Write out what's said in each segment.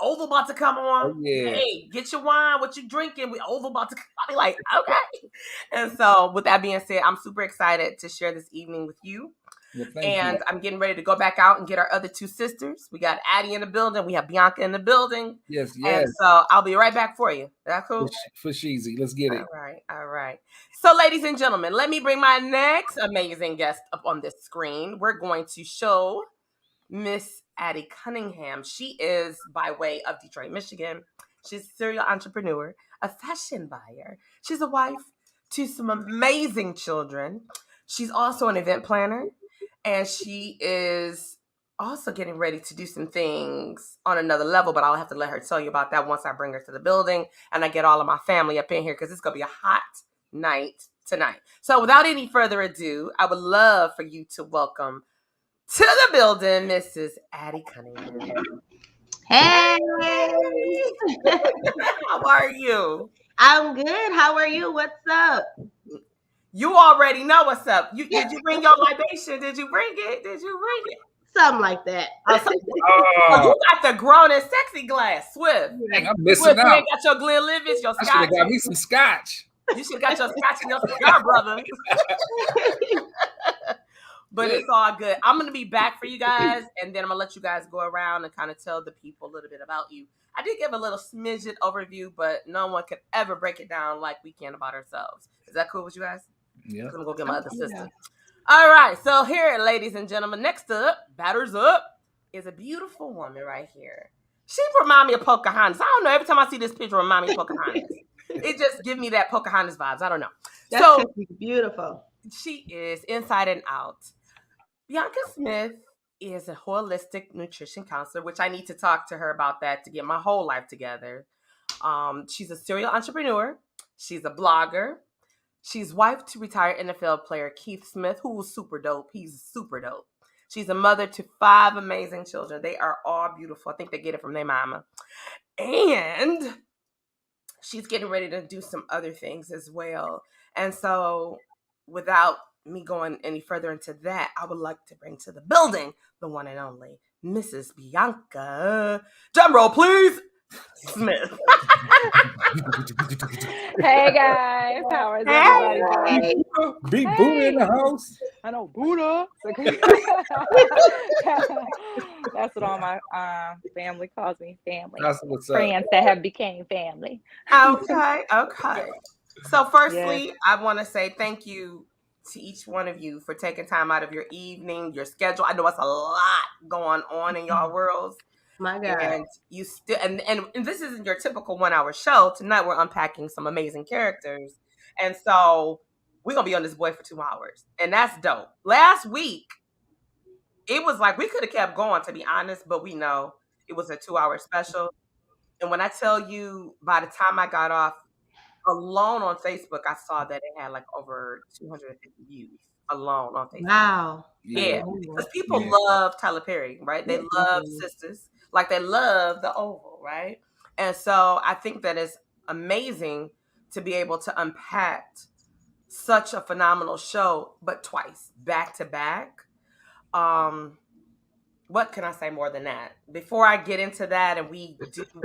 Oval about to come on. Oh, yeah. Hey, get your wine. What you drinking? We Oval about to come. I'll be like, okay. And so, with that being said, I'm super excited to share this evening with you. Well, thank And you. I'm getting ready to go back out and get our other two sisters. We got Addie in the building. We have Bianca in the building. Yes. And so I'll be right back for you. Is that cool? For Sheezy. Let's get it. All right. So, ladies and gentlemen, let me bring my next amazing guest up on this screen. We're going to show Miss Addie Cunningham. She is by way of Detroit, Michigan. She's a serial entrepreneur, a fashion buyer. She's a wife to some amazing children. She's also an event planner, and she is also getting ready to do some things on another level, but I'll have to let her tell you about that once I bring her to the building and I get all of my family up in here, because it's going to be a hot night tonight. So without any further ado, I would love for you to welcome to the building, Mrs. Addie Cunningham. Hey! How are you? I'm good. How are you? What's up? You already know what's up. Did you bring your libation? Did you bring it? Something like that. Oh, you got the grown and sexy glass, Swift. Dang, I'm missing Swift, out. you ain't got your Glenlivet, your I should scotch. have got me some scotch. You should have got your scotch and your cigar, brother. But it's all good. I'm going to be back for you guys, and then I'm going to let you guys go around and kind of tell the people a little bit about you. I did give a little smidget overview, but no one could ever break it down like we can about ourselves. Is that cool with you guys? Yeah. I'm going to go get my other sister. All right. So here, ladies and gentlemen, next up, batters up, is a beautiful woman right here. She remind me of Pocahontas. I don't know. Every time I see this picture, remind me of Pocahontas. It just gives me that Pocahontas vibes. I don't know. That's beautiful. She is inside and out. Bianca Smith is a holistic nutrition counselor, which I need to talk to her about that to get my whole life together. She's a serial entrepreneur. She's a blogger. She's wife to retired NFL player Keith Smith, who was super dope. He's super dope. She's a mother to 5 amazing children. They are all beautiful. I think they get it from their mama. And she's getting ready to do some other things as well. And so without me going any further into that, I would like to bring to the building the one and only Mrs. Bianca. Drum roll, please. Smith. Hey guys, how is everybody doing? Big Buddha in the house. I know Buddha. That's what all my family calls me. Family. That's what's up. Friends that have became family. Okay. So firstly, I want to say thank you to each one of you for taking time out of your evening, your schedule. I know it's a lot going on in y'all worlds. My God. And you still and this isn't your typical 1-hour show. Tonight we're unpacking some amazing characters. And so we're gonna be on this boy for 2 hours. And that's dope. Last week, it was like we could have kept going, to be honest, but we know it was a 2-hour special. And when I tell you, by the time I got off alone on Facebook, I saw that it had like over 250 views alone on Facebook. Wow. Yeah. Because people love Tyler Perry, right? They love Sisters. Like they love the Oval, right? And so I think that it's amazing to be able to unpack such a phenomenal show, but twice, back to back. What can I say more than that? Before I get into that, and we're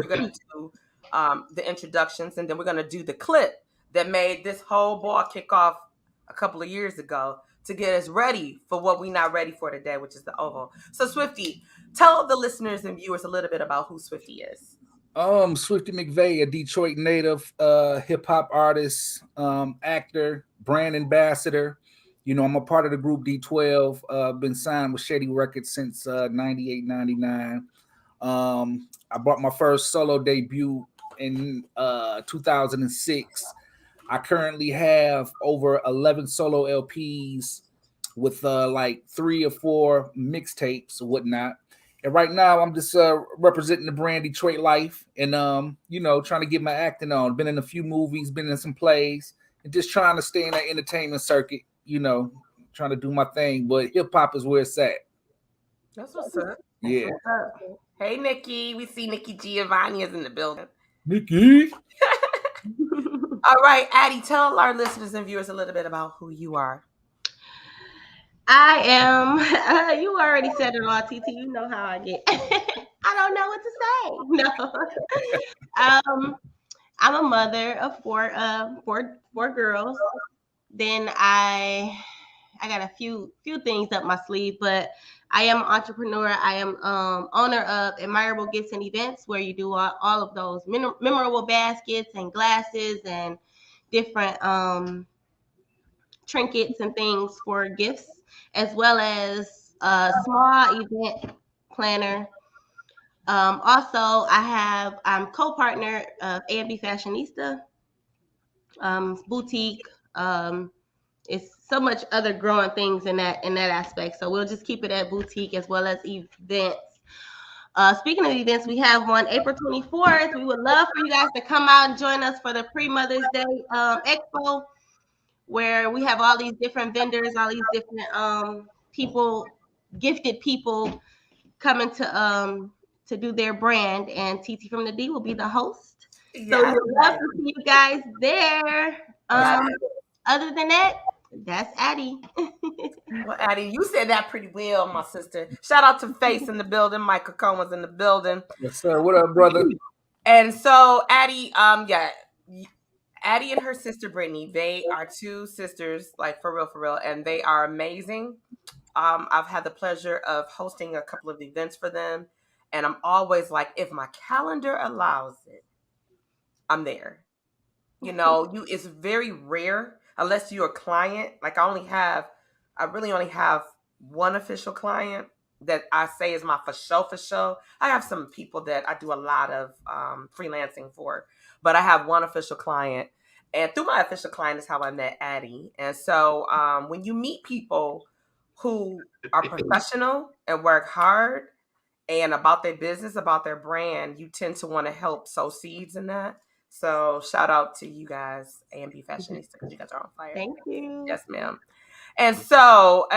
going to do the introductions, and then we're going to do the clip that made this whole ball kick off a couple of years ago to get us ready for what we're not ready for today, which is the Oval. So, Swifty, tell the listeners and viewers a little bit about who Swifty is. Swifty McVeigh, a Detroit native, hip hop artist, actor, brand ambassador. You know, I'm a part of the group D12. Been signed with Shady Records since 98, 99. I bought my first solo debut in 2006. I currently have over 11 solo LPs with like 3 or 4 mixtapes or whatnot. And right now I'm just representing the brand Detroit Life and, you know, trying to get my acting on. Been in a few movies, been in some plays, and just trying to stay in that entertainment circuit, you know, trying to do my thing. But hip hop is where it's at. That's what's up. Yeah. Hey, Nikki. We see Nikki Giovanni is in the building. Nikki. All right, Addie, tell our listeners and viewers a little bit about who you are. I am, you already said it all, TT. You know how I get. don't know what to say. No. I'm a mother of four girls. Then I got a few things up my sleeve, but I am an entrepreneur. I am owner of Admirable Gifts and Events, where you do all of those memorable baskets and glasses and different trinkets and things for gifts, as well as a small event planner. Also, I'm co-partner of A&B Fashionista boutique. It's so much other growing things in that aspect. So we'll just keep it at boutique as well as events. Speaking of events, we have one April 24th. We would love for you guys to come out and join us for the pre-Mother's Day expo, where we have all these different vendors, all these different people, gifted people coming to do their brand, and TT from the D will be the host. So we would love to see you guys there. Other than that, that's Addie. Well, Addie, you said that pretty well, my sister. Shout out to Face in the building. Michael Cohen's in the building. Yes, sir. What up, brother? And so Addie, Addie and her sister Brittany, they are two sisters, like for real, and they are amazing. I've had the pleasure of hosting a couple of events for them, and I'm always like, if my calendar allows it, I'm there. You know, it's very rare unless you're a client. Like I really only have one official client that I say is my for show. I have some people that I do a lot of freelancing for, but I have one official client. And through my official client is how I met Addie. And so when you meet people who are professional and work hard and about their business, about their brand, you tend to want to help sow seeds in that. So shout out to you guys, A&B Fashionista, because you guys are on fire. Thank you. Yes, ma'am. And so,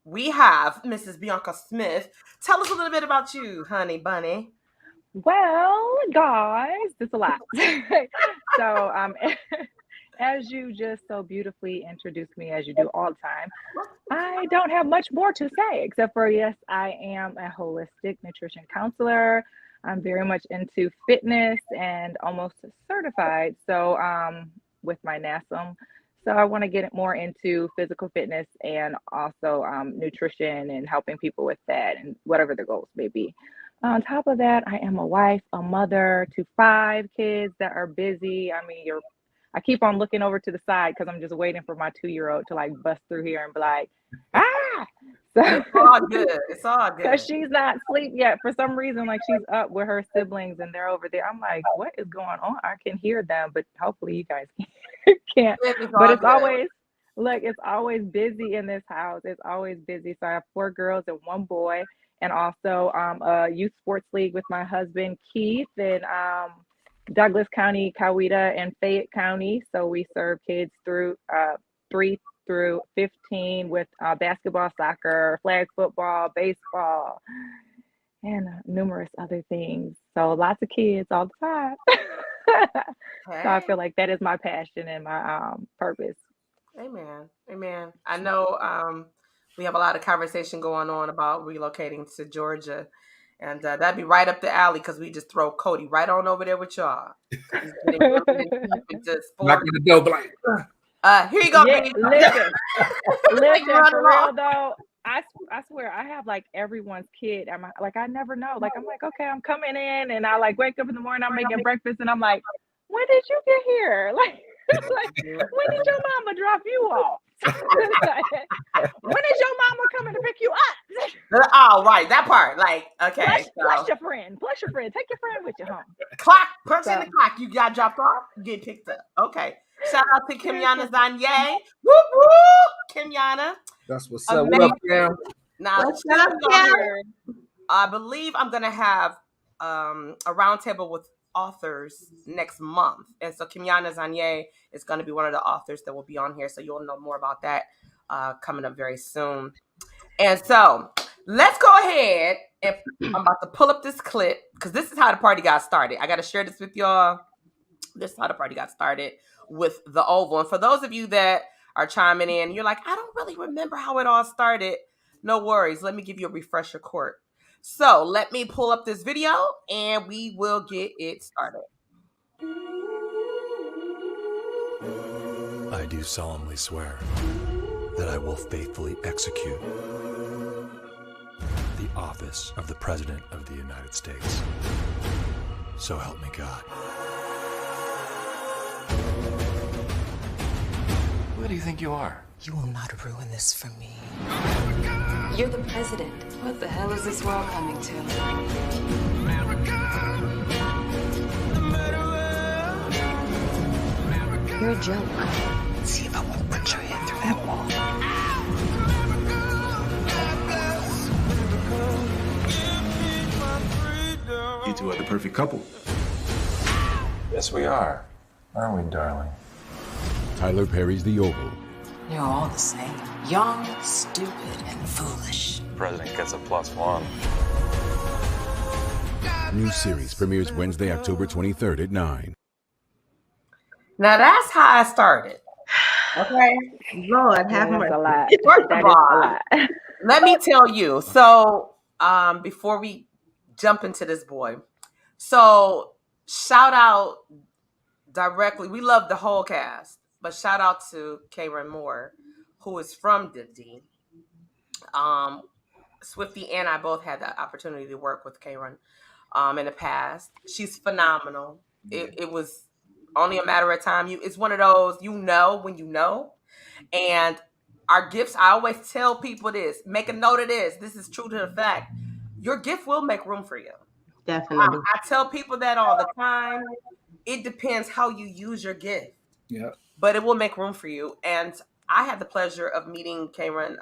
we have Mrs. Bianca Smith. Tell us a little bit about you, honey bunny. Well, guys, it's a lot. So, as you just so beautifully introduced me, as you do all the time, I don't have much more to say, except for, yes, I am a holistic nutrition counselor. I'm very much into fitness and almost certified. So with my NASM. So I want to get more into physical fitness and also nutrition and helping people with that and whatever the goals may be. On top of that, I am a wife, a mother to 5 kids that are busy. I mean, I keep on looking over to the side because I'm just waiting for my 2-year-old to like bust through here and be like, ah! So, it's all good. It's all good. Because she's not asleep yet. For some reason, like she's up with her siblings and they're over there. I'm like, what is going on? I can hear them, but hopefully you guys can't. But it's always, look, it's always busy in this house. It's always busy. So I have 4 girls and 1 boy, and also a youth sports league with my husband, Keith, in Douglas County, Coweta, and Fayette County. So we serve kids through 3 through 15 with basketball, soccer, flag football, baseball, and numerous other things. So lots of kids all the time. So I feel like that is my passion and my purpose. Amen. I know we have a lot of conversation going on about relocating to Georgia. And that'd be right up the alley because we just throw Cody right on over there with y'all. He's getting really deep into sports. Knocking the door blank. Here you go, yeah, baby. Listen, for real though, I swear I have like everyone's kid. I never know. Like I'm like, okay, I'm coming in, and I like wake up in the morning, I'm making breakfast, and I'm like, when did you get here? Like when did your mama drop you off? When is your mama coming to pick you up? Oh, right, that part. Like, okay, plus your friend, take your friend with you home. Clock, punch in the clock. You got dropped off, get picked up. Okay. Shout out to Kimyana Zanye. Woo woo, Kimyana. That's what's up. What up, Cam? Now, I believe I'm gonna have a roundtable with authors next month, and so Kimyana Zanye is going to be one of the authors that will be on here. So you'll know more about that coming up very soon. And so let's go ahead and I'm about to pull up this clip because this is how the party got started. I got to share this with y'all. This is how the party got started with the Oval. And for those of you that are chiming in, you're like, I don't really remember how it all started. No worries. Let me give you a refresher court. So let me pull up this video and we will get it started. I do solemnly swear that I will faithfully execute the office of the President of the United States. So help me God. Who do you think you are? You will not ruin this for me. You're the president. What the hell is this world coming to? You're a joke. Let's see if I won't punch your head through that wall. You two are the perfect couple. Yes, we are. Aren't we, darling? Tyler Perry's The Oval. You're all the same. Young, stupid, and foolish. President gets a +1. New series premieres Wednesday, October 23rd at 9. Now that's how I started. Okay. Lord, have That's a mercy. lot. First That of is a all, lot. let me tell you. So, before we jump into this boy, so shout out directly. We love the whole cast, but shout out to Karen Moore, who is from Disney. Swifty and I both had the opportunity to work with Karen in the past. She's phenomenal. It was only a matter of time. It's one of those, when you know. And our gifts, I always tell people this, make a note of this. This is true to the fact. Your gift will make room for you. Definitely. I tell people that all the time. It depends how you use your gift. Yeah. But it will make room for you. And I had the pleasure of meeting Karen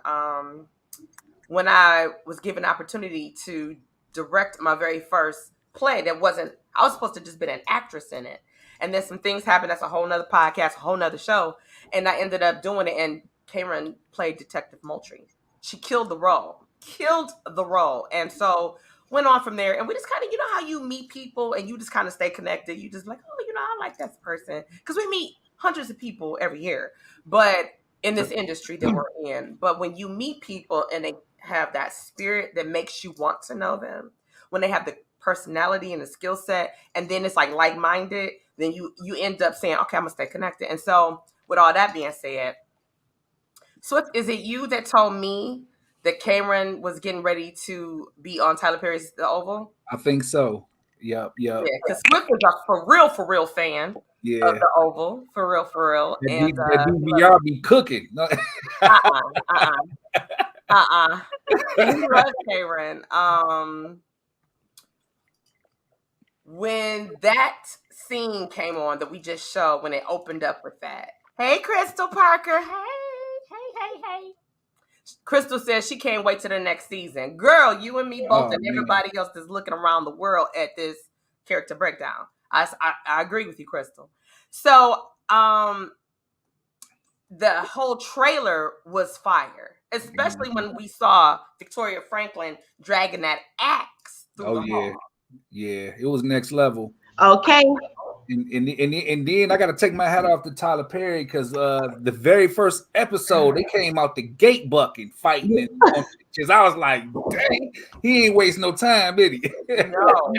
when I was given the opportunity to direct my very first play I was supposed to just be an actress in it. And then some things happened. That's a whole nother podcast, a whole nother show. And I ended up doing it. And Karen played Detective Moultrie. She killed the role. And so went on from there. And we just kind of, how you meet people and you just kind of stay connected. You just like, oh, I like that person. Because we meet hundreds of people every year. But in this industry that we're in. But when you meet people and they have that spirit that makes you want to know them, when they have the personality and the skill set, and then it's like-minded, then you end up saying, okay, I'm gonna stay connected. And so with all that being said, Swift, is it you that told me that Cameron was getting ready to be on Tyler Perry's The Oval? I think so. Yep. Yeah, because Swift is a for real fan of The Oval. For real. And that DVR be cooking. He loves Cameron. When that scene came on that we just showed, when it opened up with that, hey, Crystal Parker, hey. Crystal says she can't wait till the next season. Girl, you and me both, and everybody else that's looking around the world at this character breakdown. I agree with you, Crystal. So, the whole trailer was fire, especially when we saw Victoria Franklin dragging that axe through the hall. Yeah, it was next level. Okay. And then I got to take my hat off to Tyler Perry because the very first episode they came out the gate bucking, fighting, and because I was like, dang, he ain't waste no time, did he? No.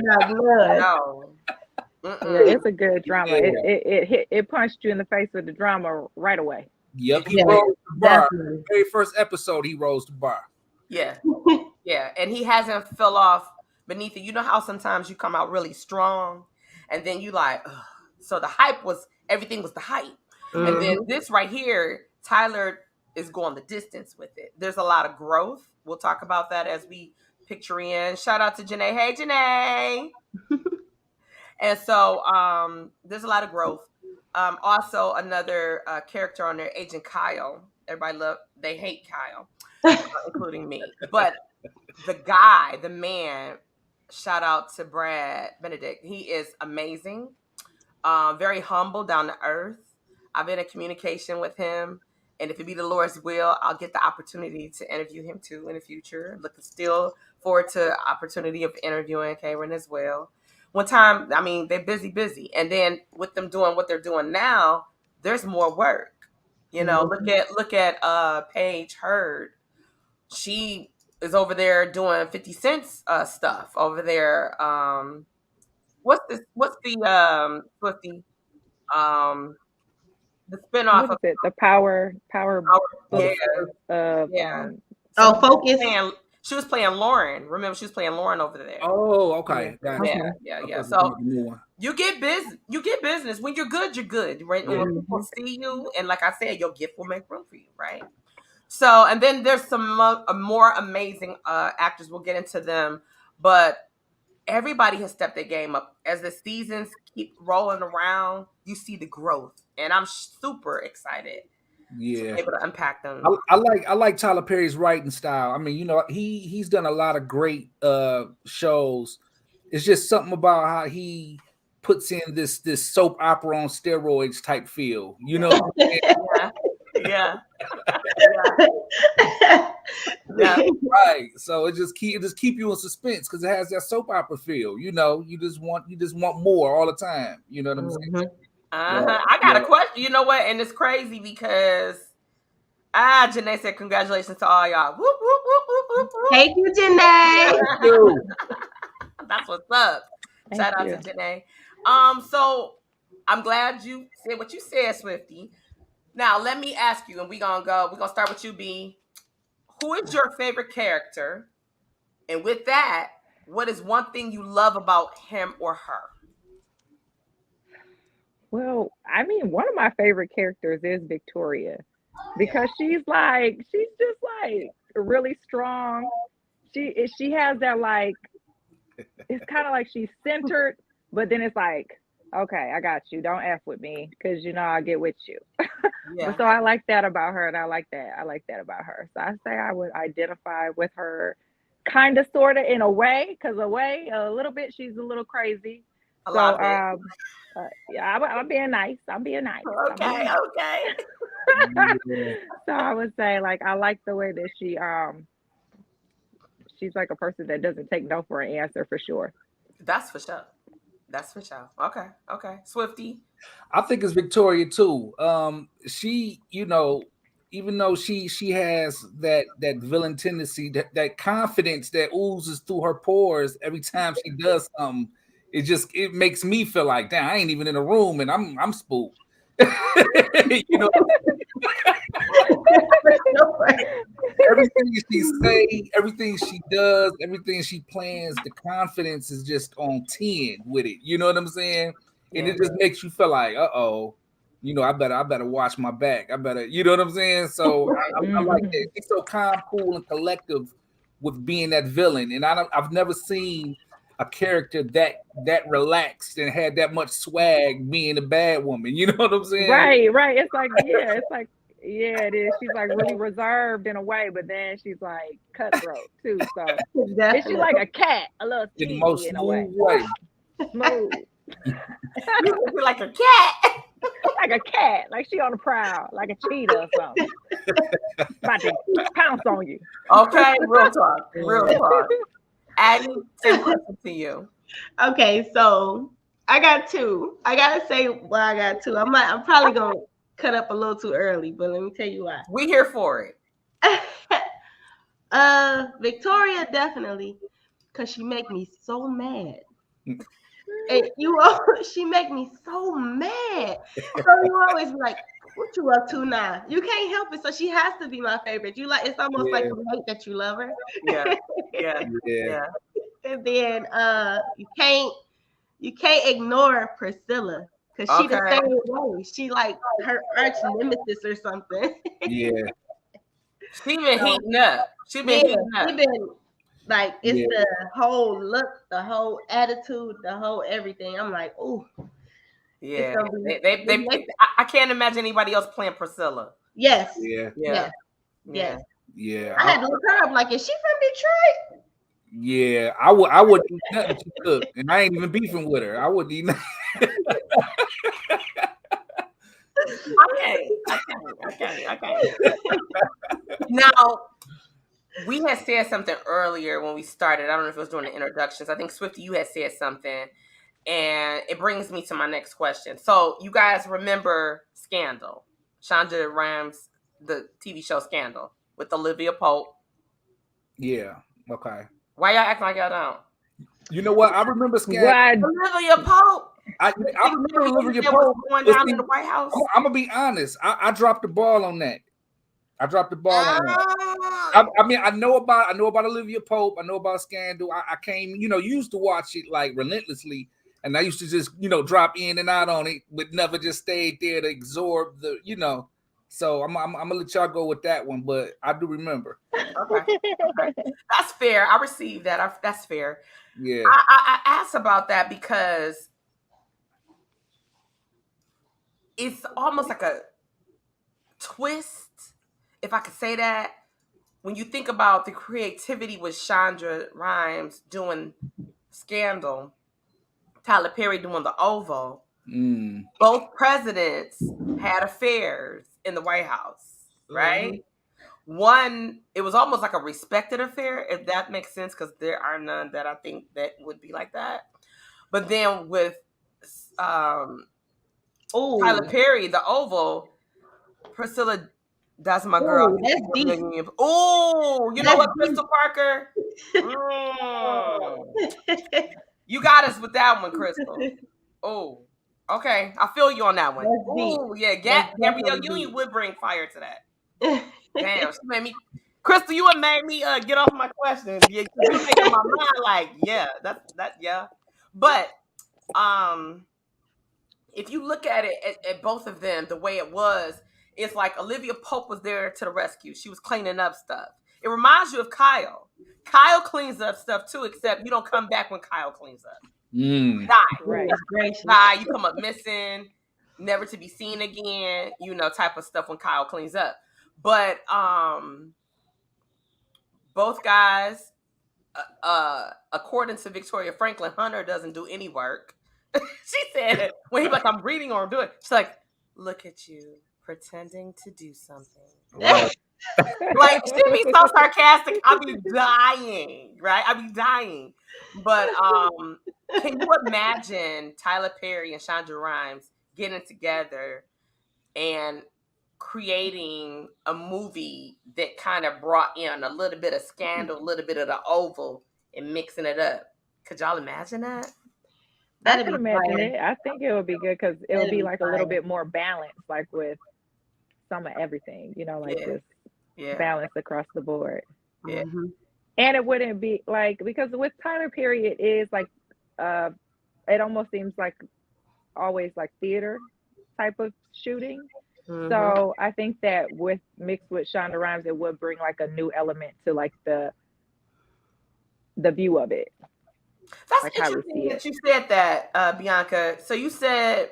Yeah, it's a good drama. It punched you in the face with the drama right away. Yep, he rose the bar. Very first episode, he rose the bar. Yeah, and he hasn't fell off beneath it. You know how sometimes you come out really strong, and then you like, ugh. So the hype was, everything was the hype. Mm-hmm. And then this right here, Tyler is going the distance with it. There's a lot of growth. We'll talk about that as we picture in. Shout out to Janae. Hey, Janae. And so there's a lot of growth. Also, another character on there, Agent Kyle. Everybody they hate Kyle, including me. But the man, shout out to Brad Benedict. He is amazing. Very humble, down to earth. I've been in communication with him. And if it be the Lord's will, I'll get the opportunity to interview him too in the future. Looking still forward to the opportunity of interviewing Karen as well. One time, I mean, they're busy. And then with them doing what they're doing now, there's more work. Look at Paige Hurd. She is over there doing 50 Cent's stuff over there. What's this? What's the Swifty? The spinoff What of is it? The Power Power. Yeah, Books of yeah. Oh, So Focus. she was playing Lauren. Remember, she was playing Lauren over there. Oh, okay. Gotcha. Yeah, Okay. yeah, I yeah. thought So you were more. you get business. You get business. When you're good, you're good. Right? And Yeah. when people see you, and like I said, your gift will make room for you, right? So, and then there's some more amazing actors. We'll get into them, but everybody has stepped their game up as the seasons keep rolling around. You see the growth, and I'm super excited to Yeah. be able to unpack them. I like Tyler Perry's writing style. I mean, you know, he's done a lot of great shows. It's just something about how he puts in this soap opera on steroids type feel. You know, Yeah, yeah, yeah. right? So it just keep you in suspense because it has that soap opera feel. You know, you just want more all the time. You know what I'm saying? I got a question. You know what? And it's crazy because Janae said congratulations to all y'all. Whoop, whoop, whoop, whoop, whoop, whoop. Thank you, Janae. Thank you. That's what's up. Thank Shout out you. to Janae. So I'm glad you said what you said, Swifty. Now let me ask you, and we're gonna start with you, B. Who is your favorite character? And with that, what is one thing you love about him or her? Well, I mean, one of my favorite characters is Victoria because she's just like really strong. She has that like it's kind of like she's centered, but then it's like, okay, I got you. Don't F with me because you know I'll get with you. Yeah. But so I like that about her, and I like that about her. So I say I would identify with her, kind of, sort of, in a way, because a little bit, she's a little crazy. A lot of Yeah, I'm being nice. I'm being nice. Okay. So I would say, like, I like the way that she's like a person that doesn't take no for an answer for sure. That's for sure. Okay. Swifty. I think it's Victoria too. She, you know, even though she has that villain tendency, that confidence that oozes through her pores every time she does something, it makes me feel like, damn, I ain't even in a room and I'm spooked. You know, everything she say, everything she does, everything she plans, the confidence is just on 10 with it. You know what I'm saying? And it just makes you feel like, uh-oh, you know, I better watch my back. I better, you know what I'm saying? So I like that. She's so calm, cool, and collective with being that villain. And I've never seen a character that relaxed and had that much swag being a bad woman. You know what I'm saying? Right. It's like, it is. She's like really reserved in a way, but then she's like cutthroat too. So is she like a cat, a little sneaky in a way? Smooth. You feel like a cat. Like a cat, like she on the prowl, like a cheetah or something. About to pounce on you. Okay, real talk. Addie, same question to you. Okay, so I got two. I gotta say, well, I got two. I'm probably gonna cut up a little too early, but let me tell you why. We here for it. Victoria definitely, cause she make me so mad. And she make me so mad. So you always be like, what you up to now? You can't help it. So she has to be my favorite. You like, it's almost like you hate that you love her. Yeah. And then you can't ignore Priscilla because she the same way. She like her arch nemesis or something. Yeah. She been heating up. She been like, it's the whole look, the whole attitude, the whole everything. I'm like, ooh. Yeah. I can't imagine anybody else playing Priscilla. Yes. Yeah. I had to look her up. Like, is she from Detroit? Yeah, I would eat nothing she cooked, and I ain't even beefing with her. I wouldn't eat nothing. Okay. Now, we had said something earlier when we started. I don't know if it was during the introductions. I think, Swifty, you had said something, and it brings me to my next question. So, you guys remember Scandal? Shonda Rhimes, the TV show Scandal with Olivia Pope. Yeah. Okay. Why y'all acting like y'all don't? You know what? I remember What? Olivia Pope. I remember Olivia That was Pope. going But down see, in the White House. I'm gonna be honest. I dropped the ball on that. I dropped the ball on that. Ah. I mean, I know about Olivia Pope. I know about Scandal. I came, you used to watch it like relentlessly, and I used to just, drop in and out on it, but never just stayed there to absorb the, So I'm gonna let y'all go with that one, but I do remember. Okay. That's fair. I received that. That's fair. Yeah. I asked about that because it's almost like a twist, if I could say that. When you think about the creativity with Shonda Rhimes doing Scandal, Tyler Perry doing The Oval, both presidents had affairs in the White House, right? One, it was almost like a respected affair, if that makes sense, because there are none that I think that would be like that. But then with Tyler Perry, The Oval, Priscilla, that's my girl. That's deep. Oh, you know what, Crystal Parker? You got us with that one, Crystal. Oh, okay. I feel you on that one. Oh, yeah. Gabrielle Union would bring fire to that. Damn, she made me. Crystal, you would made me get off my questions. Yeah, you making my mind like, yeah, yeah. But if you look at it at both of them, the way it was, it's like Olivia Pope was there to the rescue. She was cleaning up stuff. It reminds you of Kyle. Kyle cleans up stuff too, except you don't come back when Kyle cleans up. Die. Right. Die. You come up missing, never to be seen again. Type of stuff when Kyle cleans up. But both guys, according to Victoria Franklin, Hunter doesn't do any work. She said when he's like, I'm reading or I'm doing, she's like, look at you pretending to do something. Right. Like, she be so sarcastic. I'll be dying, right? I'll be dying. But can you imagine Tyler Perry and Shonda Rhimes getting together and creating a movie that kind of brought in a little bit of Scandal, a little bit of The Oval, and mixing it up? Could y'all imagine that? I can imagine it. I think it would be good because it would be like a little bit more balanced, like with some of everything, just balance across the board. Yeah. And it wouldn't be like, because with Tyler Perry, it is like, it almost seems like always like theater type of shooting. So I think that mixed with Shonda Rhimes, it would bring like a new element to like the view of it. That's like interesting that you said that, Bianca. So you said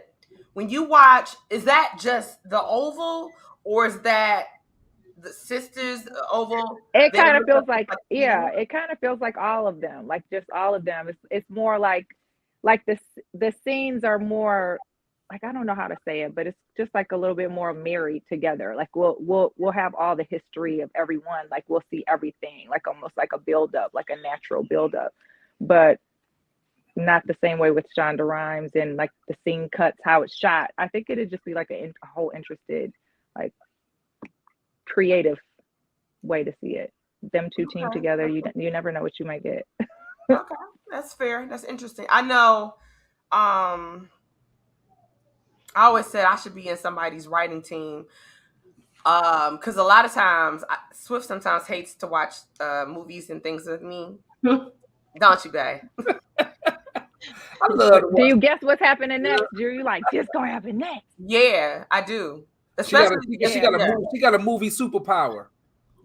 when you watch, is that just The Oval or is that the Sisters Oval? It kind of feels like it kind of feels like all of them, like just all of them. It's more like the scenes are more like, I don't know how to say it, but it's just like a little bit more married together. Like we'll have all the history of everyone. Like we'll see everything, like almost like a build up, like a natural build up, but not the same way with Shonda Rhimes and like the scene cuts, how it's shot. I think it'd just be like a whole interested, like creative way to see it. Them two team together, you never know what you might get. Okay, that's fair. That's interesting. I know. I always said I should be in somebody's writing team. Because a lot of times Swift sometimes hates to watch movies and things with me. Don't you, babe? I love. Do you guess what's happening next? Do you like this gonna happen next? Yeah, I do. She got a movie superpower.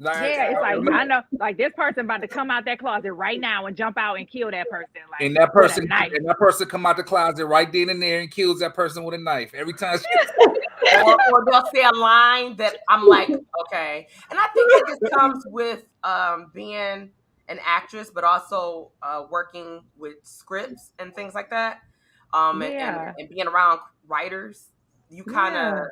Like, it's like I know, like this person about to come out that closet right now and jump out and kill that person. Like, and that person come out the closet right then and there and kills that person with a knife every time. or they'll say a line that I'm like, okay. And I think it just comes with being an actress, but also working with scripts and things like that. And being around writers, you kind of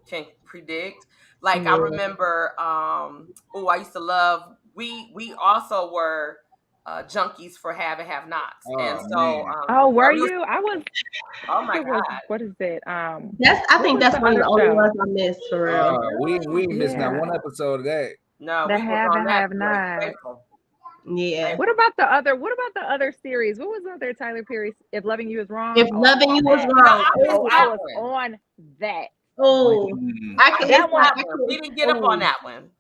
can predict. Like I remember, I used to love. We also were junkies for Have and Have Nots, and so. Were you? I was. Oh my god! What is it? I think that's one of the only ones I missed for real. We missed not one episode of that. No, the we Have and Have Not. Yeah. What about the other series? What was the other Tyler Perry? If Loving You Is Wrong. If Loving You Was that. Wrong. I was on that. Oh, I could. That It's one, not, we didn't get up on that one.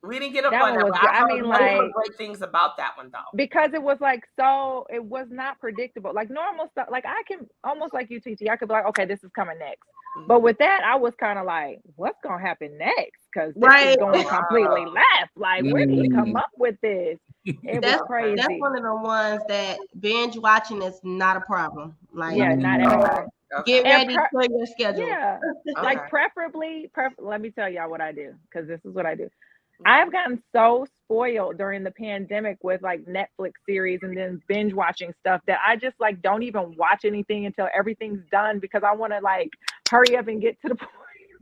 We didn't get up That on one that was one. good. I I heard mean, nothing like- but great things about that one, though. Because it was like so, it was not predictable. Like normal stuff, like I can almost like you, TT. I could be like, okay, this is coming next. But with that, I was kind of like, what's gonna happen next? Because this is going completely left. Like, where did he come up with this? It was crazy. That's one of the ones that binge watching is not a problem. Like, yeah, not at all. Get ready for your schedule. Yeah, like preferably. Let me tell y'all what I do, because this is what I do. I've gotten so spoiled during the pandemic with like Netflix series and then binge watching stuff that I just like don't even watch anything until everything's done, because I want to like hurry up and get to the point.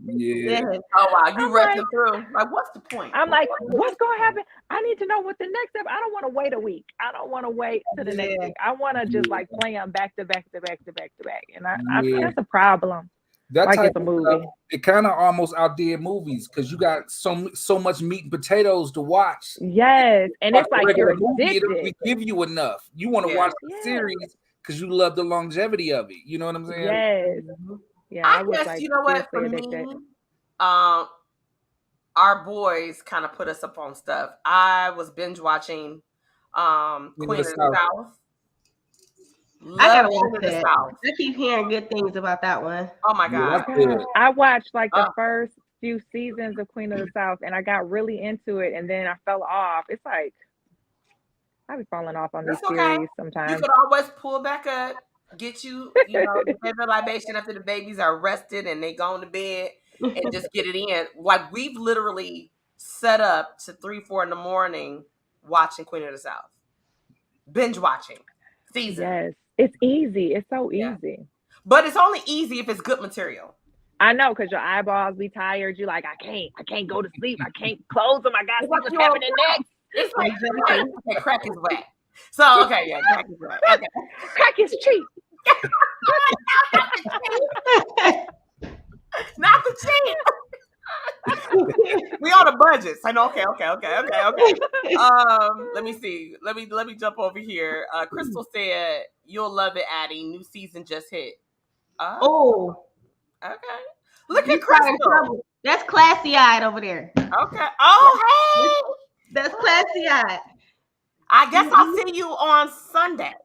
Yeah. Oh wow, you rushing through. Like, what's the point? I'm like, what's going to happen? I need to know what the next step. I don't want to wait a week. I don't want to wait to the next week. I want to just like play them back to back to back to back to back. And I think that's a problem. That like type it's a movie. of stuff, it kind of almost outdid movies because you got so much meat and potatoes to watch. Yes, and it's like you're movie, it addicted. doesn't give you enough. You want to watch the series because you love the longevity of it. You know what I'm saying? Yes. Yeah, I guess like, you know what, for me, our boys kind of put us up on stuff. I was binge watching Queen of the South. I gotta watch that. I keep hearing good things about that one. Oh my god! I watched like the first few seasons of Queen of the South, and I got really into it, and then I fell off. It's like I be falling off on these series sometimes. You could always pull back up, get you know, the favorite libation after the babies are rested and they gone to bed, and just get it in. Like we've literally set up to 3-4 in the morning watching Queen of the South, binge watching season. Yes. It's easy. It's so easy. But it's only easy if it's good material. I know, because your eyeballs be tired. You're like, I can't go to sleep. I can't close them. I got to see what's happening next. It's like, okay, crack is whack. So, okay, yeah, crack is whack. Okay. Crack is cheap. Not the cheap. We on a budget. So okay. Let me see. Let me jump over here. Crystal said, "You'll love it, Addie. New season just hit." Oh, okay. Look at Crystal. That's classy eyed over there. Okay. Oh, hey. That's classy eyed. I guess I'll see you on Sunday.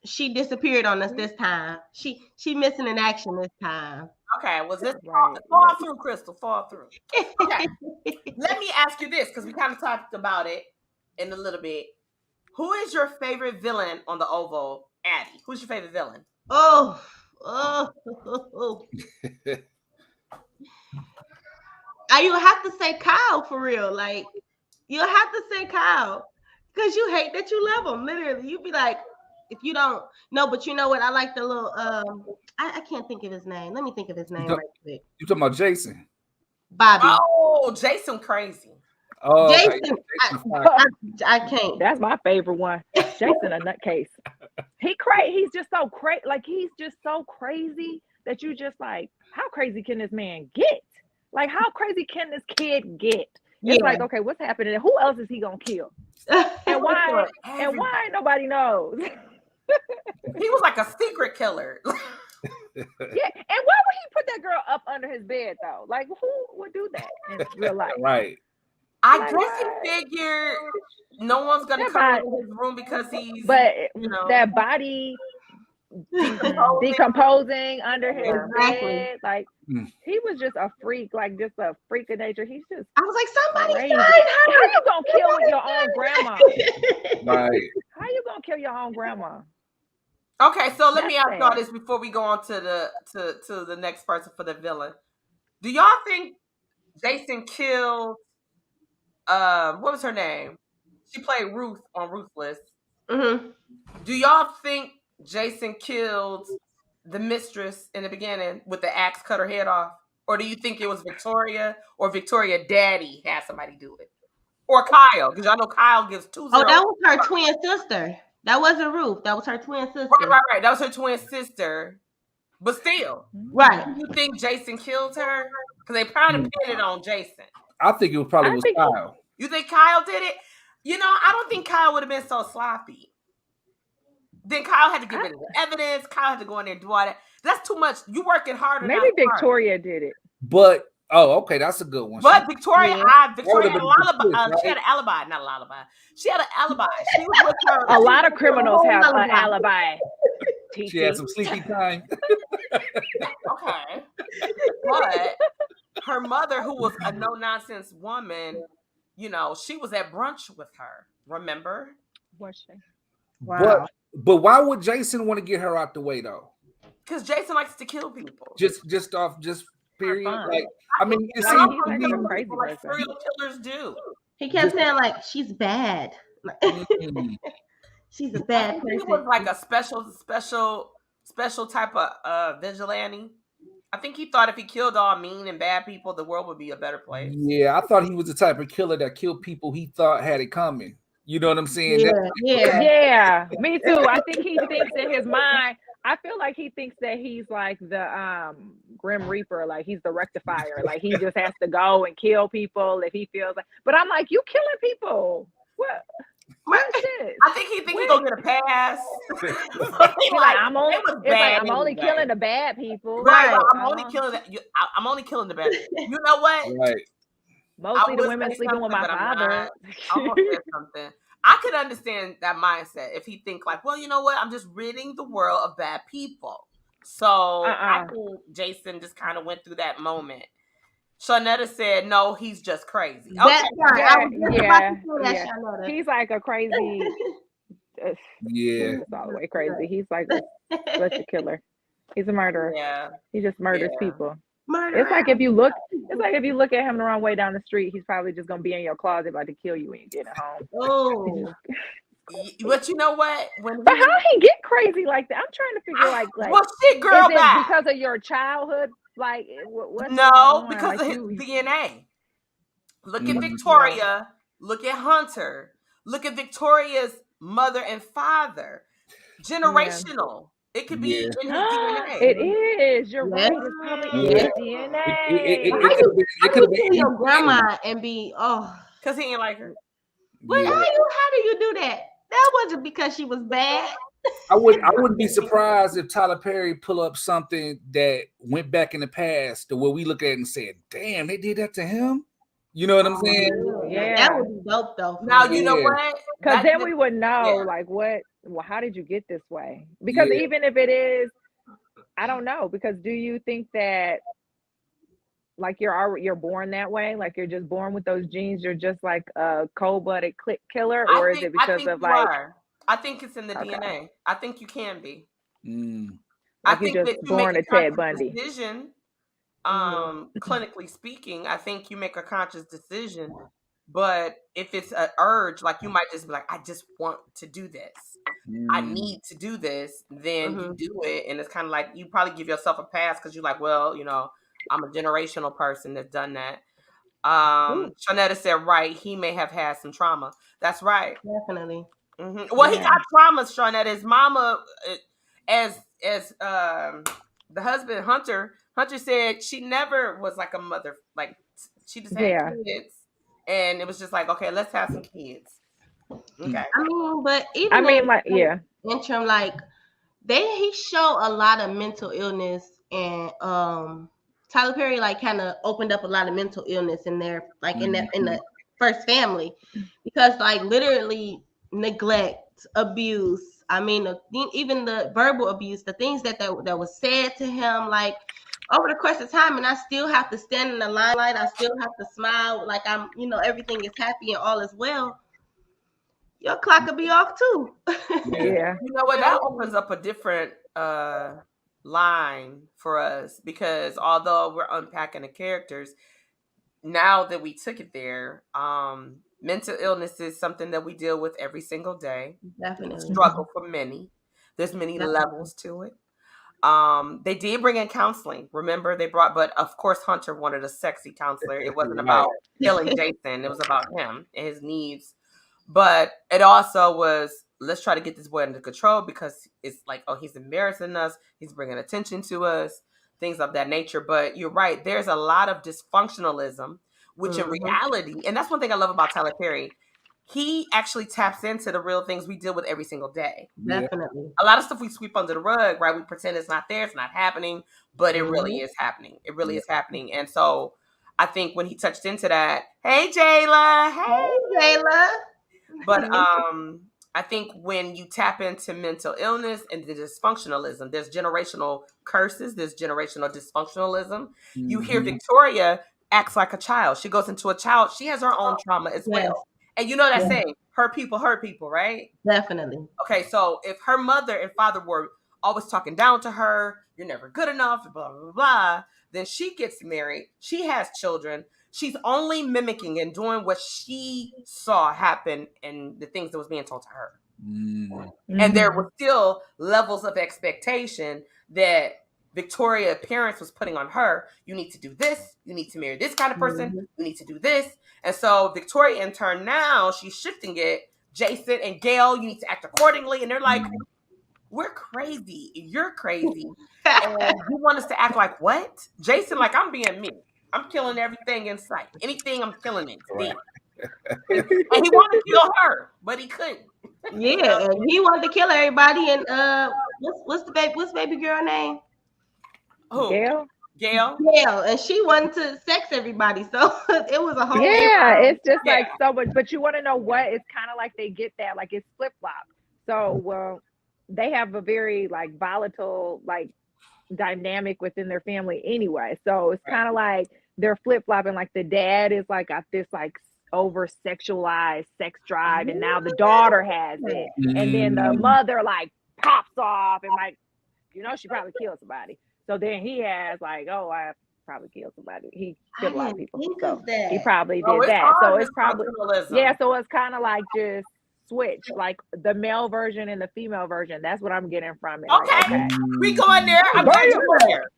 She disappeared on us this time. She missing in action this time. Okay, well, this fall through, Crystal, fall through. Okay, let me ask you this, because we kind of talked about it in a little bit. Who is your favorite villain on the Oval, Addie? Who's your favorite villain? Oh. You have to say Kyle for real. Like, you have to say Kyle, because you hate that you love him. Literally, you be like, if you don't know, but you know what? I like the little I can't think of his name. Let me think of his name right quick. You talking about Jason? Bobby. Oh, Jason crazy. Oh, Jason. I can't. That's my favorite one. Jason a nutcase. He's just so crazy. Like he's just so crazy that you just like, how crazy can this man get? Like how crazy can this kid get? It's like, okay, what's happening? Who else is he gonna kill? And why? And why nobody knows? He was like a secret killer. Yeah, and why would he put that girl up under his bed though? Like, who would do that in real life? Right. I guess he figured no one's gonna come into his room because he's. But that body decomposing under his bed, like he was just a freak, like just a freak of nature. He's just. I was like, somebody. How you gonna kill your own grandma? Right. How you gonna kill your own grandma? Okay, so let me ask y'all this before we go on to the next person for the villain. Do y'all think Jason killed what was her name? She played Ruth on Ruthless. Mm-hmm. Do y'all think Jason killed the mistress in the beginning with the axe, cut her head off? Or do you think it was Victoria or Victoria daddy had somebody do it? Or Kyle, because y'all know Kyle gives 2 zeros. Oh, that was her twin sister. That wasn't Ruth. That was her twin sister. Right. That was her twin sister. But still. Right. Do you think Jason killed her? Because they probably pinned it on Jason. I think it probably was Kyle. You think Kyle did it? I don't think Kyle would have been so sloppy. Then Kyle had to get rid of the evidence. Kyle had to go in there and do all that. That's too much. You working harder. Maybe Victoria did it. But okay, that's a good one. But Victoria had a lullaby. Right? She had an alibi, not a lullaby. She had an alibi. She was with her. A lot of criminals have an alibi. She had some sleepy time. Okay, but her mother, who was a no nonsense woman, she was at brunch with her. Remember? Was she? Wow. But why would Jason want to get her out the way though? Because Jason likes to kill people. Just period. Like, I mean, he's like a crazy person. Serial killers do. He kept saying like she's bad. She's a bad person. He was like a special type of vigilante. I think he thought if he killed all mean and bad people, the world would be a better place. Yeah, I thought he was the type of killer that killed people he thought had it coming. You know what I'm saying? Yeah, me too. I think he thinks in his mind. I feel like he thinks that he's like the Grim Reaper, like he's the rectifier, like he just has to go and kill people if he feels like. But I'm like, you killing people? What? I think he thinks he's gonna get a pass. I'm only killing the bad people. Right. I'm only killing that. I'm only killing the bad people. You know what? Right. Mostly the women sleeping with my father. I'm gonna say something. I could understand that mindset if he think like, well, you know what? I'm just ridding the world of bad people. So I think Jason just kind of went through that moment. Shawnetta said, no, he's just crazy. That's right. Yeah. He's like a crazy. He's all the way crazy. He's like such a killer. He's a murderer. Yeah. He just murders people. Murderer. It's like if you look at him the wrong way down the street, he's probably just gonna be in your closet about to kill you when you get home. Oh. But you know what? But how he get crazy like that? I'm trying to figure like well, shit, girl, is it because of your childhood? Like what's no, because of his DNA. Look at Victoria. Look at Hunter. Look at Victoria's mother and father. Generational. It could be in his DNA. It is. You're right. It's probably in his DNA. It could be your grandma and be because he ain't like her. Well, how do you do that? That wasn't because she was bad. I wouldn't be surprised if Tyler Perry pull up something that went back in the past to where we look at it and said, damn, they did that to him. You know what I'm saying? Yeah. That would be dope though. Now you know what? Because then we would know like what. Well, how did you get this way? Because even if it is, I don't know. Because do you think that like you're born that way? Like you're just born with those genes? You're just like a cold-blooded killer, or is it because of like? I think it's in the DNA. I think you can be. I think that you born a Ted Bundy. Decision, clinically speaking, I think you make a conscious decision. But if it's an urge, like you might just be like, I just want to do this. I need to do this. Then you do it. And it's kind of like you probably give yourself a pass because you're like, well, I'm a generational person that's done that. Shawnetta said, right, he may have had some trauma. That's right. Definitely. Well, he got trauma, Shawnetta. His mama, as the husband, Hunter said she never was like a mother. Like she just had kids. And it was just like, okay, let's have some kids. Okay. Interim, like he showed a lot of mental illness, and Tyler Perry like kind of opened up a lot of mental illness in there, like in the first family, because like literally neglect, abuse. I mean, even the verbal abuse, the things that was said to him, like. Over the course of time, and I still have to stand in the limelight. I still have to smile like I'm, everything is happy and all is well. Your clock could be off too. Yeah. You know what? That opens up a different line for us because although we're unpacking the characters, now that we took it there, mental illness is something that we deal with every single day. Definitely. Struggle for many. There's many levels to it. They did bring in counseling. Remember but of course Hunter wanted a sexy counselor. It wasn't about killing Jason. It was about him and his needs. But it also was, let's try to get this boy under control because it's like, oh, he's embarrassing us. He's bringing attention to us, things of that nature. But you're right. There's a lot of dysfunctionalism, which in reality, and that's one thing I love about Tyler Perry. he actually taps into the real things we deal with every single day. Definitely. A lot of stuff we sweep under the rug, right? We pretend it's not there, it's not happening, but it really is happening. It really is happening. And so I think when he touched into that, hey Jayla, Hey Jayla. but I think when you tap into mental illness and the dysfunctionalism, there's generational curses, there's generational dysfunctionalism. You hear Victoria acts like a child. She goes into a child. She has her own trauma as well. And you know that saying, hurt people, right? Definitely. Okay, so if her mother and father were always talking down to her, you're never good enough, blah, blah, blah, then she gets married. She has children. She's only mimicking and doing what she saw happen and the things that was being told to her. And there were still levels of expectation that Victoria's parents was putting on her. You need to do this. You need to marry this kind of person. You need to do this. And so Victoria, in turn, now she's shifting it. Jason and Gayle, you need to act accordingly. And they're like, we're crazy. You're crazy. And you want us to act like what? Jason, like, I'm being me. I'm killing everything in sight. Anything, I'm killing it. Right. And he wanted to kill her, but he couldn't. Yeah, and he wanted to kill everybody. And what's baby girl name? Who? Gayle. Gayle, and she wanted to sex everybody. So it was a whole. Yeah, it's just like so much. But you want to know what? It's kind of like they get that, like it's flip flop. So well, they have a very like volatile like dynamic within their family anyway. So it's kind of like they're flip flopping. Like the dad is like got this like over sexualized sex drive, and now the daughter has it, and then the mother like pops off and like, you know, she probably killed somebody. So then he has like, oh, I probably killed somebody. He killed a lot of people. So he probably did that. So it's probably so it's kind of like just switch, like the male version and the female version. That's what I'm getting from it. Okay, like, okay. We going there. I'm glad you were there.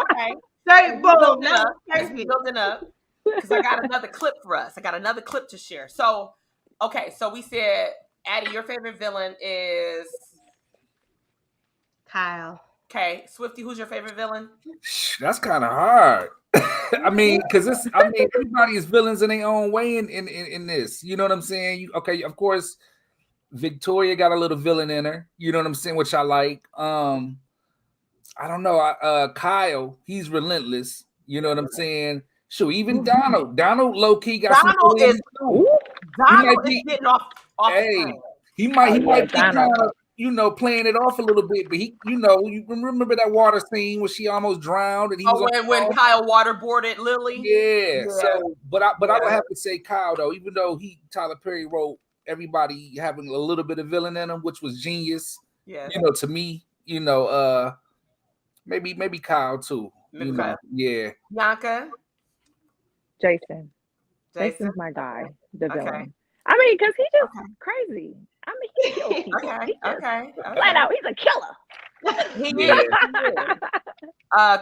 Okay. Sorry, building up. Because I got another clip for us. I got another clip to share. So, okay, so we said, Addie, your favorite villain is Kyle. Okay, Swifty, who's your favorite villain? That's kind of hard. I mean, because everybody is villains in their own way in this. You know what I'm saying? Of course, Victoria got a little villain in her. You know what I'm saying? Which I like. I don't know. Kyle, he's relentless. You know what I'm saying? Sure, even Donald low key got Donald some. Donald is getting off. Hey, he might be kind of, you know, playing it off a little bit, but he, you know, you remember that water scene where she almost drowned and he was when Kyle waterboarded Lilly. Yeah. So, but I would have to say Kyle though, even though Tyler Perry wrote everybody having a little bit of villain in them, which was genius. Yeah. You know, to me, you know, maybe Kyle too. Maybe Kyle. Yeah. Bianca. Jason's my guy, the villain. I mean, because he's just crazy. I mean, he kills people. Okay. Flat out, he's a killer. He is.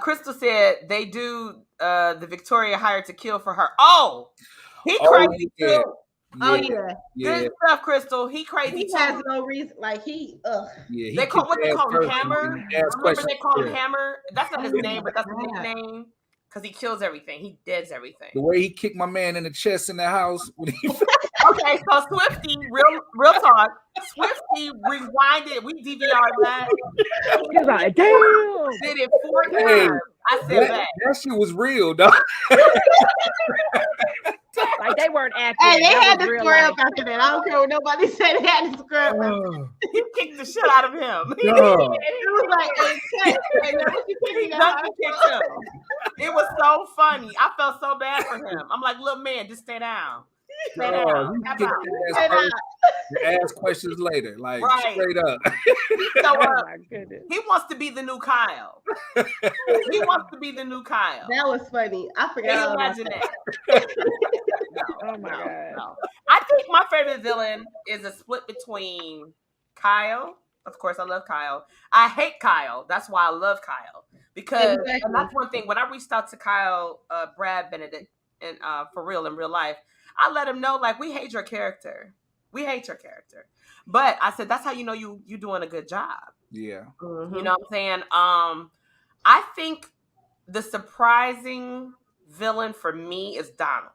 Crystal said they do the Victoria hired to kill for her. Oh, he crazy too. Yeah. Oh yeah. Good stuff, Crystal. He crazy he too. Has no reason. Like he. Yeah. They call him Hammer. Remember they call him Hammer. That's not his name, but that's his nickname. Because he kills everything. He deads everything. The way he kicked my man in the chest in the house. Okay, so Swifty, real talk. Swifty rewinded. We DVR'd that. He's like, damn. Did it 4 times. I said that shit was real, dog. Like they weren't acting. Hey, they had to square up after that. I don't care what nobody said. They had to square up. He kicked the shit out of him. It was like, it was so funny. I felt so bad for him. I'm like, little man, just stay down. Stay down. Ask questions later, like straight up. He wants to be the new Kyle. He wants to be the new Kyle. That was funny. I forgot. Imagine that. Oh my god. No. I think my favorite villain is a split between Kyle. Of course, I love Kyle. I hate Kyle. That's why I love Kyle. Because and that's one thing. When I reached out to Kyle, Brad Benedict, and for real in real life, I let him know, like, we hate your character. We hate your character. But I said, that's how you know you doing a good job. Yeah. Mm-hmm. You know what I'm saying? I think the surprising villain for me is Donald.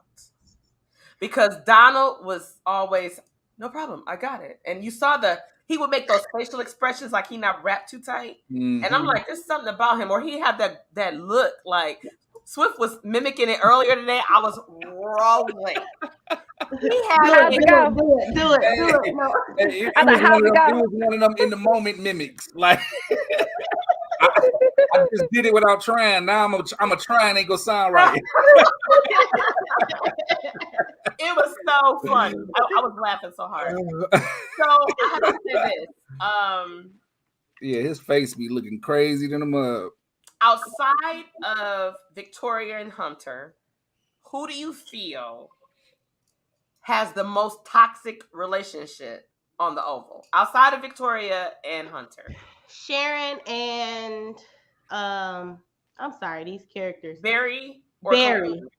because Donald was always, no problem, I got it. And you saw he would make those facial expressions like he not wrapped too tight. Mm-hmm. And I'm like, there's something about him. Or he had that look like Swift was mimicking it earlier today. I was rolling. He had do it. No. It was one of them in the moment mimics. Like I just did it without trying. Now I'm a try and ain't gonna sound right. It was so funny. I was laughing so hard. So I have to say this. Yeah, his face be looking crazy than a mug. Outside of Victoria and Hunter, who do you feel has the most toxic relationship on the Oval? Outside of Victoria and Hunter. Sharon and I'm sorry, these characters. Barry.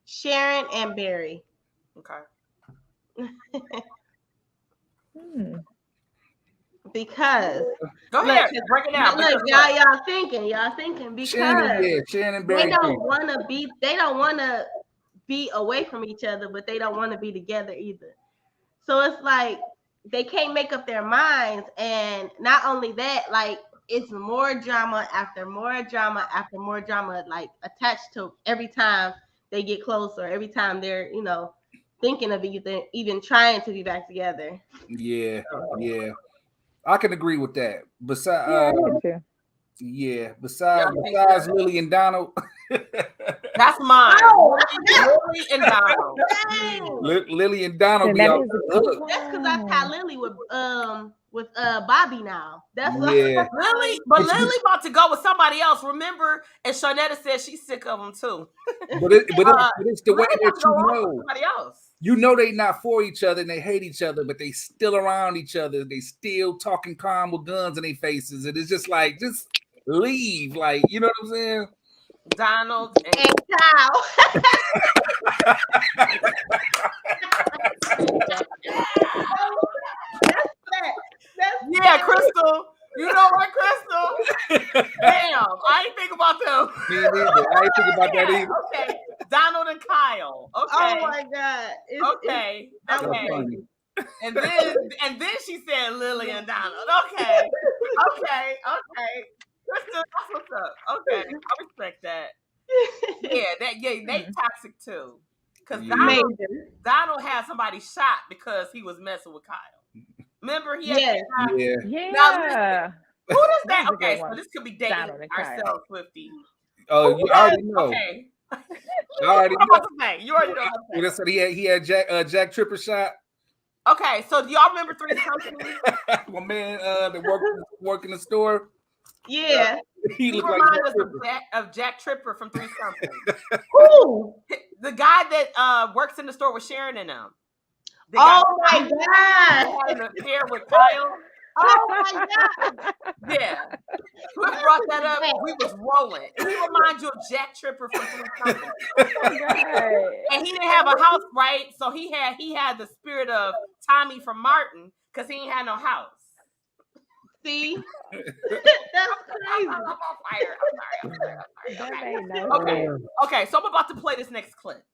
Sharon and Barry. Okay. Because go ahead, break it down. Look, y'all thinking because Sharon and Barry. They don't want to be away from each other, but they don't want to be together either. So it's like they can't make up their minds, and not only that, like it's more drama after more drama after more drama, like attached to every time they get closer, every time they're thinking of even trying to be back together. Yeah. I can agree with that. Besides Lilly and Donald. That's mine. Lilly and Donald. Lilly and Donald be out the hook. That's because I tied Lilly with Bobby now. That's Lilly about to go with somebody else. Remember, and Sharnetta said she's sick of them too. But it's the way that somebody else. You know they not for each other and they hate each other, but they still around each other. They still talking calm with guns in their faces. And it's just like, just leave. Like, you know what I'm saying? Donald and Kyle. Yeah, Crystal. You know what, Crystal? Damn, I ain't think about them. Me neither. I ain't think about that either. Okay, Donald and Kyle. Okay. Oh my God. Okay. And then she said Lilly and Donald. Okay. Crystal, that's what's up. Okay, I respect that. Yeah, they toxic too. Because Donald had somebody shot because he was messing with Kyle. Remember, he had Yeah. Now, who does that? Okay, so this could be dating ourselves, Swifty. Oh, you already know. Okay. You already know. You already know what I'm saying. He had Jack Tripper shot. Okay, so do y'all remember Three's Company? My man that worked in the store. Yeah. He looked like of Jack Tripper from Three's Company. Who? The guy that works in the store with Sharon and them. Oh my God! Had an affair with Kyle. Oh my God! Yeah, we brought that up. We was rolling. He reminds you of Jack Tripper from Three's Company. And he didn't have a house, right? So he had the spirit of Tommy from Martin because he ain't had no house. See, that's crazy. I'm on fire. I'm sorry. Okay. So I'm about to play this next clip.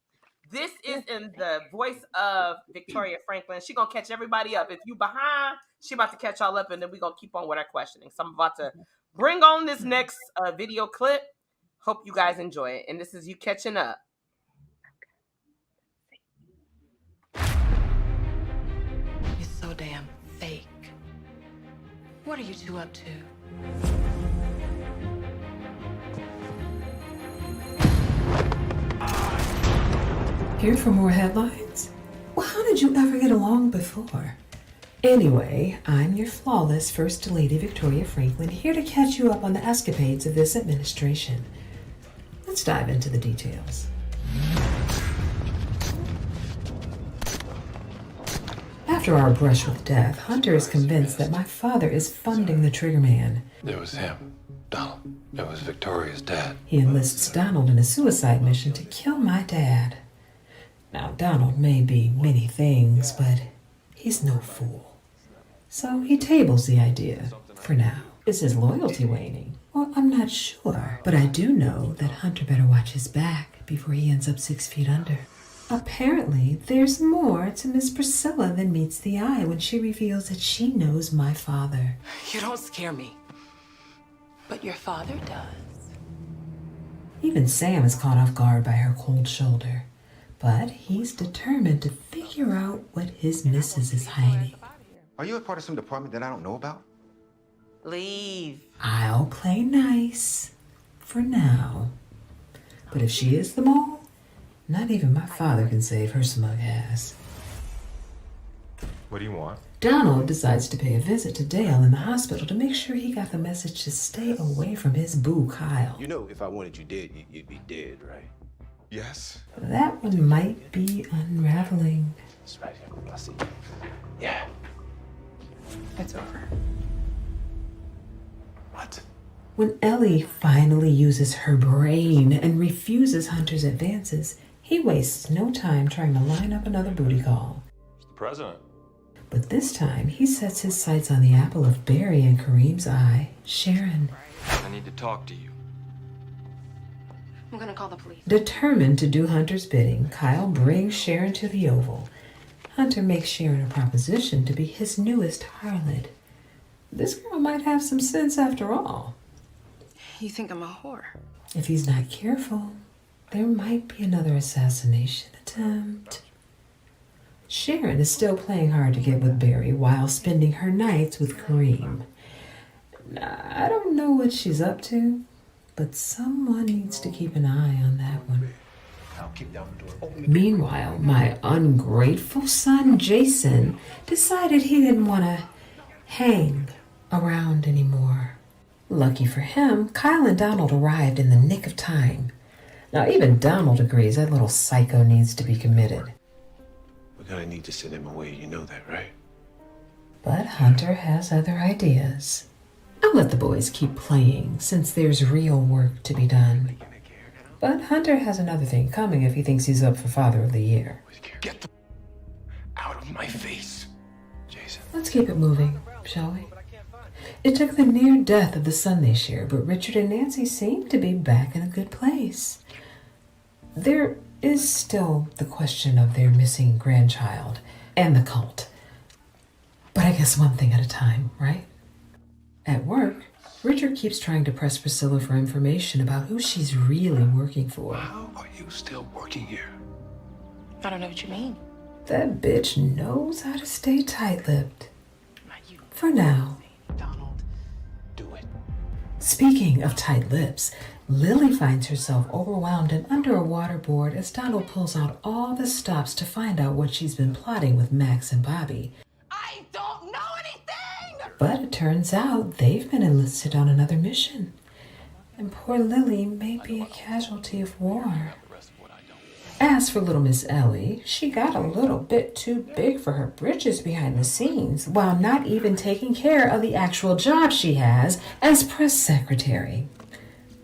This is in the voice of Victoria Franklin. She's going to catch everybody up. If you behind, she about to catch y'all up, and then we're going to keep on with our questioning. So I'm about to bring on this next video clip. Hope you guys enjoy it. And this is you catching up. You're so damn fake. What are you two up to? Here for more headlines? Well, how did you ever get along before? Anyway, I'm your flawless First Lady Victoria Franklin, here to catch you up on the escapades of this administration. Let's dive into the details. After our brush with death, Hunter is convinced that my father is funding the Trigger Man. It was him, Donald. It was Victoria's dad. He enlists Donald in a suicide mission to kill my dad. Now, Donald may be many things, but he's no fool. So he tables the idea, for now. Is his loyalty waning? Well, I'm not sure, but I do know that Hunter better watch his back before he ends up 6 feet under. Apparently, there's more to Miss Priscilla than meets the eye when she reveals that she knows my father. You don't scare me. But your father does. Even Sam is caught off guard by her cold shoulder. But he's determined to figure out what his missus is hiding. Are you a part of some department that I don't know about? Leave. I'll play nice. For now. But if she is the mole, not even my father can save her smug ass. What do you want? Donald decides to pay a visit to Dale in the hospital to make sure he got the message to stay away from his boo, Kyle. You know, if I wanted you dead, you'd be dead, right? Yes. That one might be unraveling. That's right. I see. Yeah. It's over. What? When Ellie finally uses her brain and refuses Hunter's advances, he wastes no time trying to line up another booty call. It's the president. But this time, he sets his sights on the apple of Barry and Kareem's eye, Sharon. I need to talk to you. I'm gonna call the police. Determined to do Hunter's bidding, Kyle brings Sharon to the Oval. Hunter makes Sharon a proposition to be his newest harlot. This girl might have some sense after all. You think I'm a whore? If he's not careful, there might be another assassination attempt. Sharon is still playing hard to get with Barry while spending her nights with Kareem. I don't know what she's up to, but someone needs to keep an eye on that one. I'll kick down the door. Meanwhile, my ungrateful son, Jason, decided he didn't want to hang around anymore. Lucky for him, Kyle and Donald arrived in the nick of time. Now, even Donald agrees that little psycho needs to be committed. We're gonna need to send him away, you know that, right? But Hunter has other ideas. I'll let the boys keep playing, since there's real work to be done. But Hunter has another thing coming if he thinks he's up for Father of the Year. Get the out of my face, Jason. Let's keep it moving, shall we? It took the near death of the son they share, but Richard and Nancy seem to be back in a good place. There is still the question of their missing grandchild and the cult. But I guess one thing at a time, right? At work, Richard keeps trying to press Priscilla for information about who she's really working for. How are you still working here? I don't know what you mean. That bitch knows how to stay tight-lipped. Not you. For now. Donald. Do it. Speaking of tight lips, Lilly finds herself overwhelmed and under a waterboard as Donald pulls out all the stops to find out what she's been plotting with Max and Bobby. I don't know anything! But it turns out they've been enlisted on another mission. And poor Lilly may be a casualty of war. As for little Miss Ellie, she got a little bit too big for her britches behind the scenes, while not even taking care of the actual job she has as press secretary.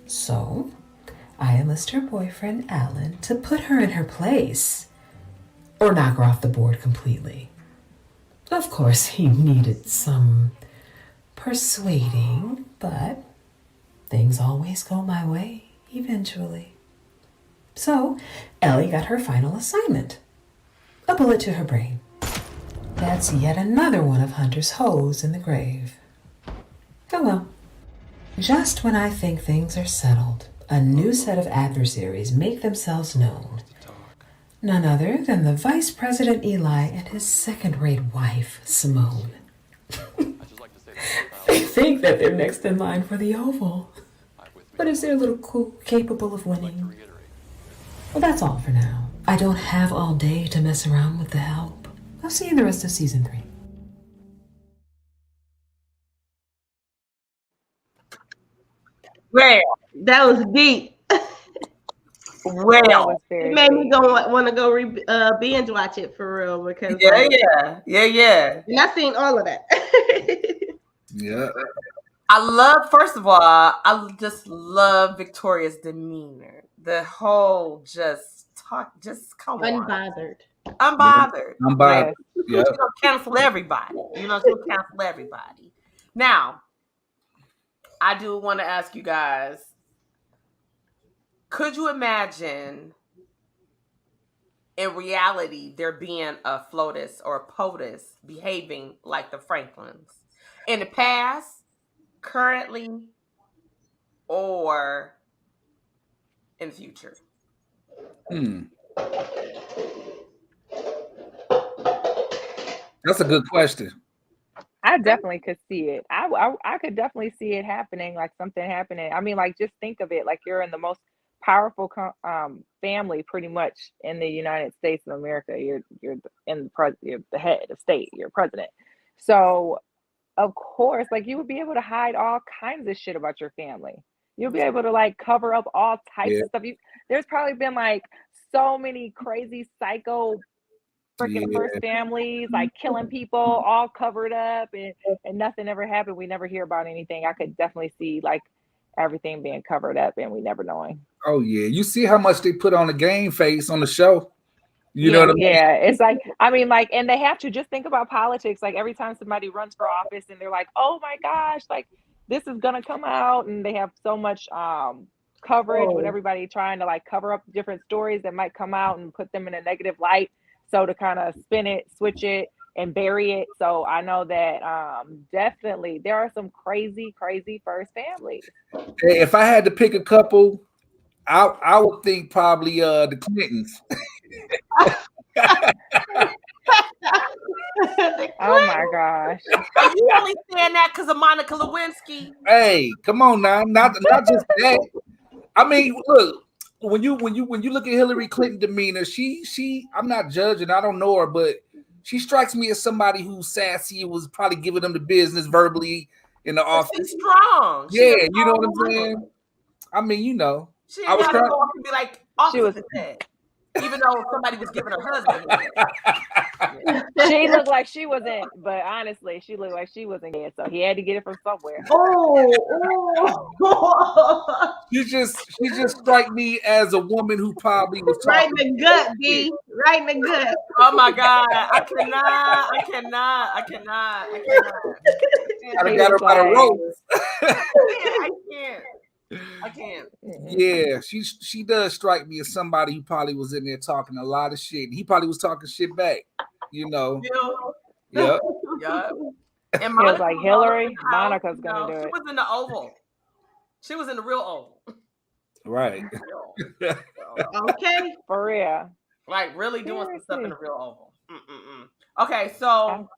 So, I enlist her boyfriend, Alan, to put her in her place. Or knock her off the board completely. Of course, he needed some persuading, but things always go my way, eventually. So, Ellie got her final assignment. A bullet to her brain. That's yet another one of Hunter's hoes in the grave. Oh well. Just when I think things are settled, a new set of adversaries make themselves known. None other than the Vice President Eli and his second-rate wife, Simone. They think that they're next in line for the Oval. But is their little coup capable of winning? Well, that's all for now. I don't have all day to mess around with the help. I'll see you in the rest of season 3. Well, That was deep. well. It made me want to go binge watch it for real because Yeah. and I seen all of that. Yeah. I love, first of all, I just love Victoria's demeanor. The whole just come on. Unbothered. Unbothered. I'm by. Yeah. She's gonna cancel everybody. She's gonna cancel everybody. Now, I do want to ask you guys, could you imagine in reality, they're being a FLOTUS or a POTUS behaving like the Franklins. In the past, currently, or in the future. That's a good question. I definitely could see it. I could definitely see it happening, like something happening. I mean, like just think of it, like you're in the most powerful family, pretty much in the United States of America. You're you're the head of state. You're president. So of course, like you would be able to hide all kinds of shit about your family. You'll be able to like cover up all types of stuff. There's probably been like so many crazy psycho freaking first families like killing people all covered up and nothing ever happened. We never hear about anything. I could definitely see like everything being covered up and we never knowing. Oh yeah, you see how much they put on the game face on the show. You know what I mean? Yeah, it's like, I mean, like, and they have to just think about politics. Like every time somebody runs for office and they're like, oh my gosh, like this is gonna come out, and they have so much coverage with everybody trying to like cover up different stories that might come out and put them in a negative light. So to kind of spin it, switch it, and bury it. So I know that definitely there are some crazy, crazy first families. Hey, if I had to pick a couple, I would think probably the Clintons. Oh my gosh! Are you only saying that because of Monica Lewinsky? Hey, come on now, not just that. I mean, look, when you look at Hillary Clinton demeanor, she I'm not judging. I don't know her, but she strikes me as somebody who's sassy, was probably giving them the business verbally in the office. She's strong. Yeah, you know what I'm saying? I mean, you know, she didn't gotta go off and be like, she was dead. Even though somebody was giving her husband. She looked like she wasn't, but honestly, she looked like she wasn't dead, so he had to get it from somewhere. She just strike me as a woman who probably was right in the gut, B. Right in the gut. Oh my God. I cannot. I got her by the ropes. I can't. Yeah, she does strike me as somebody who probably was in there talking a lot of shit. He probably was talking shit back, you know. Yeah. And Monica was like, Hillary, Monica's gonna do it. She was in the Oval. She was in the real Oval. Right. Okay. For real. Like really doing some stuff in the real Oval. Okay, so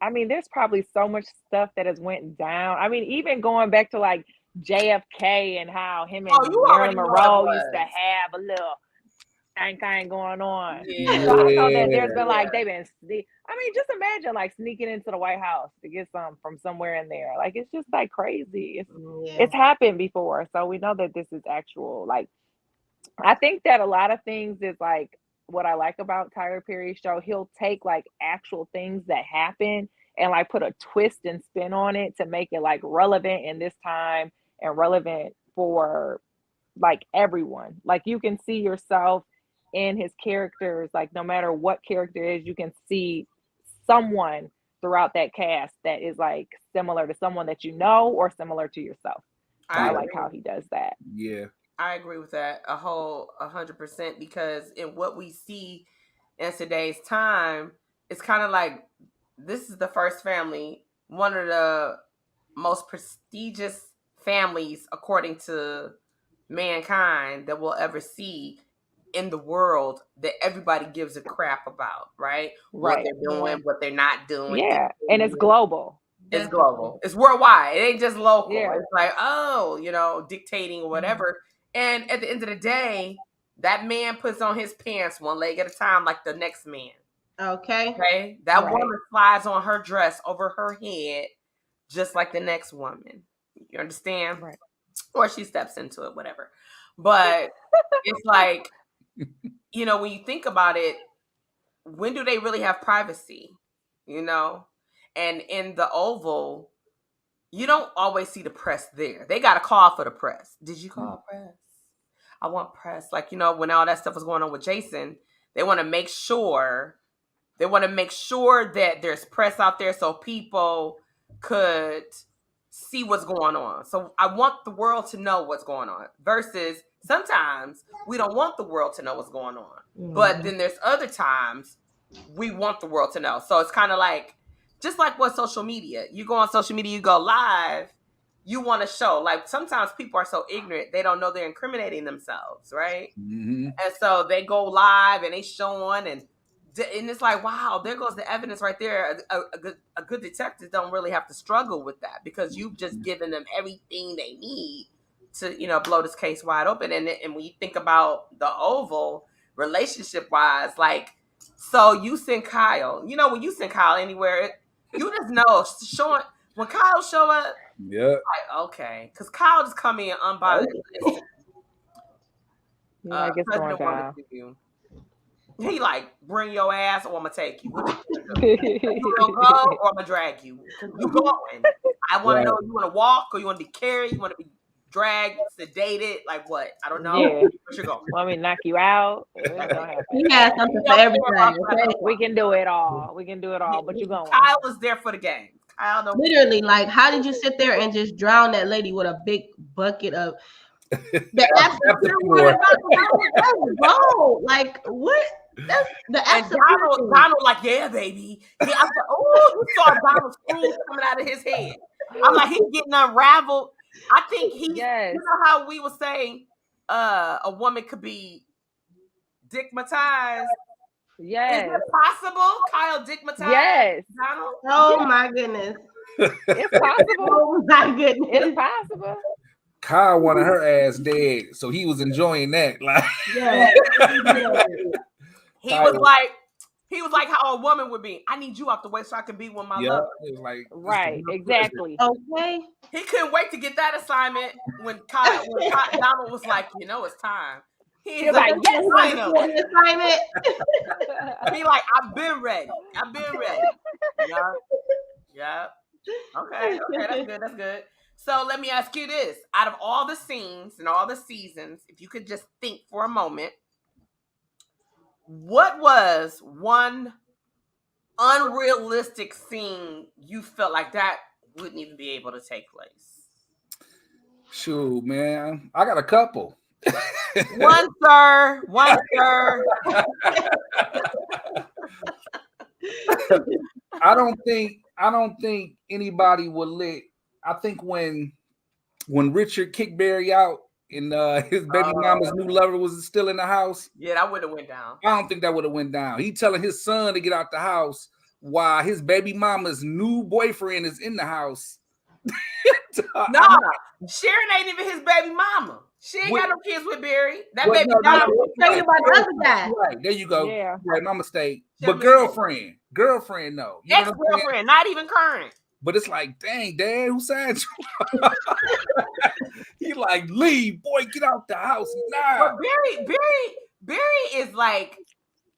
I mean, there's probably so much stuff that has went down. I mean, even going back to like JFK and how him and Marilyn Monroe used to have a little thing going on. Yeah. So I know that there's been like I mean, just imagine like sneaking into the White House to get some from somewhere in there. Like it's just like crazy. It's happened before, so we know that this is actual. Like I think that a lot of things is like what I like about Tyler Perry's show. He'll take like actual things that happen and like put a twist and spin on it to make it like relevant in this time and relevant for like everyone. Like you can see yourself in his characters, like no matter what character it is, you can see someone throughout that cast that is like similar to someone that you know or similar to yourself. So I like how he does that. Yeah. I agree with that 100% because in what we see in today's time, it's kind of like this is the first family, one of the most prestigious families according to mankind that we'll ever see in the world that everybody gives a crap about, right? What they're doing, what they're not doing. Yeah, and it's global. It's global. It's worldwide. It ain't just local. Yeah. It's like, dictating or whatever. And at the end of the day, that man puts on his pants one leg at a time like the next man. Okay. That woman slides on her dress over her head just like the next woman. You understand? Right. Or she steps into it, whatever. But it's like, when you think about it, when do they really have privacy? And in the Oval, you don't always see the press there. They got to call for the press. Did you call press? I want press. Like, when all that stuff was going on with Jason, they want to make sure that there's press out there so people could see what's going on. So I want the world to know what's going on versus sometimes we don't want the world to know what's going on. But then there's other times we want the world to know. So it's kind of like, just like what social media. You go on social media, you go live, you want to show. Like sometimes people are so ignorant, they don't know they're incriminating themselves, right? Mm-hmm. And so they go live and they showing and it's like, wow, there goes the evidence right there. A good detective don't really have to struggle with that because you've just given them everything they need to, blow this case wide open. And when you think about the Oval relationship wise, like, so you send Kyle, when you send Kyle anywhere, you just know showing when Kyle show up. Yeah. Like, okay, because Kyle just come in unbothered. I guess President going want to see you. He like, bring your ass or I'm gonna take you. What down. you gonna go or I'm gonna drag you? You going? I want to know, you want to walk or you want to be carried? You want to be dragged, sedated? Like what? I don't know. Yeah. Where you going? Want me to knock you out? It's gonna happen. He has something for everything. Okay? We can do it all. We can do it all. But you going? Kyle was there for the game. Kyle don't Literally, like, how did you sit there and just drown that lady with a big bucket of the absolute water? That's bold. Like what? That's the and Donald like, yeah, baby. Yeah, I said, oh, you saw Donald's screws coming out of his head. I'm like, he's getting unraveled. I think you know how we were saying a woman could be dickmatized. Yes. Is it possible? Kyle dickmatized? Yes. Donald? Oh my goodness. It's possible. Oh my goodness. It's possible. Kyle wanted her ass dead, so he was enjoying that. Like, yeah. He was like how a woman would be. I need you out the way so I can be with my love. It was like, right, exactly. Okay. He couldn't wait to get that assignment when Donald was like, it's time. He's like, yes, I know. Assignment. He like, I've been ready. Yeah. Okay, that's good. So let me ask you this. Out of all the scenes and all the seasons, if you could just think for a moment, what was one unrealistic scene you felt like that wouldn't even be able to take place? Shoot, man. I got a couple. One, sir. I don't think anybody would let. I think when Richard kicked Barry out and his baby mama's new lover was still in the house. Yeah, that would have went down. I don't think that would have went down. He telling his son to get out the house while his baby mama's new boyfriend is in the house. No, Sharon ain't even his baby mama. She ain't got no kids with Barry. That baby died. Tell you about the other guy. Right, there you go. Yeah. Right, my mistake. But girlfriend, no. Ex-girlfriend, not even current. But it's like, dang, Dad, who signed you? He like, leave, boy, get out the house now. But Barry is like,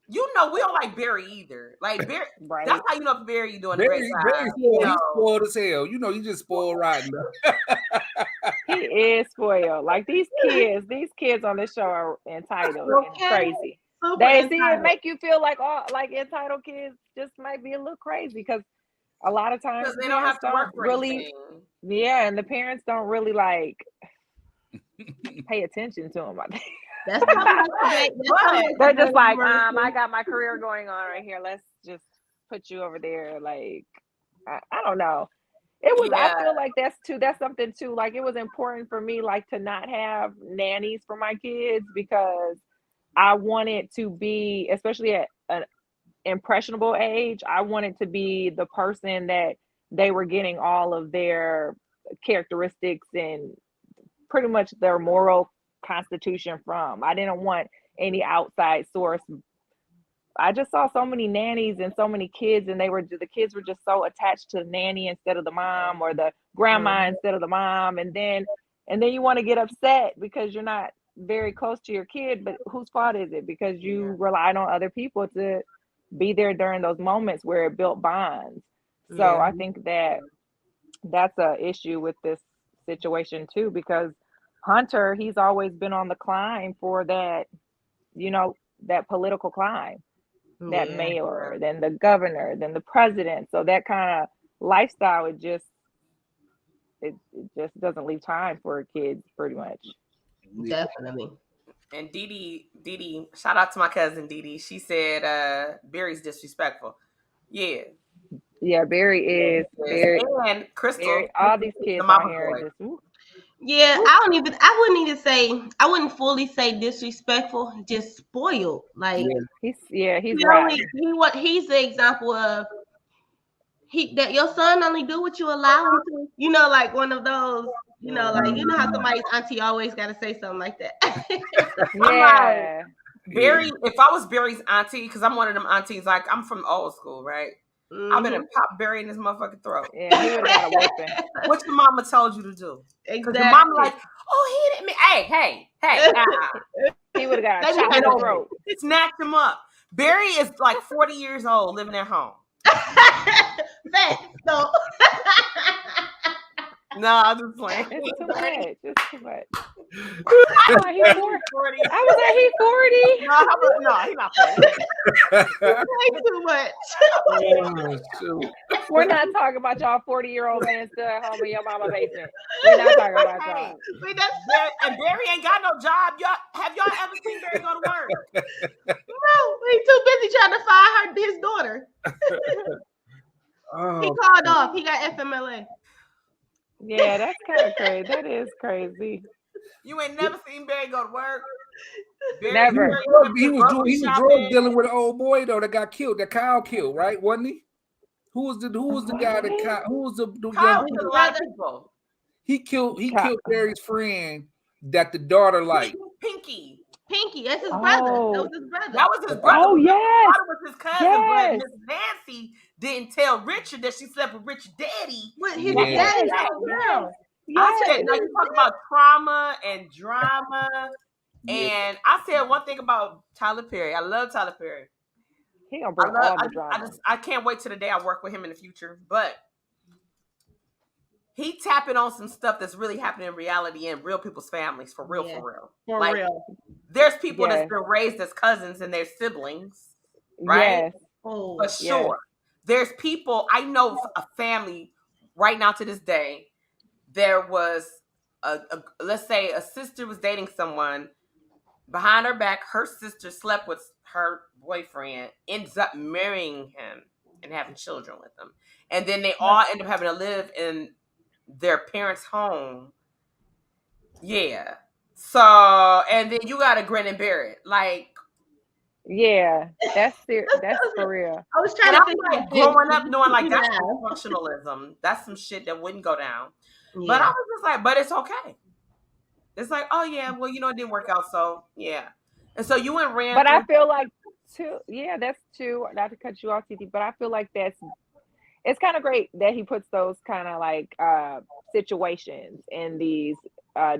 we don't like Barry either. Like Barry, right. That's how you know if Barry you doing Barry, the great side. He's spoiled as hell. He just spoiled rotten. He is spoiled. Like these kids on this show are entitled and crazy. Super They entitled. see it make you feel like entitled kids just might be a little crazy because a lot of times they don't have to work for really anything. Yeah, and the parents don't really like pay attention to them. I think. That's They're just like, I got my career going on right here. Let's just put you over there. Like, I don't know. It was. Yeah. I feel like that's something too. Like, it was important for me, like, to not have nannies for my kids because I wanted to be, especially at an impressionable age, I wanted to be the person that they were getting all of their characteristics and pretty much their moral constitution from. I didn't want any outside source. I just saw so many nannies and so many kids, and the kids were just so attached to the nanny instead of the mom, or the grandma instead of the mom, and then you want to get upset because you're not very close to your kid, but whose fault is it? Because you relied on other people to be there during those moments where it built bonds. So I think that's a issue with this situation too, because Hunter, he's always been on the climb for that, that political climb, that mayor, then the governor, then the president. So that kind of lifestyle, it just doesn't leave time for kids pretty much. Definitely. And Dee, shout out to my cousin Dee. She said Barry's disrespectful. Yeah. Yeah, Barry is very. And Crystal. Barry, all these kids the on here boy. are just. Ooh. Yeah, I wouldn't fully say disrespectful, just spoiled. Like he's right. He's the example of that your son only do what you allow him to. You know, like one of those. You know, like you know how somebody's auntie always got to say something like that. Yeah. Barry, if I was Barry's auntie, because I'm one of them aunties, like I'm from old school, right? I'm gonna pop Barry in his motherfucking throat. Yeah, he would have got a whooping. What your mama told you to do? Exactly. Your mama like, oh, he didn't. Hey. He would have got a chop in the throat. Snatch him up. Barry is like 40 years old, living at home. No. No, I'm just playing. It's too much. It's too much. He's 40. I was like, he's 40. No, he's not 40. Way too much. We're not talking about y'all 40-year-old man still at home in your mama basement. We're not talking about y'all. And Barry ain't got no job. Have y'all ever seen Barry go to work? No, he's too busy trying to find his daughter. He called off. He got FMLA. Yeah, that's kind of crazy. That is crazy. You ain't never seen Barry go to work. Never. He was drug dealing with an old boy though that got killed. That Kyle killed, right? Wasn't he? Who was the guy that Kyle? Who was the Kyle killed a lot of people. He killed Barry's friend that the daughter liked. Pinky, that's his brother. That was his brother. Oh yes. That was his cousin, yes. but Miss Nancy didn't tell Richard that she slept with Richard's daddy. With his daddy. I said, now you talk about trauma and drama. And I said one thing about Tyler Perry. I love Tyler Perry. He gonna bring all the drama. I can't wait till the day I work with him in the future. But he tapping on some stuff that's really happening in reality in real people's families, for real. For real. There's people that's been raised as cousins and their siblings, right? Yes. For sure. There's people, I know a family right now to this day, there was let's say a sister was dating someone. Behind her back, her sister slept with her boyfriend, ends up marrying him and having children with him. And then they all end up having to live in their parents' home. Yeah. So, and then you got to grin and bear it. Like, yeah, that's for real. I was trying to think like growing up knowing like that's functionalism. That's some shit that wouldn't go down. Yeah. But I was just like, but it's okay. It's like, oh yeah, well, you know, it didn't work out, so yeah. And so you went ran. But I feel like that's true. Not to cut you off, TT, but I feel like it's kind of great that he puts those kind of like situations in these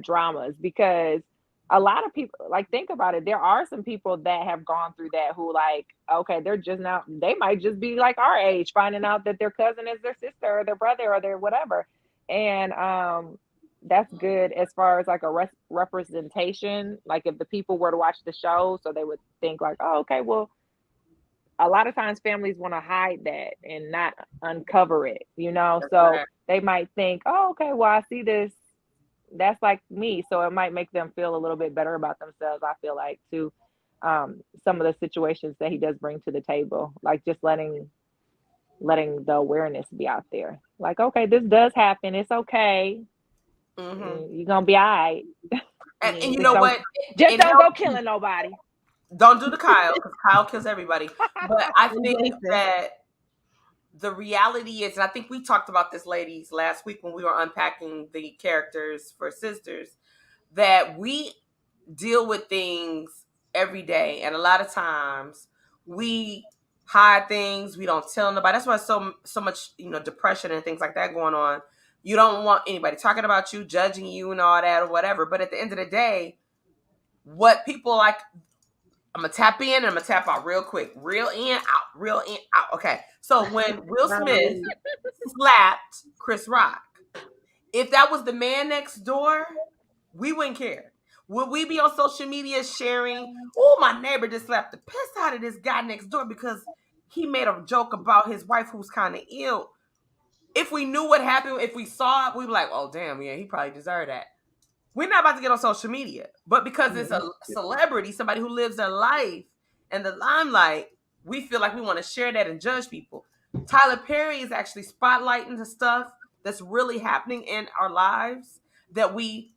dramas, because a lot of people, like, think about it. There are some people that have gone through that who, like, okay, they're just now, they might just be like our age, finding out that their cousin is their sister or their brother or their whatever. And that's good as far as like a representation. Like if the people were to watch the show, so they would think like, oh, okay, well, a lot of times families want to hide that and not uncover it, you know? That's so right. They might think, oh, okay, well, I see this. That's like me. So it might make them feel a little bit better about themselves, I feel like, too. Some of the situations that he does bring to the table, like just letting the awareness be out there. Like, okay, this does happen. It's okay. Mm-hmm. You're going to be all right. And you know what? Just don't go killing nobody. Don't do the Kyle, because Kyle kills everybody. But I think that the reality is, and I think we talked about this, ladies, last week when we were unpacking the characters for Sisters, that we deal with things every day. And a lot of times we hide things. We don't tell nobody. That's why so much, you know, depression and things like that going on. You don't want anybody talking about you, judging you and all that or whatever. But at the end of the day, what people like, I'm going to tap in and I'm going to tap out real quick. Real in, out, real in, out. Okay. So when Will Smith slapped Chris Rock, if that was the man next door, we wouldn't care. Would we be on social media sharing, oh, my neighbor just slapped the piss out of this guy next door because he made a joke about his wife who's kind of ill? If we knew what happened, if we saw it, we'd be like, oh, damn, yeah, he probably deserved that. we're not about to get on social media, but because it's a celebrity, somebody who lives their life in the limelight, we feel like we want to share that and judge people. Tyler Perry is actually spotlighting the stuff that's really happening in our lives that we,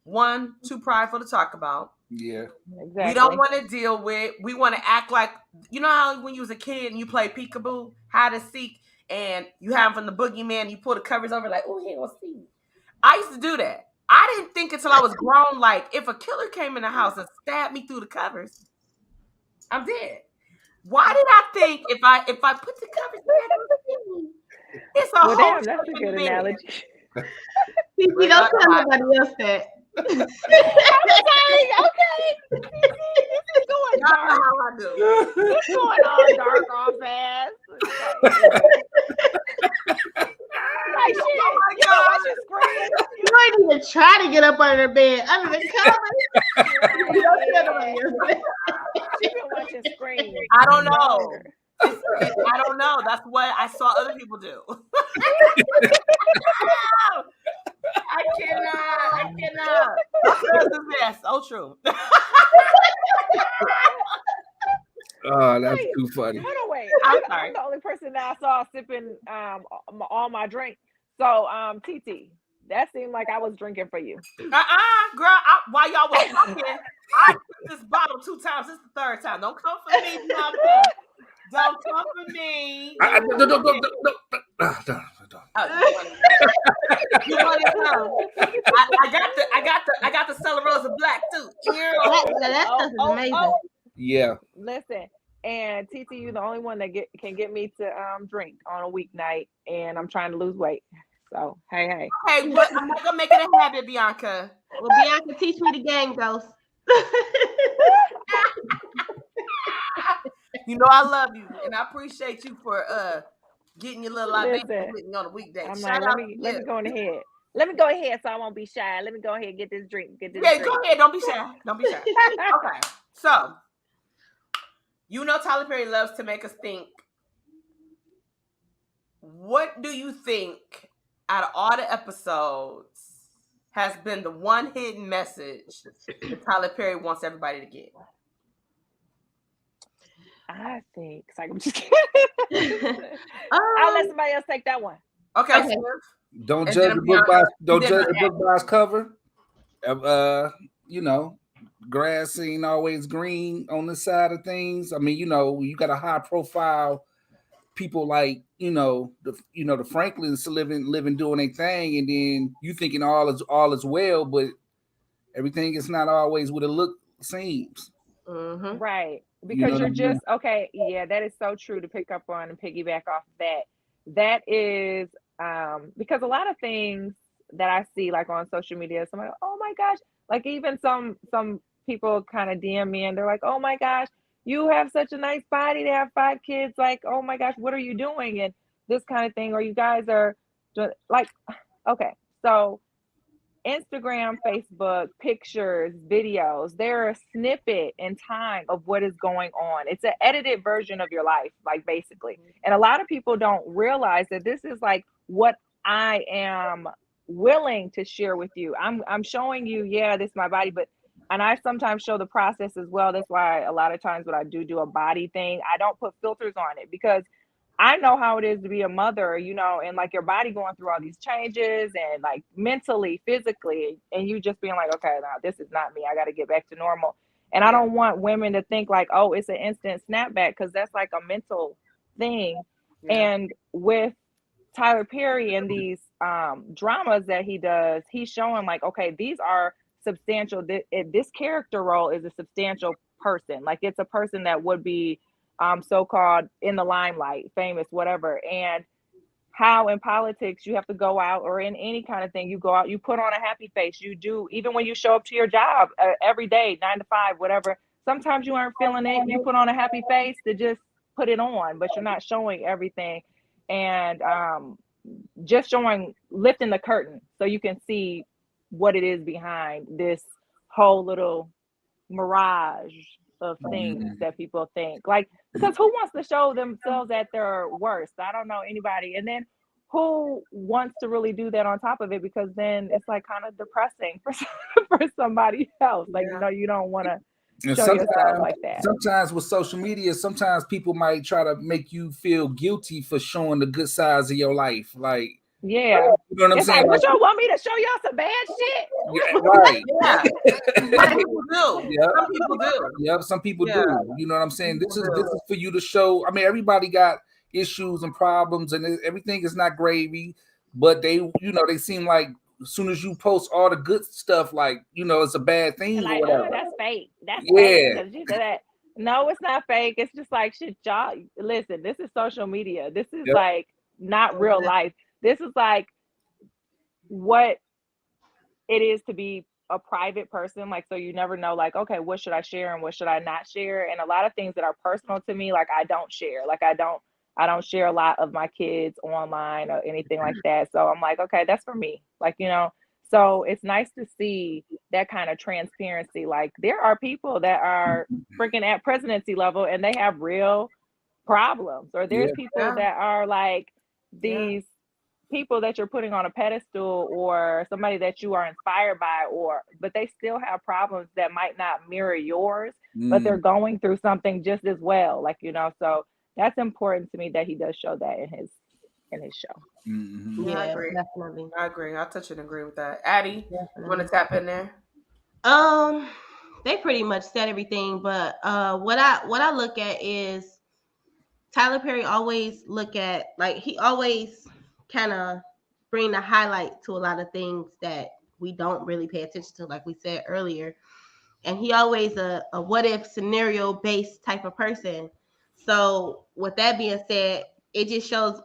too prideful to talk about. Yeah. Exactly. We don't want to deal with. We want to act like, you know how when you was a kid and you play peekaboo, hide and seek, and you have from the boogeyman, you pull the covers over like, oh, he ain't gonna see me. I used to do that. I didn't think until I was grown, like, if a killer came in the house and stabbed me through the covers, I'm dead. Why did I think if I put the covers back, it's a whole damn, that's a good analogy. We don't tell nobody else that. I'm sorry, okay. This is going dark. How I do. It's going all dark, all fast. Like shit, you know what you scream. You ain't even try to get up under the bed, under the covers. You don't tell nobody else that. She been watching Scream. I don't know. I don't know. That's what I saw other people do. I cannot. Yes, so true. Oh, that's too funny. Hold on, wait. I'm I'm sorry. the only person that I saw sipping all my drink. So, TT, that seemed like I was drinking for you. Girl. While y'all was talking, I took this bottle 2 times. This is the 3rd time. Don't come for me, Bianca. Don't come for me. No. You want it now? I got the Stella Rosa Black too. That stuff is amazing. Yeah. Listen, and TT, you the only one that can get me to drink on a weeknight, and I'm trying to lose weight. So hey. Okay, but I'm not gonna make it a habit, Bianca. Well, Bianca, teach me the game, Ghost. You know I love you, and I appreciate you for getting your little libation with me on a weekday. I'm Shout like, out let me go ahead. Let me go ahead, so I won't be shy. Let me go ahead and get this drink. Go ahead. Don't be shy. Okay, so you know Tyler Perry loves to make us think. What do you think out of all the episodes has been the one hidden message that Tyler Perry wants everybody to get? I think. I'm just kidding. I'll let somebody else take that one. Okay. Don't judge the book by its cover. You know, grass ain't always green on this side of things. I mean, you know, you got a high profile people like the Franklins living doing their thing, and then you thinking all is well, but everything is not always what it seems. Mm-hmm. Right. Because you're just okay. Yeah, that is so true to pick up on and piggyback off that. That is because a lot of things that I see like on social media, somebody, oh my gosh, like even some people kind of DM me and they're like, oh my gosh, you have such a nice body to have 5 kids. Like, oh my gosh, what are you doing? And this kind of thing, or you guys are like, okay, so Instagram, Facebook, pictures, videos, they're a snippet in time of what is going on. It's an edited version of your life, like basically. And a lot of people don't realize that this is like what I am willing to share with you. I'm showing you, yeah, this is my body, and I sometimes show the process as well. That's why a lot of times when I do a body thing, I don't put filters on it because I know how it is to be a mother, you know, and like your body going through all these changes and like mentally, physically, and you just being like, okay, now this is not me. I got to get back to normal. And I don't want women to think like, oh, it's an instant snapback, because that's like a mental thing. Yeah. And with Tyler Perry and these dramas that he does, he's showing like, okay, these are substantial. This character role is a substantial person. Like it's a person that would be so-called in the limelight, famous, whatever. And how in politics you have to go out, or in any kind of thing, you go out, you put on a happy face. You do, even when you show up to your job every day, 9 to 5, whatever. Sometimes you aren't feeling it. You put on a happy face to just put it on, but you're not showing everything. And just showing, lifting the curtain so you can see what it is behind this whole little mirage of things that people think, like, because who wants to show themselves at their worst? I don't know anybody. And then who wants to really do that on top of it? Because then it's like kind of depressing for for somebody else. Like, you don't want to And show yourself like that. Sometimes with social media, sometimes people might try to make you feel guilty for showing the good sides of your life. Like, yeah, you know what I'm saying? Like, what y'all want me to show y'all some bad shit? Yeah, right. Yeah. Some people do. Yep. Some people do. Yep, some people do. You know what I'm saying? This is for you to show. I mean, everybody got issues and problems, and everything is not gravy. But they seem like as soon as you post all the good stuff, like, it's a bad thing like, or whatever. That's fake. That's fake because you did that. No, it's not fake. It's just like, shit, y'all. Listen, this is social media. This is like not real life. This is like what it is to be a private person. Like, so you never know, like, okay, what should I share and what should I not share? And a lot of things that are personal to me, like, I don't share. Like, I don't share a lot of my kids online or anything like that. So I'm like, okay, that's for me. Like, so it's nice to see that kind of transparency. Like, there are people that are freaking at presidency level and they have real problems, or there's people that are like these people that you're putting on a pedestal, or somebody that you are inspired by, but they still have problems that might not mirror yours, but they're going through something just as well. Like, so that's important to me that he does show that in his show. Mm-hmm. Yeah, I agree. Definitely. I agree. I'll touch and agree with that. Addie, you want to tap in there? They pretty much said everything, but what I look at is Tyler Perry always he always kind of bring the highlight to a lot of things that we don't really pay attention to, like we said earlier. And he always a what if scenario based type of person. So with that being said, it just shows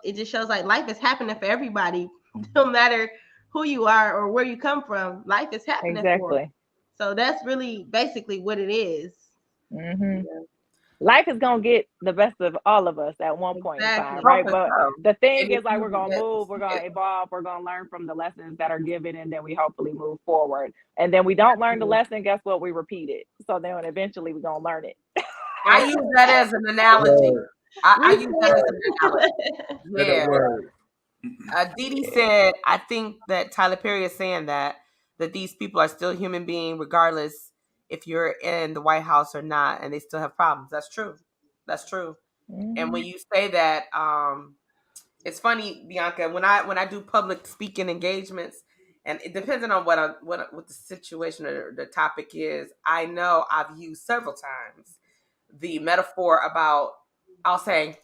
like life is happening for everybody, no matter who you are or where you come from. Life is happening exactly. So that's really basically what it is. Mm-hmm. Yeah. Life is gonna get the best of all of us at one point in time, right? But the thing is, like, we're gonna move, we're gonna evolve, we're gonna learn from the lessons that are given, and then we hopefully move forward. And then we don't learn the lesson, guess what? We repeat it. So then eventually we're gonna learn it. I use that as an analogy. I use that as an analogy. Yeah. Didi said, I think that Tyler Perry is saying that these people are still human beings, regardless if you're in the White House or not, and they still have problems. That's true. That's true. Mm-hmm. And when you say that, it's funny, Bianca, when I do public speaking engagements, and it depends on what the situation or the topic is, I know I've used several times the metaphor about, I'll say,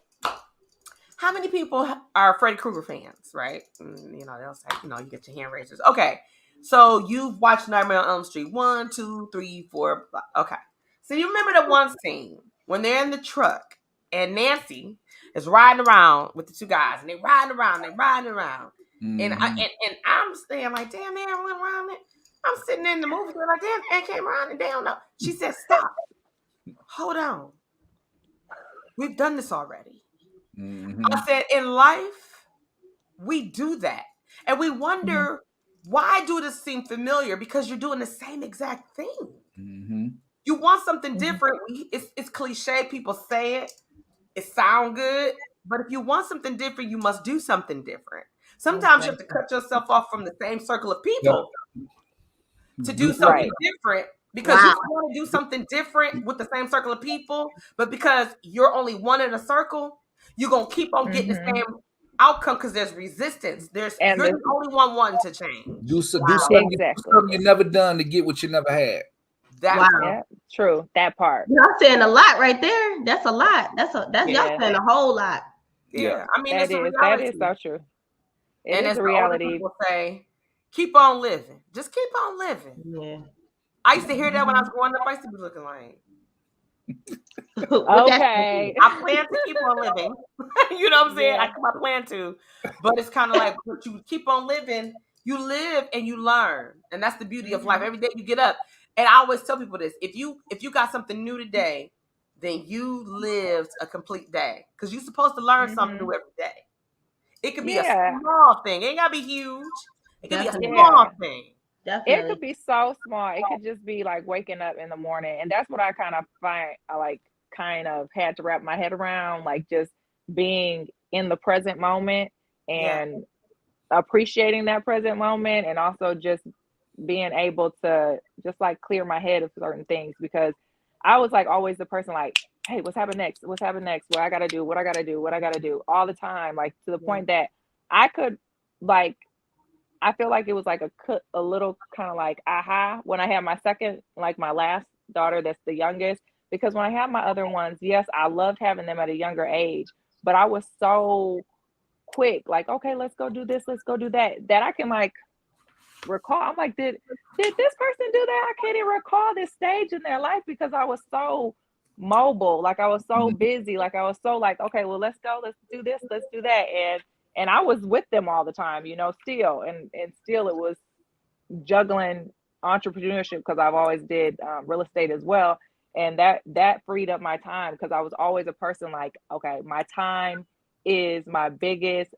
how many people are Freddy Krueger fans, right? And, they'll say, you get your hand raisers. Okay. So you've watched Nightmare on Elm Street 1, 2, 3, 4. Okay. So you remember the one scene when they're in the truck and Nancy is riding around with the two guys, and they're riding around. Mm-hmm. And I'm staying like, damn, they went around it. I'm sitting in the movie theater like, damn, and came around and they don't know. She said, stop. Hold on. We've done this already. Mm-hmm. I said, in life, we do that. And we wonder, why do this seem familiar? Because you're doing the same exact thing. Mm-hmm. You want something different. It's cliche. People say it. It sounds good. But if you want something different, you must do something different. Sometimes you have to cut yourself off from the same circle of people to do something different. Because you want to do something different with the same circle of people. But because you're only one in a circle, you're going to keep on getting the same outcome because there's resistance. You're the only one wanting to change. Do something you never done to get what you never had. Yeah, true. That part. Y'all saying a lot right there. That's a lot. That's y'all saying a whole lot. Yeah. I mean, that is so true. It is a reality. People say, keep on living. Just keep on living. Yeah. I used to hear that when I was growing up. I used to be looking like, okay. I plan to keep on living. You know what I'm saying? I plan to. But it's kind of like, but you keep on living, you live and you learn. And that's the beauty of life. Every day you get up. And I always tell people this. If you got something new today, then you lived a complete day. Because you're supposed to learn something new every day. It could be a small thing. It ain't got to be huge. It could be a small thing. Definitely. It could be so small. It could just be like waking up in the morning. And that's what I kind of find, I kind of had to wrap my head around, like just being in the present moment and appreciating that present moment, and also just being able to just like clear my head of certain things, because I was like always the person like, hey, what's happening next? What's happening next? What I gotta do? What I gotta do? What I gotta do? All the time, like to the point that I could like, I feel like it was like a little kind of like aha when I had my second, like my last daughter, that's the youngest, because when I had my other ones, yes, I loved having them at a younger age, but I was so quick, like, okay, let's go do this, let's go do that, that I can like recall. I'm like, did this person do that? I can't even recall this stage in their life because I was so mobile, like I was so busy, like I was so like, okay, well, let's go, let's do this, let's do that, and I was with them all the time, you know, still, and still it was juggling entrepreneurship, because I've always did real estate as well, and that freed up my time, because I was always a person like, okay, my time is my biggest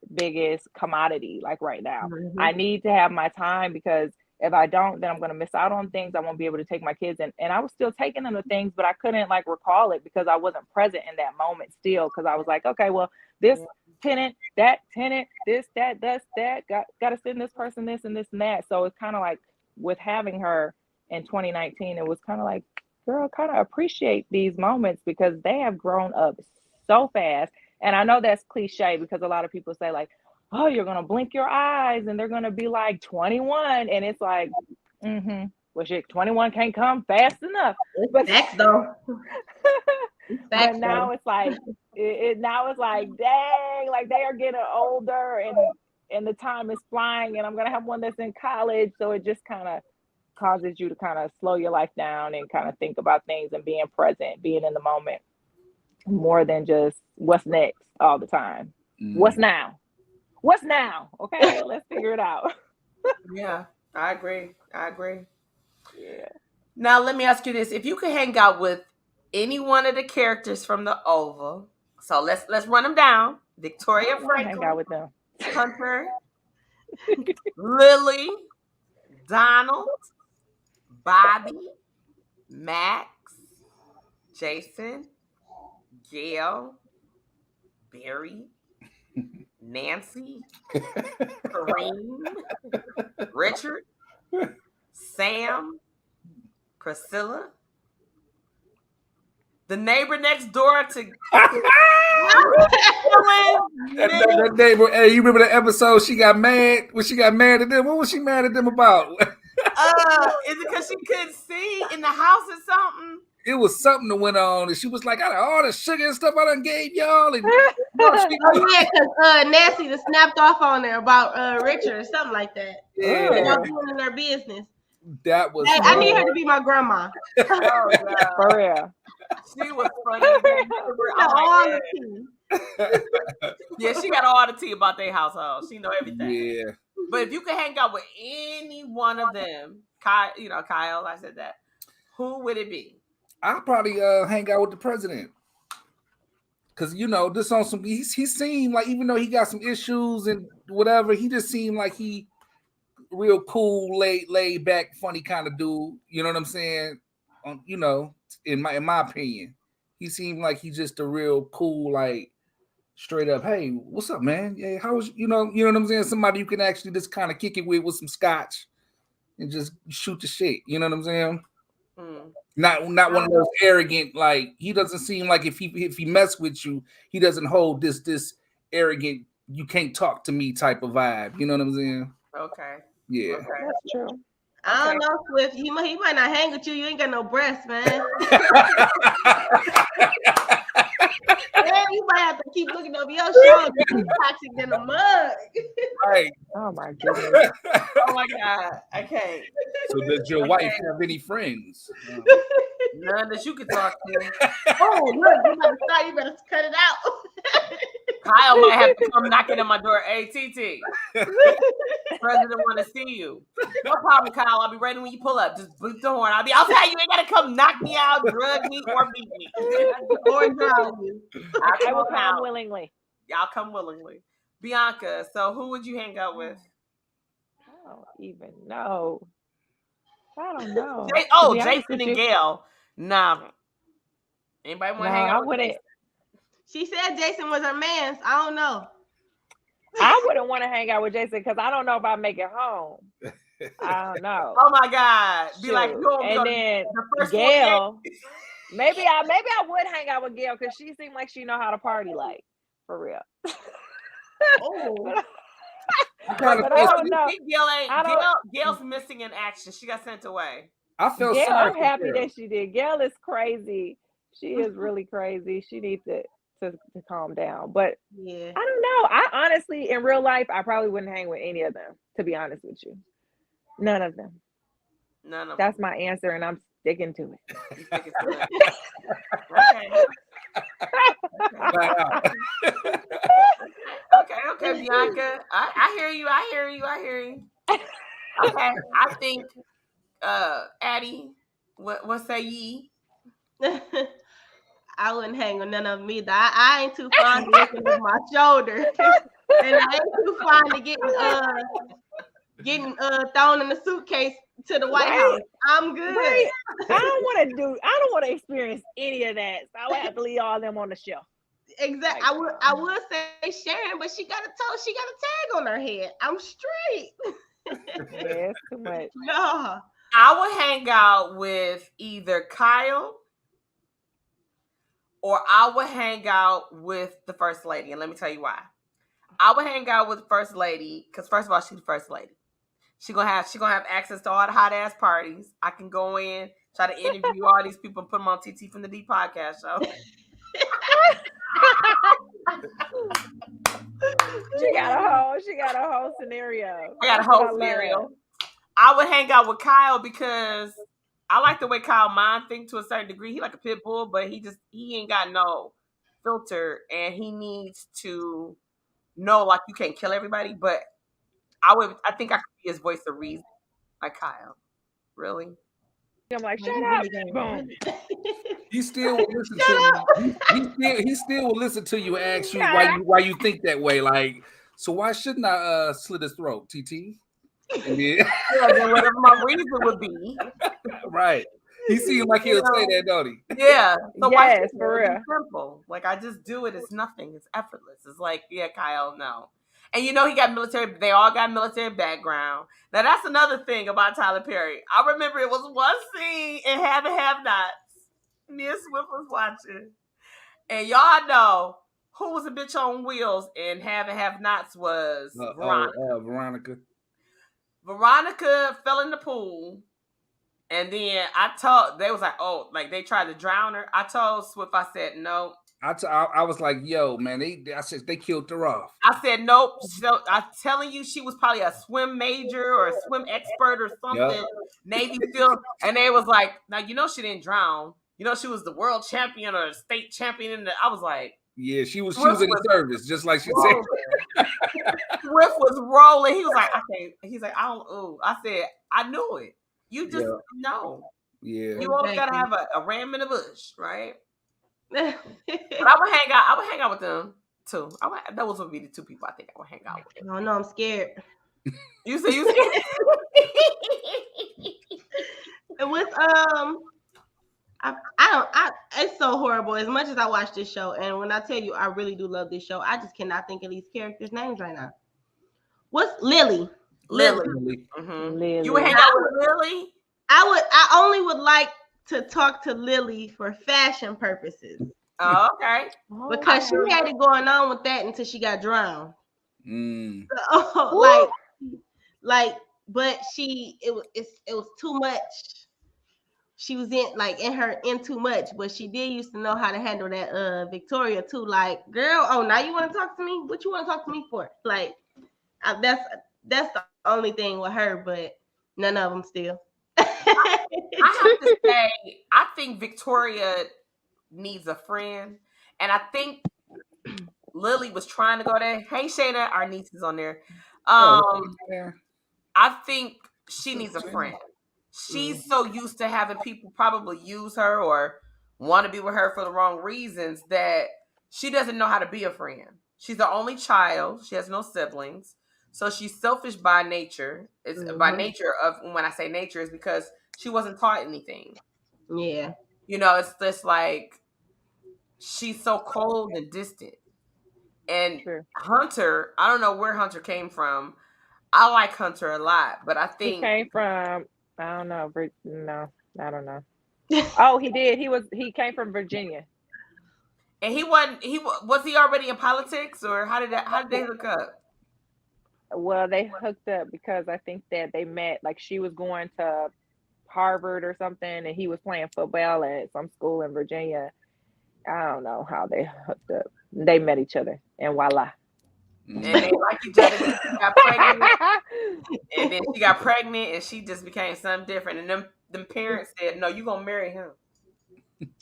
commodity, like right now. I need to have my time, because if I don't, then I'm going to miss out on things. I won't be able to take my kids, and I was still taking them to things, but I couldn't like recall it because I wasn't present in that moment still, because I was like, okay, well, this tenant, that tenant, this, that, that's that, got to send this person this and this and that. So it's kind of like with having her in 2019, it was kind of like, girl, kind of appreciate these moments, because they have grown up so fast. And I know that's cliche, because a lot of people say like, oh, you're going to blink your eyes and they're going to be like 21. And it's like, well, shit, 21 can't come fast enough. But facts though. But now it's like, now it's like, dang, like they are getting older, and the time is flying, and I'm going to have one that's in college. So it just kind of causes you to kind of slow your life down and kind of think about things and being present, being in the moment, more than just what's next all the time. What's now? Okay, let's figure it out. Yeah, I agree. Yeah. Now let me ask you this: if you could hang out with any one of the characters from the Oval, so let's run them down: Victoria Franklin, hang out with them. Hunter, Lilly, Donald, Bobby, Max, Jason, Gail, Barry, Nancy, Kareem, Richard, Sam, Priscilla, the neighbor next door to that neighbor. Hey, you remember the episode? She got mad when she got mad at them. What was she mad at them about? Is it because she couldn't see in the house or something? It was something that went on, and she was like, "Out of all the sugar and stuff I done gave y'all," and oh yeah, because Nancy just snapped off on there about Richard or something like that. Yeah, they all doing in their business. That was. Hey, I need her to be my grandma. Oh, yeah. For real. She was funny. Yeah, she got all the tea about their household. She know everything. Yeah. But if you could hang out with any one of them, Kyle, I said that. Who would it be? I'll probably hang out with the president. Cause this on some he seemed like, even though he got some issues and whatever, he just seemed like he real cool, laid back, funny kind of dude. You know what I'm saying? In my opinion, he seemed like he's just a real cool, like straight up, hey, what's up, man? Yeah, how was you know what I'm saying? Somebody you can actually just kind of kick it with some scotch and just shoot the shit. You know what I'm saying? Not one of those arrogant, like, he doesn't seem like if he mess with you, he doesn't hold this arrogant, you can't talk to me type of vibe. You know what I'm saying? Okay. Yeah. Okay. That's true. I don't know, Swift. He might not hang with you. You ain't got no breasts, man. Man, you might have to keep looking over your shoulder. You're toxic than a mug. Right. Oh my goodness. Oh my God. I can't. So does your wife have any friends? None that you can talk to. Oh, look, you better cut it out. Kyle might have to come knocking on my door. Hey, TT. President want to see you. No problem, Kyle. I'll be ready when you pull up. Just bleep the horn. I'll tell you, ain't got to come knock me out, drug me, or beat me. Or drown you. I will come willingly. Y'all come willingly. Bianca, so who would you hang out with? I don't even know. I don't know. Jason and Gayle. Nah. Anybody want to hang out with She said Jason was her man. I don't know. I wouldn't want to hang out with Jason because I don't know if I make it home. I don't know. Oh my God! Be Shoot. like, you and then the first Gayle. Maybe I would hang out with Gayle because she seemed like she know how to party, like for real. Oh. But I don't know. Gayle's missing in action. She got sent away. I felt Gayle, sorry I'm for happy Gayle. that she did. Gayle is crazy. She is really crazy. She needs to calm down. But yeah, I don't know. I honestly, in real life, I probably wouldn't hang with any of them, to be honest with you. None of them. None of That's them. my answer, and I'm sticking to it. You sticking to it. Okay. Okay, Bianca. I hear you. Okay, I think Addie, what say ye? I wouldn't hang with none of them either. I ain't too fond of looking over my shoulder, and I ain't too fond of getting thrown in the suitcase to the White House. I'm good. Right. I don't want to experience any of that. So I would have to leave all them on the shelf. Exactly. I would say Sharon, but she got a tag on her head. I'm straight. Yeah, it's too much. No. I would hang out with either Kyle or I would hang out with the First Lady. And let me tell you why. I would hang out with the First Lady because first of all, she's the First Lady. She gonna have access to all the hot ass parties. I can go in, try to interview all these people and put them on TT from the D podcast show. She got a whole scenario. I got a whole scenario. I would hang out with Kyle because I like the way Kyle mind think to a certain degree. He like a pit bull, but he ain't got no filter, and he needs to know like you can't kill everybody. But I think I could be his voice of reason, like Kyle. Really? I'm like, shut up. Boom. He still will listen to you. He still will listen to you and ask you why you think that way. Like, so why shouldn't I slit his throat, TT? And then, whatever my reason would be. Right. He seems like he'll say that, don't he? Yeah. So yes, for real. It's simple. Like I just do it. It's nothing. It's effortless. It's like, yeah, Kyle, no. And you know he got military. They all got military background. Now that's another thing about Tyler Perry. I remember it was one scene in Have and Have Nots. Me and Swift was watching, and y'all know who was a bitch on wheels in Have and Have Nots was Veronica. Veronica. Veronica fell in the pool, and then they was like, oh, like they tried to drown her. I told Swift, I said no. I was like, yo, man, I said they killed her off. I said nope. So I'm telling you, she was probably a swim major or a swim expert or something. Yep. Navy SEAL, and they was like, now you know she didn't drown. You know she was the world champion or state champion. I was like, yeah, she was in the service, just like she rolling. said. Swift was rolling. He was like, okay. He's like, I don't. Ooh. I said, I knew it. You just know. Yeah. You always gotta have a ram in the bush, right? But I would hang out with them too. Those would be the two people I think I would hang out with. Oh no, I'm scared. You say you scared? And with it's so horrible. As much as I watch this show, and when I tell you I really do love this show, I just cannot think of these characters' names right now. What's Lilly? Mm-hmm. Lilly. You would hang out with Lilly? I only would like to talk to Lilly for fashion purposes. Oh, okay. Because she had it going on with that until she got drowned. So, but it was too much. She was in too much, but she did used to know how to handle that Victoria too. Like, girl, oh, now you want to talk to me? What you want to talk to me for? Like, that's the only thing with her, but none of them still. I have to say, I think Victoria needs a friend, and I think Lilly was trying to go there. Hey, Shayna, our niece is on there. I think she needs a friend. She's so used to having people probably use her or want to be with her for the wrong reasons that she doesn't know how to be a friend. She's the only child. She has no siblings. So she's selfish by nature. It's by nature of, when I say nature, is because she wasn't taught anything. Yeah. You know, it's just like she's so cold and distant. And True. Hunter, I don't know where Hunter came from. I like Hunter a lot, but I He think came from, I don't know. No, I don't know. Oh, he did. He came from Virginia. and he wasn't. Was he already in politics, or how did they hook up? Well, they hooked up because I think that they met. Like she was going to Harvard or something, and he was playing football at some school in Virginia. I don't know how they hooked up. They met each other, and voila. And they like each other. Then she got pregnant, and then she got pregnant, and she just became something different. And them parents said, "No, you gonna marry him.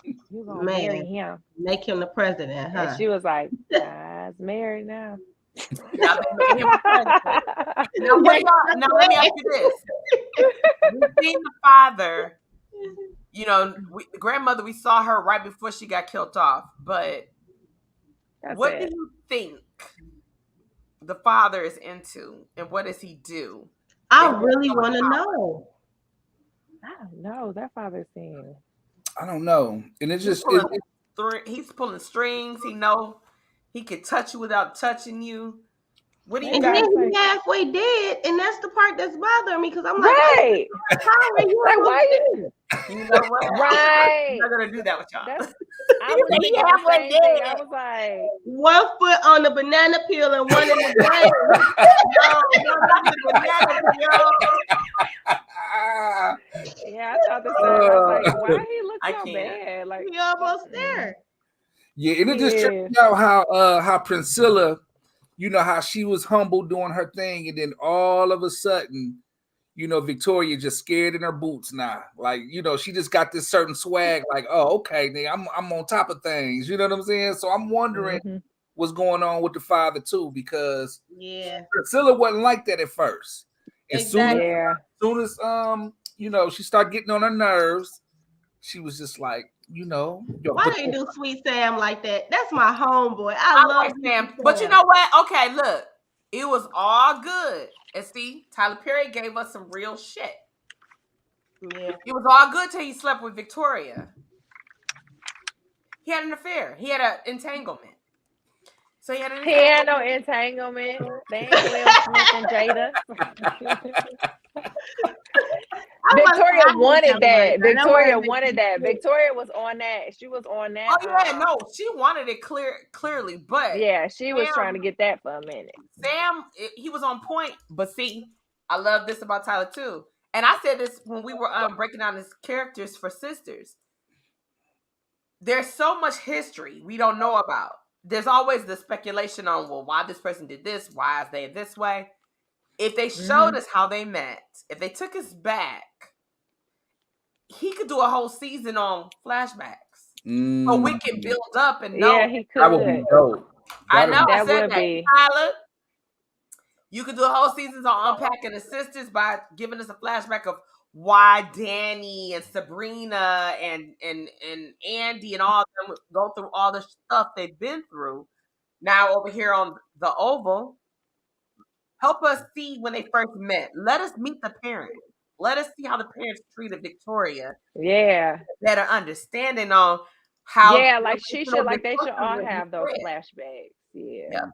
You gonna marry him? Make him the president, huh?" And she was like, "I's married now." Now they made him president. Now let me ask you this: we've seen the father. You know, the grandmother. We saw her right before she got killed off. But what do you think the father is into, and what does he do? I really want to know. I don't know. That father scene. I don't know, and it's just he's pulling strings. He know he could touch you without touching you. What do you and guys then think? he halfway dead, and that's the part that's bothering me because I'm like, right. How are you? Like, why you know what? Right. I'm not gonna do that with y'all. I was thinking the same thing. I was like, 1 foot on the banana peel and one in the grave. No, not the banana peel. Yeah, I thought the same. I was like, why he look so bad? Like he almost there. Yeah, and it just checked out how Priscilla, you know, how she was humble doing her thing, and then all of a sudden, you know, Victoria just scared in her boots now. Like, you know, she just got this certain swag, like, oh, okay, nigga, I'm on top of things. You know what I'm saying? So I'm wondering what's going on with the father too, because Priscilla wasn't like that at first. As soon as you know, she started getting on her nerves, she was just like, you know, why they do Sweet Sam like that? That's my homeboy. I love like Sam. But you know what? Okay, look, it was all good. And see, Tyler Perry gave us some real shit. Yeah. It was all good till he slept with Victoria. He had an affair. He had an entanglement. So he had an entanglement. He had no entanglement. They ain't Will Smith and Jada. Victoria wanted that. Victoria wanted that. Victoria was on that. She was on that. Oh yeah, no, she wanted it clearly, but yeah, she was trying to get that for a minute. Sam, he was on point, but see, I love this about Tyler too. And I said this when we were breaking down his characters for Sisters. There's so much history we don't know about. There's always the speculation on, well, why this person did this, why is they this way. If they showed us how they met, if they took us back, he could do a whole season on flashbacks. So we can build up and know. Yeah, he could. That would be dope. I know. That I said would that. be. Tyler, you could do a whole season on unpacking the sisters by giving us a flashback of why Danny and Sabrina and Andy and all of them go through all the stuff they've been through. Now over here on the Oval, help us see when they first met. Let us meet the parents. Let us see how the parents treated Victoria. Yeah. Better understanding on how. Yeah, like she should, like they should all have those flashbacks. Yeah.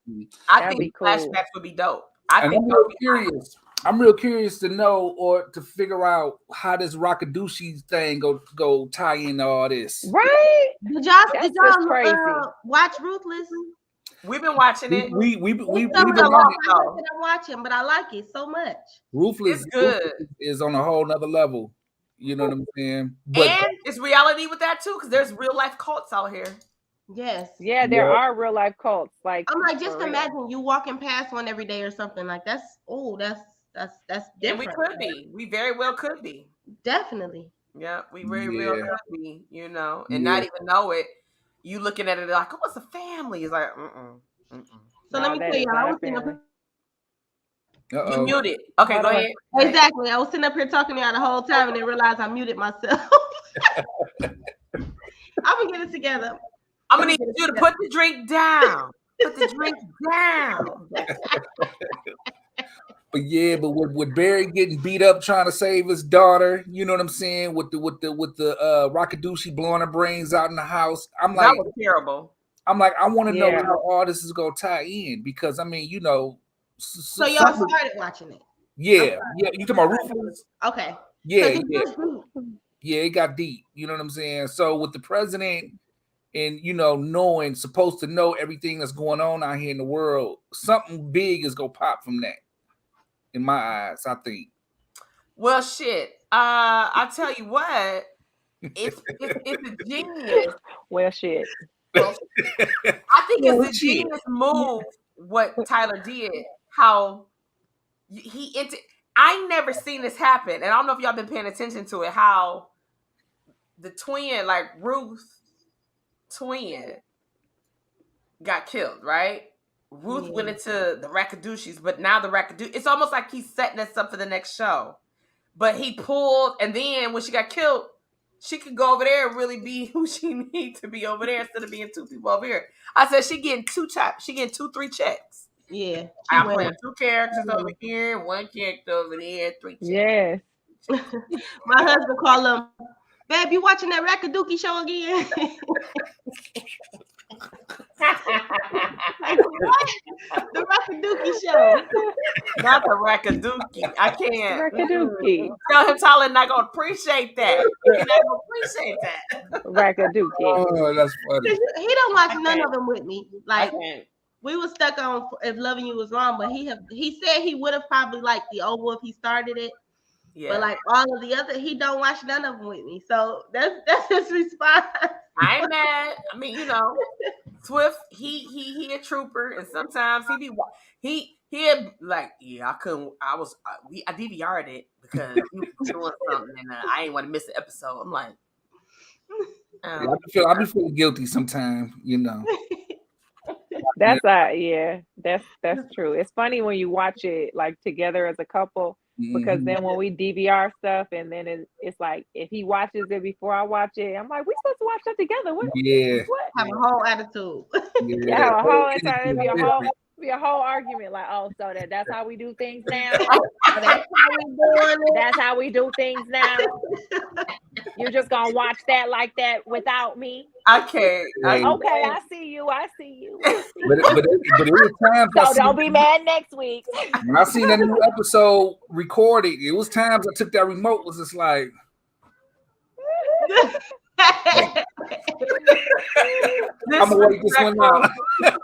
I think flashbacks would be dope. I'm real curious. I'm real curious to know or to figure out how this Rockadoochie thing go tie into all this. Right? Did y'all watch Ruthless? We've been watching it. We've been watching it. I'm watching, but I like it so much. Ruthless is on a whole nother level. You know what I'm saying? But and it's reality with that too, because there's real life cults out here. Yes. Yeah, there are real life cults. Like I'm like, just imagine you walking past one every day or something like that's different. And we could be. We very well could be. Definitely. Yeah, we very well could be, you know, and not even know it. You looking at it like, oh, it's a family. It's like, So let me tell you, I was sitting up. You muted. Okay, go ahead. Exactly. I was sitting up here talking to y'all the whole time and then realized I muted myself. I'm gonna get it together. I'm gonna need you to put the drink down. Put the drink down. But yeah, but with Barry getting beat up trying to save his daughter, you know what I'm saying? With the Rockadoochie blowing her brains out in the house, I'm like, that was terrible. I'm like, I want to know Yeah. how all this is gonna tie in because I mean, you know. So y'all started watching it. Yeah. You talking about Rufus? Okay. Yeah. Yeah, it got deep. You know what I'm saying? So with the president and you know, supposed to know everything that's going on out here in the world, something big is gonna pop from that. In my eyes, I think. Well, shit. I tell you what, it's a genius. Well, shit. Well, I think it's a genius move what Tyler did. How I never seen this happen, and I don't know if y'all been paying attention to it. How the twin, like Ruth twin, got killed, right? Ruth went into the Rakadushis, but now the Rakadush, it's almost like he's setting us up for the next show. But he pulled, and then when she got killed, she could go over there and really be who she needs to be over there instead of being two people over here. I said she getting 3 checks. Yeah. I'm playing 2 characters over here, 1 character over there, 3 checks. Yes. My husband called him, babe, you watching that Rakaduki show again? Like, what? The Rakaduki show. Not the Rakaduki. I can't. Rakaduki. Tell him Tyler not gonna appreciate that. He's not gonna appreciate that. Rakaduki. Oh, that's funny. He don't watch none of them with me. Like we were stuck on If Loving You Was Wrong, but he said he would have probably liked the Oval if he started it. Yeah. But like all of the other, he don't watch none of them with me. So that's his response. I ain't mad. I mean, you know, Swift, he a trooper, and sometimes he like, yeah, I DVR'd it because he was doing something, and I ain't want to miss an episode. I'm like, I be feeling guilty sometimes, you know. That's that's true. It's funny when you watch it like together as a couple. Because then when we DVR stuff and then it's like if he watches it before I watch it, I'm like, we supposed to watch that together. What? Have a whole attitude. Yeah, have a whole attitude. Be a whole argument like, oh, so that's how we do things now. That's how we do things now. You're just gonna watch that like that without me. I can't. Okay, I see you. But it was times. So don't be mad next week. When I seen that new episode recorded, it was times I took that remote. Was just like. I'm gonna wait this one out. It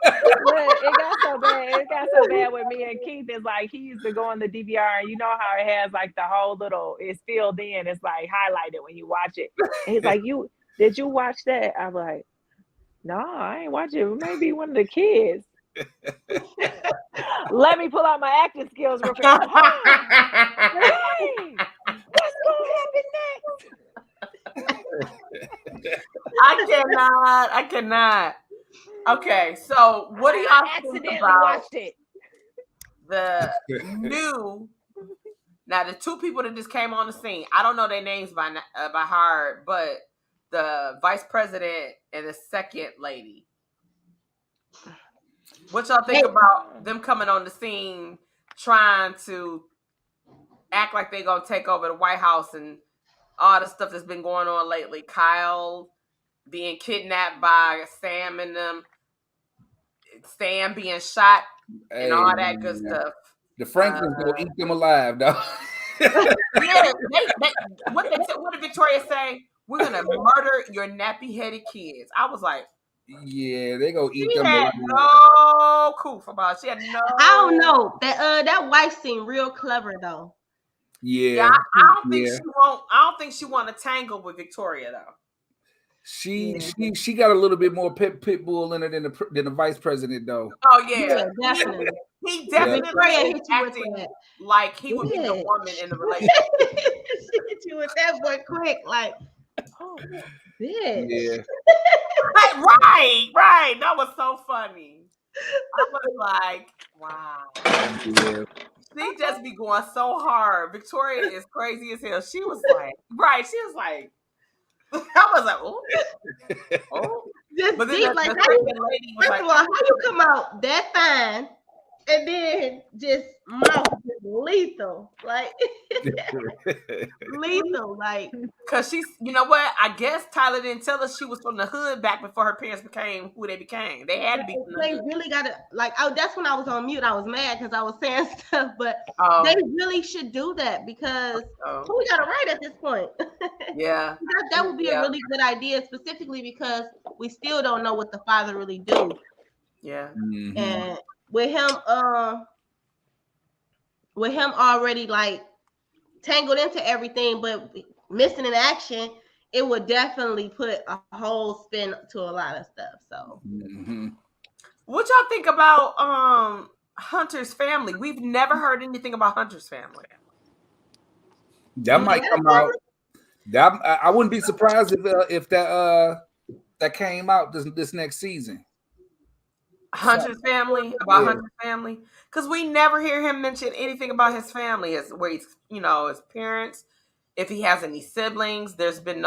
got so bad. It got so bad with me and Keith. It's like he used to go on the DVR, and you know how it has like the whole little. It's filled in. It's like highlighted when you watch it. And he's like, did you watch that? I'm like, no, I ain't watch it. It may be one of the kids. Let me pull out my acting skills real quick. What's gonna happen next? I cannot. Okay, so what do y'all think about the new? Now, the 2 people that just came on the scene, I don't know their names by heart, but the vice president and the second lady. What y'all think about them coming on the scene, trying to act like they're gonna take over the White House and all the stuff that's been going on lately? Kyle being kidnapped by Sam and them, Sam being shot, and all that good stuff. The Franklins gonna eat them alive, though. Yeah, what did Victoria say? We're gonna murder your nappy-headed kids. I was like, yeah, they gonna eat them. She had no coof about. She had no. I don't know that wife seemed real clever though. Yeah, I don't think she won't. I don't think she want to tangle with Victoria though. She got a little bit more pit bull in her than the vice president though. Oh yeah, definitely. He definitely is acting like he would be the woman in the relationship. She hit you with that boy quick, like, oh, bitch. Yeah. Right. That was so funny. I was like, wow. Yeah. She just be going so hard. Victoria is crazy as hell. She was like, I was like, oh. Just but then deep, like, first of all, how you come out that fine and then just mouth lethal, like lethal, like. Cause she's, you know what? I guess Tyler didn't tell us she was from the hood back before her parents became who they became. They had to be from the They hood. really gotta like. Oh, that's when I was on mute. I was mad because I was saying stuff, but they really should do that because who we gotta write at this point? Yeah, that would be a really good idea, specifically because we still don't know what the father really do. Yeah, and with him already like tangled into everything, but missing in action, it would definitely put a whole spin to a lot of stuff. So, what y'all think about Hunter's family? We've never heard anything about Hunter's family. That might come out. That I wouldn't be surprised if that came out this next season. Hunter's family, about Hunter's family, because we never hear him mention anything about his family, where he's, his parents, if he has any siblings. There's been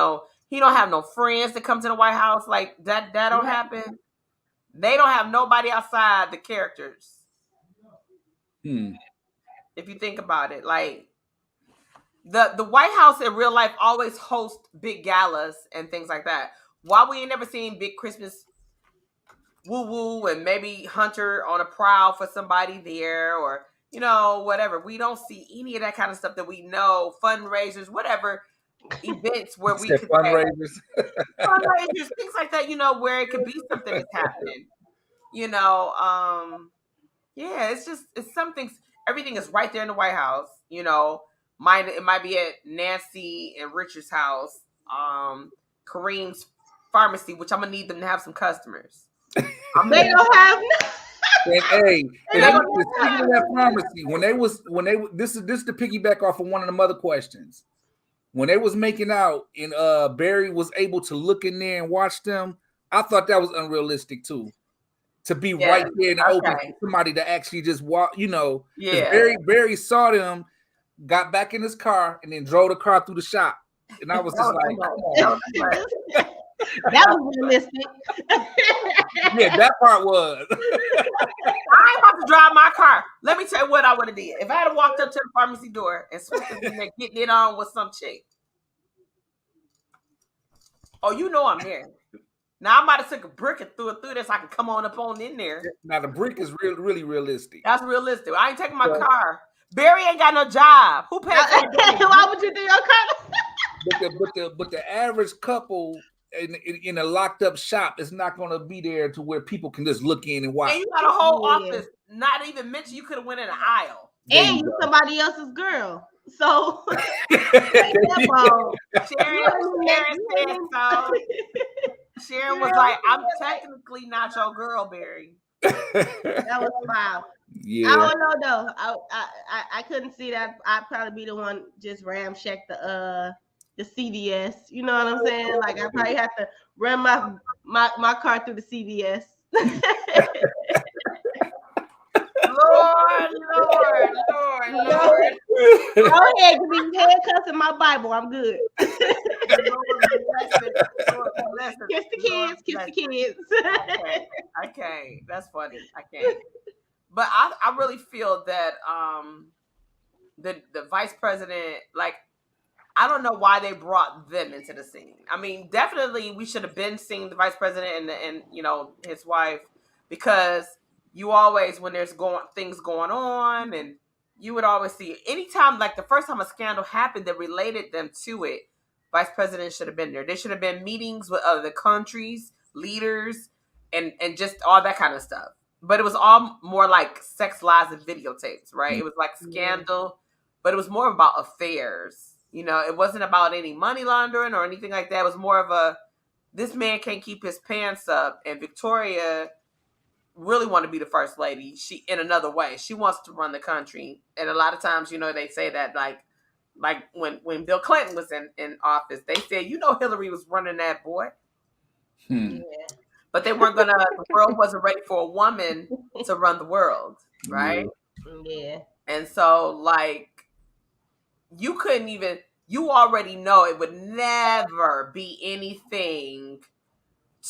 he don't have no friends that come to the White House, like that don't happen. They don't have nobody outside the characters. If you think about it, like the White House in real life always hosts big galas and things like that. Why we ain't never seen big Christmas woo and maybe Hunter on a prowl for somebody there, or whatever. We don't see any of that kind of stuff that we know, fundraisers, whatever events where we could fundraisers, things like that, where it could be something that's happening. Yeah, it's something. Everything is right there in the White House. It might be at Nancy and Richard's house, Kareem's pharmacy, which I'm gonna need them to have some customers. They don't have. And speaking of that pharmacy, this is to piggyback off of one of the other questions. When they was making out and Barry was able to look in there and watch them, I thought that was unrealistic too. To be right there in the open for somebody to actually just walk, Barry saw them, got back in his car, and then drove the car through the shop. And I was just like, that was realistic. Yeah, that part was. I ain't about to drive my car. Let me tell you what I would have did. If I had walked up to the pharmacy door and Swift was in there getting it on with some chick. Oh, I'm there. Now I might have took a brick and threw it through there so I can come on up on in there. Now the brick is really realistic. That's realistic. I ain't taking my car. Barry ain't got no job. Who pays for that? Why would you do your car? But the average couple in a locked up shop is not going to be there to where people can just look in and watch. And you got a whole office. Not even mention you could have went in an aisle. And you somebody else's girl. So Sharon was like, I'm technically not your girl, Barry. That was wild. Yeah. I don't know though. I couldn't see that. I'd probably be the one just ramshack the CVS. You know what I'm saying? Like I probably have to run my car through the CVS. Lord. Go ahead, give me handcuffs and my Bible. I'm good. Kiss the kids. I can't. That's funny. I can't. But I really feel that the vice president, like, I don't know why they brought them into the scene. I mean, definitely we should have been seeing the vice president and his wife, because you always, when there's things going on, and you would always see anytime, like the first time a scandal happened that related them to it, vice president should have been there. There should have been meetings with other countries, leaders, and just all that kind of stuff. But it was all more like sex, lies, and videotapes, right? It was like scandal, but it was more about affairs. It wasn't about any money laundering or anything like that. It was more of this man can't keep his pants up, and Victoria really want to be the first lady. She, in another way, she wants to run the country. And a lot of times, they say that like when Bill Clinton was in office, they said, Hillary was running that, boy. Yeah. But they weren't the world wasn't ready for a woman to run the world, right? Yeah. And so, like, you already know it would never be anything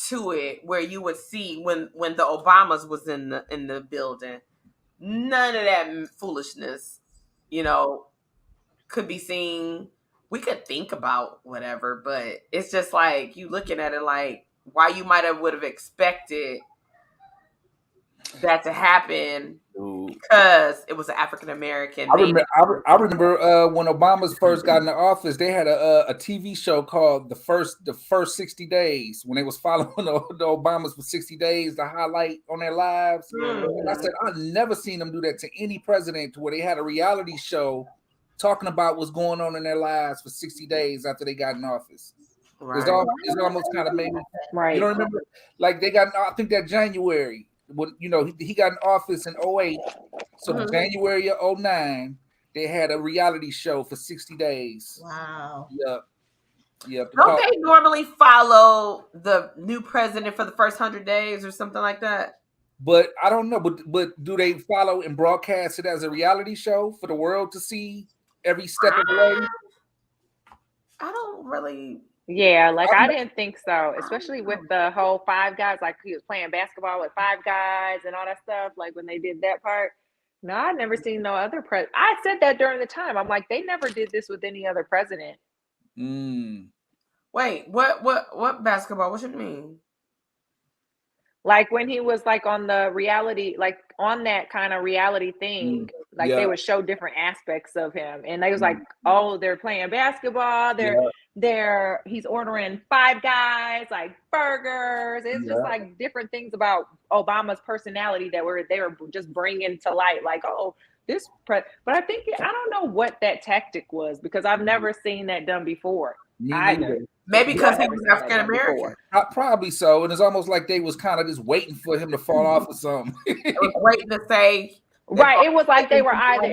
to it where you would see when the Obamas was in the building. None of that foolishness you know, could be seen. We could think about whatever, but it's just like you looking at it like why you would have expected that to happen because it was an African American. I remember when Obama's first got into office, they had a TV show called the first 60 days when they was following the Obamas for 60 days to highlight on their lives. And I said I've never seen them do that to any president, to where they had a reality show talking about what's going on in their lives for 60 days after they got in office. Right. It's almost kind of maybe you don't remember, like they got, I think that January when he got in office in 2008. So January of 2009, they had a reality show for 60 days. Wow. Yep. Don't they normally follow the new president for the first 100 days or something like that? But I don't know. But do they follow and broadcast it as a reality show for the world to see every step of the way? I don't really. Yeah, like I didn't think so, especially with the whole Five Guys, like he was playing basketball with Five Guys and all that stuff, like when they did that part. No, I've never seen no other president. I said that during the time. I'm like, they never did this with any other president. Wait, what basketball? What you mean? Like when he was like on the reality, like on that kind of reality thing, like they would show different aspects of him. And they was like, oh, they're playing basketball. He's ordering Five Guys, like burgers. It's just like different things about Obama's personality that they were just bringing to light. Like, oh, but I think, I don't know what that tactic was because I've never seen that done before. Maybe because he was African American. Probably so. And it's almost like they was kind of just waiting for him to fall off or something. It was waiting to say. Right. It was like they were either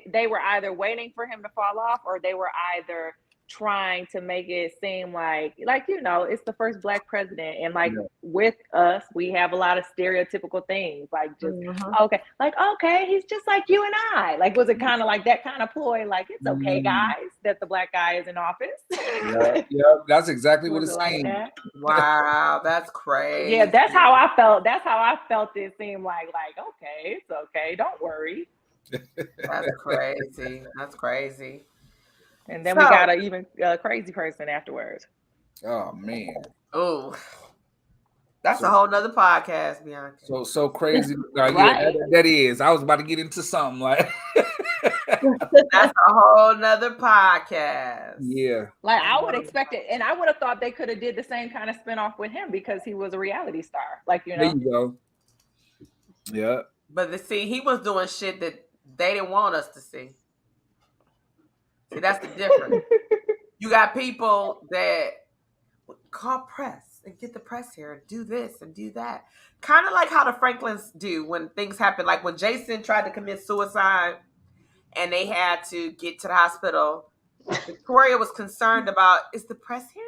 they were either waiting for him to fall off or they were either trying to make it seem like it's the first Black president, and with us we have a lot of stereotypical things, like just okay, he's just like you and I. Like, was it kind of like that kind of ploy, like it's okay guys that the Black guy is in office? Yeah, that's exactly what it's saying. Like wow, that's crazy. Yeah, that's how I felt. It seemed like okay, it's okay, don't worry. That's crazy. And then we got an even crazy person afterwards. Oh man! Oh, that's a whole nother podcast, Bianca. So crazy. Right. Yeah, that is. I was about to get into something like. That's a whole nother podcast. Yeah. Like I would expect it, and I would have thought they could have did the same kind of spinoff with him because he was a reality star. Like There you go. Yeah. But see, he was doing shit that they didn't want us to see. See, that's the difference. You got people that call press and get the press here and do this and do that. Kind of like how the Franklins do when things happen. Like when Jason tried to commit suicide and they had to get to the hospital. Victoria was concerned about, is the press here?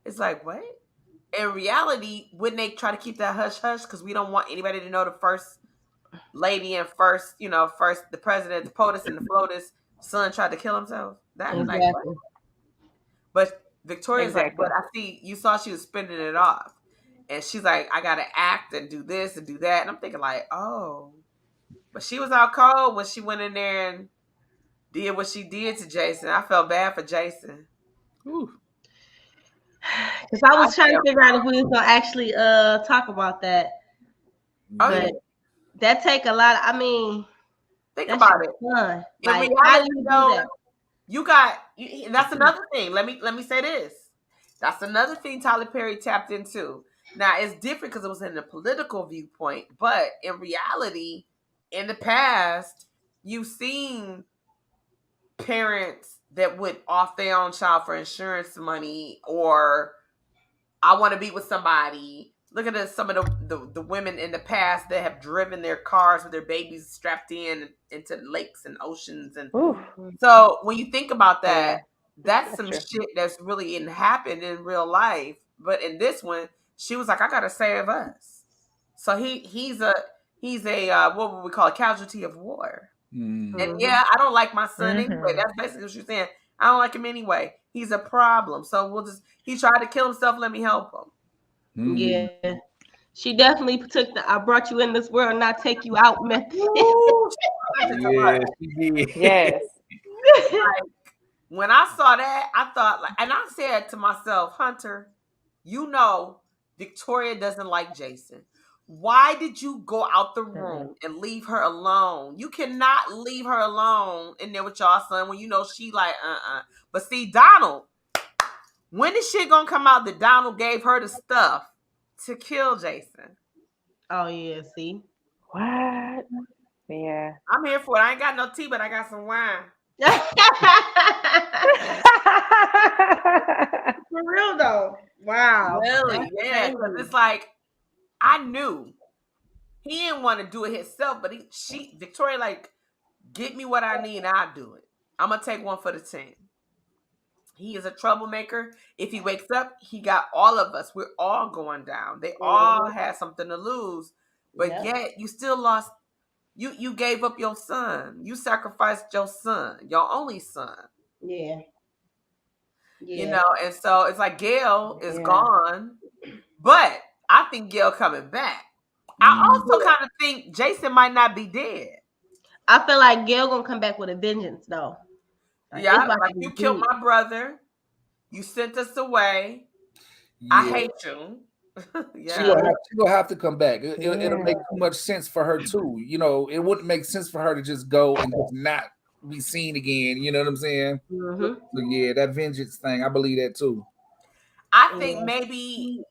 It's like, what? In reality, wouldn't they try to keep that hush-hush? Because we don't want anybody to know the first lady and first the president, the POTUS and the FLOTUS son tried to kill himself. That was like, what? But Victoria's like, but I see, you saw she was spending it off. And she's like, I got to act and do this and do that. And I'm thinking like, oh. But she was out cold when she went in there and did what she did to Jason. I felt bad for Jason. Because I was trying to figure out if we was going to actually talk about that. But that take a lot. Think about it. Fun. Like, how do you do that? That's another thing. Let me say this. That's another thing Tyler Perry tapped into. Now, it's different because it was in a political viewpoint, but in reality, in the past, you've seen parents that would off their own child for insurance money, or I want to be with somebody. Look at some of the women in the past that have driven their cars with their babies strapped into lakes and oceans. And so when you think about that, that's some shit that's really happened in real life. But in this one, she was like, I gotta save us. So he's a what would we call a casualty of war. And I don't like my son anyway. That's basically what she's saying. I don't like him anyway. He's a problem. So he tried to kill himself. Let me help him. Yeah, she definitely took the "I brought you in this world, not take you out" method. Yeah, she did. Yes. Like, when I saw that, I thought like, and I said to myself, Hunter, you know, Victoria doesn't like Jason. Why did you go out the room and leave her alone? You cannot leave her alone in there with y'all son when you know she like But see, Donald, when is shit gonna come out that Donald gave her the stuff to kill Jason? Oh yeah, see. What? Yeah. I'm here for it. I ain't got no tea, but I got some wine. For real though. Wow. Really? Yeah. Because it's like, I knew he didn't want to do it himself, but Victoria like, get me what I need and I'll do it. I'm gonna take one for the team. He is a troublemaker. If he wakes up, he got all of us. We're all going down. They all had something to lose, but yet you still lost. You gave up your son. You sacrificed your son, your only son. Yeah. You know, and so it's like Gayle is gone, but I think Gayle coming back. I also kind of think Jason might not be dead. I feel like Gayle gonna come back with a vengeance though. Like, like you killed my brother. You sent us away. I hate you. She gonna have to come back. It'll make too much sense for her too. You know, it wouldn't make sense for her to just go and just not be seen again. You know what I'm saying? Mm-hmm. So yeah, that vengeance thing, I believe that too. I think maybe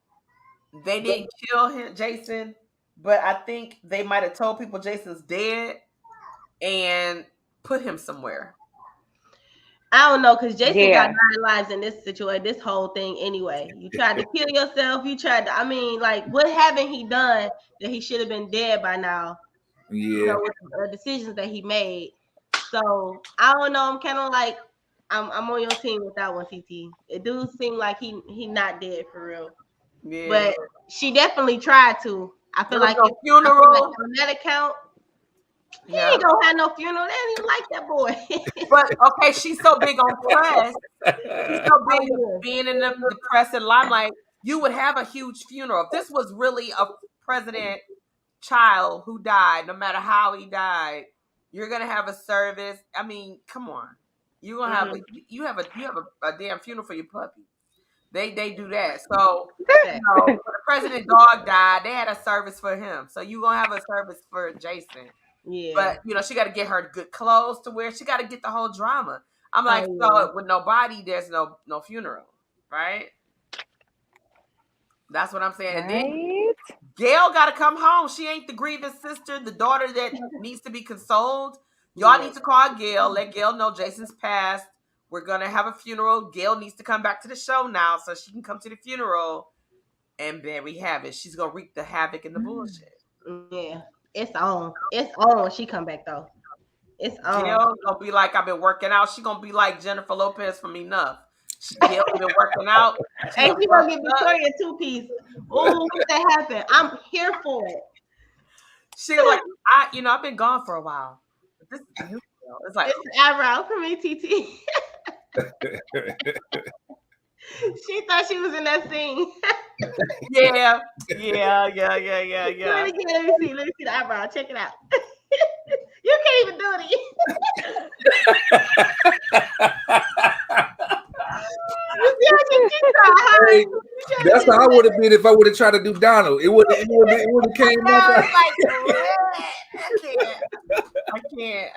they didn't kill him, Jason, but I think they might have told people Jason's dead and put him somewhere. I don't know, because Jason got 9 lives in this situation, this whole thing anyway. You tried to kill yourself. You tried to, I mean, like, what haven't he done that he should have been dead by now? Yeah. You know, with the decisions that he made. So, I don't know. I'm kind of like, I'm on your team with that one, TT. It do seem like he not dead for real. Yeah. But she definitely tried to. I feel like funeral on that account, he ain't gonna have no funeral. They didn't even like that boy. But okay, she's so big on press. She's so big on being in the press and limelight. You would have a huge funeral. If this was really a president child who died, no matter how he died, you're gonna have a service. I mean, come on. You're gonna have you have a damn funeral for your puppy. They do that. So you know, when the president dog died, they had a service for him. So you're gonna have a service for Jason. Yeah. But you know, she got to get her good clothes to wear. She got to get the whole drama. I'm like, so with nobody, there's no funeral, right? That's what I'm saying. Right? And then Gayle got to come home. She ain't the grieving sister, the daughter that needs to be consoled. Y'all need to call Gayle. Let Gayle know Jason's passed. We're gonna have a funeral. Gayle needs to come back to the show now so she can come to the funeral. And there we have it. She's gonna wreak the havoc and the bullshit. Yeah. It's on. It's on when she come back though. It's on. Gayle gonna be like, I've been working out. She gonna be like Jennifer Lopez from Enough. Gayle been working out. And she gonna get Victoria a 2-piece. Oh, if that happen, I'm here for it. She like, I've been gone for a while. This is beautiful. It's like it's an eyebrow for me, TT. She thought she was in that scene. Yeah. Let me see the eyebrow. Check it out. You can't even do it. That's how I would have been if I would have tried to do Donald. It would have came out. I can't.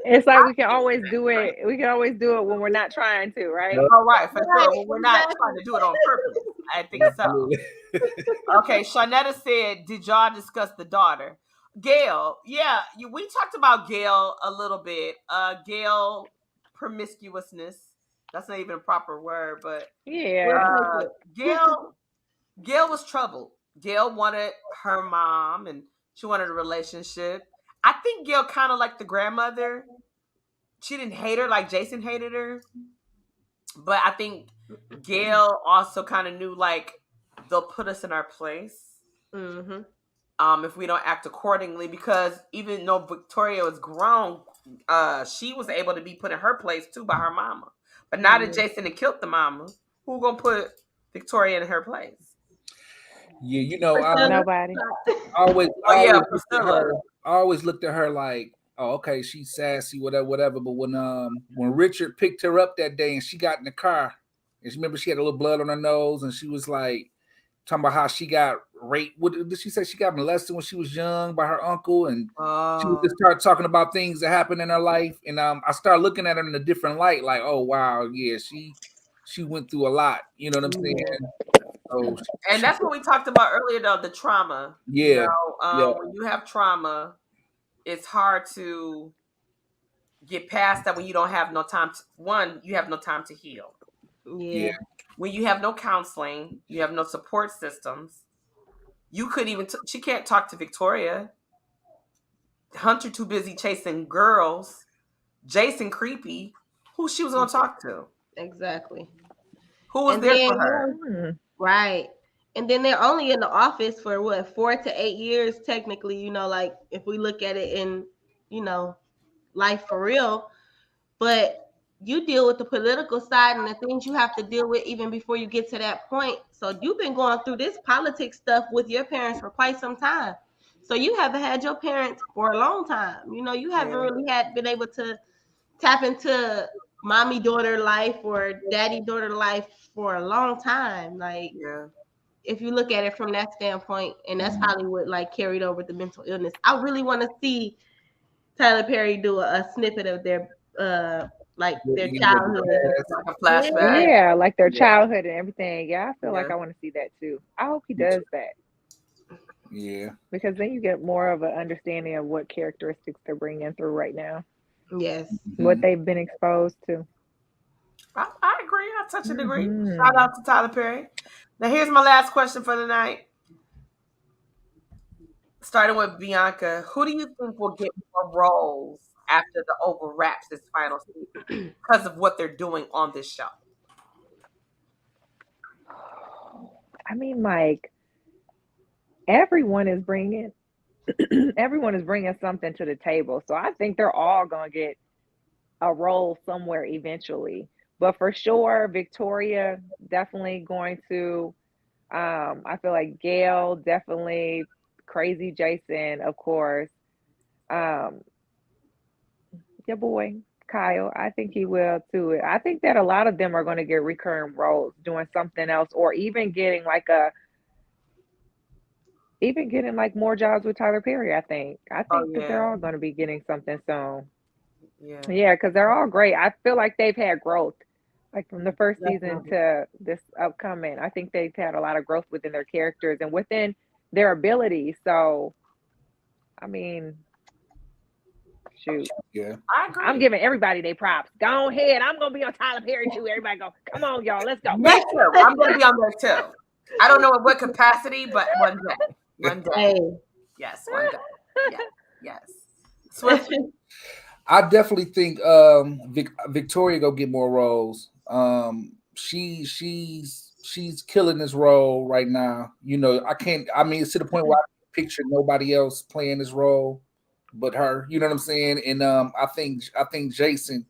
It's like we can always do it. We can always do it when we're not trying to, right? All right, for sure. Well, we're not trying to do it on purpose. I think so. Okay, Shawnetta said, did y'all discuss the daughter? Gayle, we talked about Gayle a little bit. Gayle promiscuousness. That's not even a proper word, but Gayle was troubled. Gayle wanted her mom and she wanted a relationship. I think Gayle kind of like the grandmother. She didn't hate her like Jason hated her. But I think Gayle also kind of knew like they'll put us in our place. Mm-hmm. If we don't act accordingly, because even though Victoria was grown, she was able to be put in her place too by her mama. But now that Jason had killed the mama, who gonna put Victoria in her place? Yeah, you know, nobody. I always Priscilla. always looked at her like, oh, okay, she's sassy, whatever. But when Richard picked her up that day and she got in the car, and she remember she had a little blood on her nose, and she was like talking about how she got raped. What did she say? She got molested when she was young by her uncle, and she would just start talking about things that happened in her life. And I started looking at her in a different light, like, oh wow, yeah, she went through a lot. You know what I'm saying? Oh, and that's what we talked about earlier, though, the trauma. Yeah. When you have trauma, it's hard to get past that when you don't have no time. You have no time to heal. Yeah. When you have no counseling, you have no support systems. You could even she can't talk to Victoria. Hunter too busy chasing girls. Jason creepy. Who she was gonna talk to? Exactly. Who was there for her? Right. And then they're only in the office for what, 4 to 8 years, technically, you know, like if we look at it in, you know, life for real. But you deal with the political side and the things you have to deal with even before you get to that point. So you've been going through this politics stuff with your parents for quite some time. So you haven't had your parents for a long time. You know, you haven't really been able to tap into mommy daughter life or daddy daughter life for a long time. Like, if you look at it from that standpoint, and that's probably what like carried over the mental illness. I really want to see Tyler Perry do a snippet of their like their childhood, like a flashback. Yeah, like their childhood and everything. Yeah, I feel like I want to see that too. I hope he does that. Yeah, because then you get more of an understanding of what characteristics they're bringing through right now. Yes, what they've been exposed to. I agree. I touch and agree. Shout out to Tyler Perry. Now, here's my last question for the night. Starting with Bianca, who do you think will get more roles after the Oval wraps this final season because of what they're doing on this show? I mean, like, everyone is bringing something to the table. So I think they're all going to get a role somewhere eventually. But for sure, Victoria definitely going to, I feel like Gayle definitely, Crazy Jason, of course. Your boy, Kyle, I think he will too. I think that a lot of them are going to get recurring roles doing something else, or even getting like more jobs with Tyler Perry. I think that they're all going to be getting something soon. Yeah, because they're all great. I feel like they've had growth, like from the first season to this upcoming. I think they've had a lot of growth within their characters and within their abilities. So, I mean, shoot. Yeah. I agree. I'm giving everybody their props. Go ahead. I'm going to be on Tyler Perry too. Everybody go, come on, y'all. Let's go. Me too. I'm going to be on there too. I don't know at what capacity, but one day. One day. Yes, one day. Yes. Swift. I definitely think Victoria go get more roles. She's killing this role right now. You know, I mean, it's to the point where I can picture nobody else playing this role but her. You know what I'm saying? And I think Jason,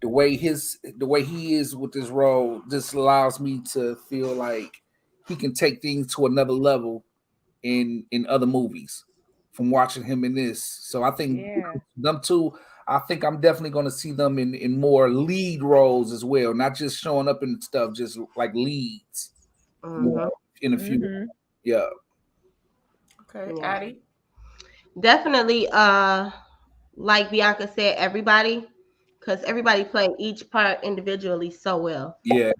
the way he is with this role just allows me to feel like he can take things to another level in other movies from watching him in this. So I think them two, I think I'm definitely going to see them in more lead roles as well, not just showing up in stuff, just like leads in a few. Yeah. Okay, Addie. Definitely, like Bianca said, everybody, because everybody played each part individually so well. Yeah,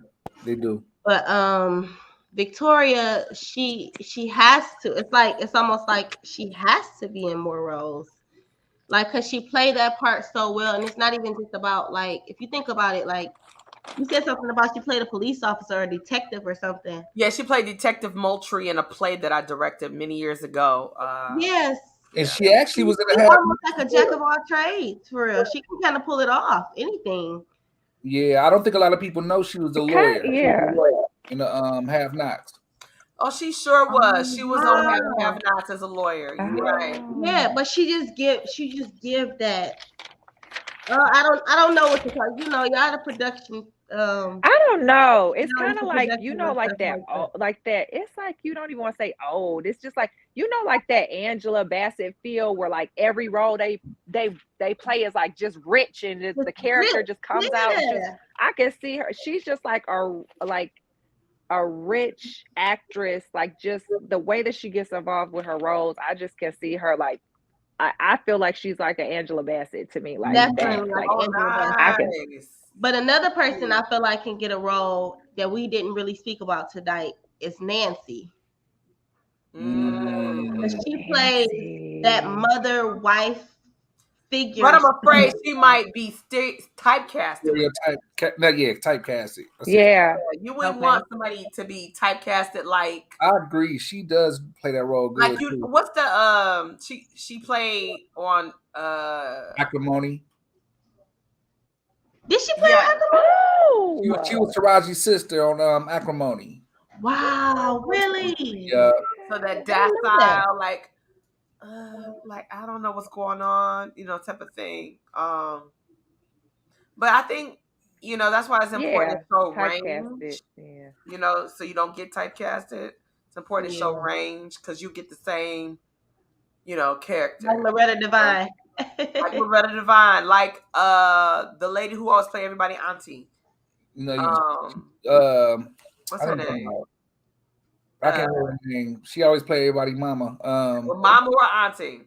they do. But Victoria, she has to. It's almost like she has to be in more roles, like because she played that part so well, and it's not even just about like if you think about it, like you said something about she played a police officer or a detective or something. Yeah, she played Detective Moultrie in a play that I directed many years ago. Yes. And she actually was in almost like a jack of all trades, for real. She can kind of pull it off, anything. Yeah, I don't think a lot of people know she was a lawyer. Yeah. In the Have Nots. Oh, she sure was. She was on Have Nots as a lawyer. You're right. Yeah, but she just give that I don't know what to call. You know, y'all the production. I don't know. It's No, kind it's of a like, production and like stuff that, like that. like that. It's like you don't even want to say old. It's just like, like that Angela Bassett feel where like every role they play is like just rich, and the character just comes out. Just, Yeah. I can see her. She's just like a rich actress. Like just the way that she gets involved with her roles, I just can see her like. I feel like she's like an Angela Bassett to me, like that. Definitely like Oh, Angela Bassett. I can. nice. But another person I feel like can get a role that we didn't really speak about tonight is Nancy. Because she plays that mother wife figure. But I'm afraid she might be typecasted. Typecasted. Yeah. You wouldn't want somebody to be typecasted like. I agree. She does play that role good. Like you, too. what's the she played on Acrimony. Did she play Yeah. Acrimony? She was Taraji's sister on Acrimony. Wow, really? Yeah. So that docile, like I don't know what's going on, type of thing. But I think that's why it's important to show range. Yeah. So you don't get typecasted. It's important to show range because you get the same, character. Like Loretta Devine. Like Loretta Devine, like the lady who always play everybody auntie. No, what's her name? I can't remember her name. She always play everybody mama. Mama or auntie?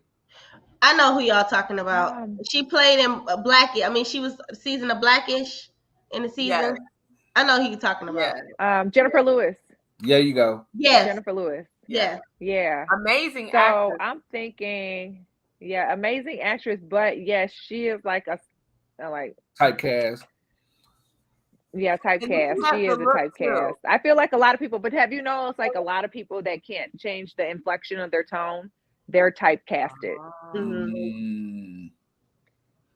I know who y'all talking about. She played in Blackish. I mean, she was season of Blackish in the season. Yes. I know who you're talking about. Jennifer Lewis. There you go. Yes. Jennifer Lewis. Yeah. Yeah. Amazing so actress. I'm thinking, amazing actress, but yes, she is like a typecast. Yeah, typecast. She is a typecast. I feel like a lot of people, but have you noticed like a lot of people that can't change the inflection of their tone, they're typecasted.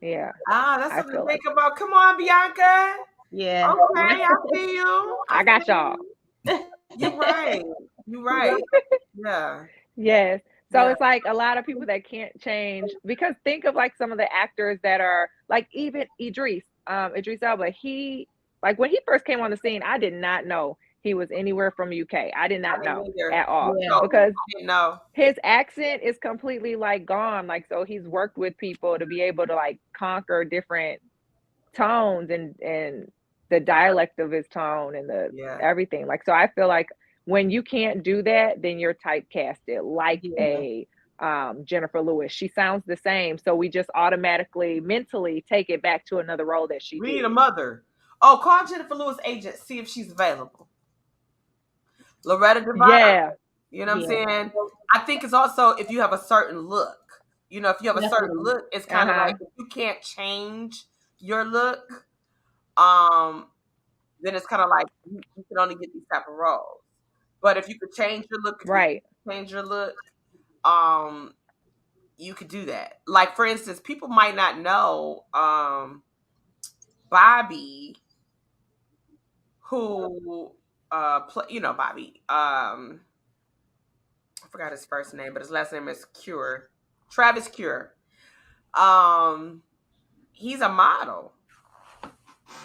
Yeah. That's something to think about. Come on, Bianca. Yeah. Okay, I see you. I got y'all. You're right. You're right. Yeah. Yes. So it's like a lot of people that can't change, because think of like some of the actors that are like, even Idris Elba. He, like when he first came on the scene, I did not know he was anywhere from UK. I did not know at all, because his accent is completely like gone. Like, so he's worked with people to be able to like conquer different tones and the dialect of his tone and everything. Like, so I feel like when you can't do that, then you're typecasted like a Jennifer Lewis. She sounds the same, so we just automatically mentally take it back to another role that she did. We need a mother. Oh, call Jennifer Lewis' agent, see if she's available. Loretta Devine. Yeah. You know what I'm saying? I think it's also if you have a certain look. If you have a certain look, it's kind of like if you can't change your look, then it's kind of like you can only get these type of roles. But if you could change your look, you could do that. Like, for instance, people might not know Bobby, who Bobby. I forgot his first name, but his last name is Cure. Travis Cure. He's a model.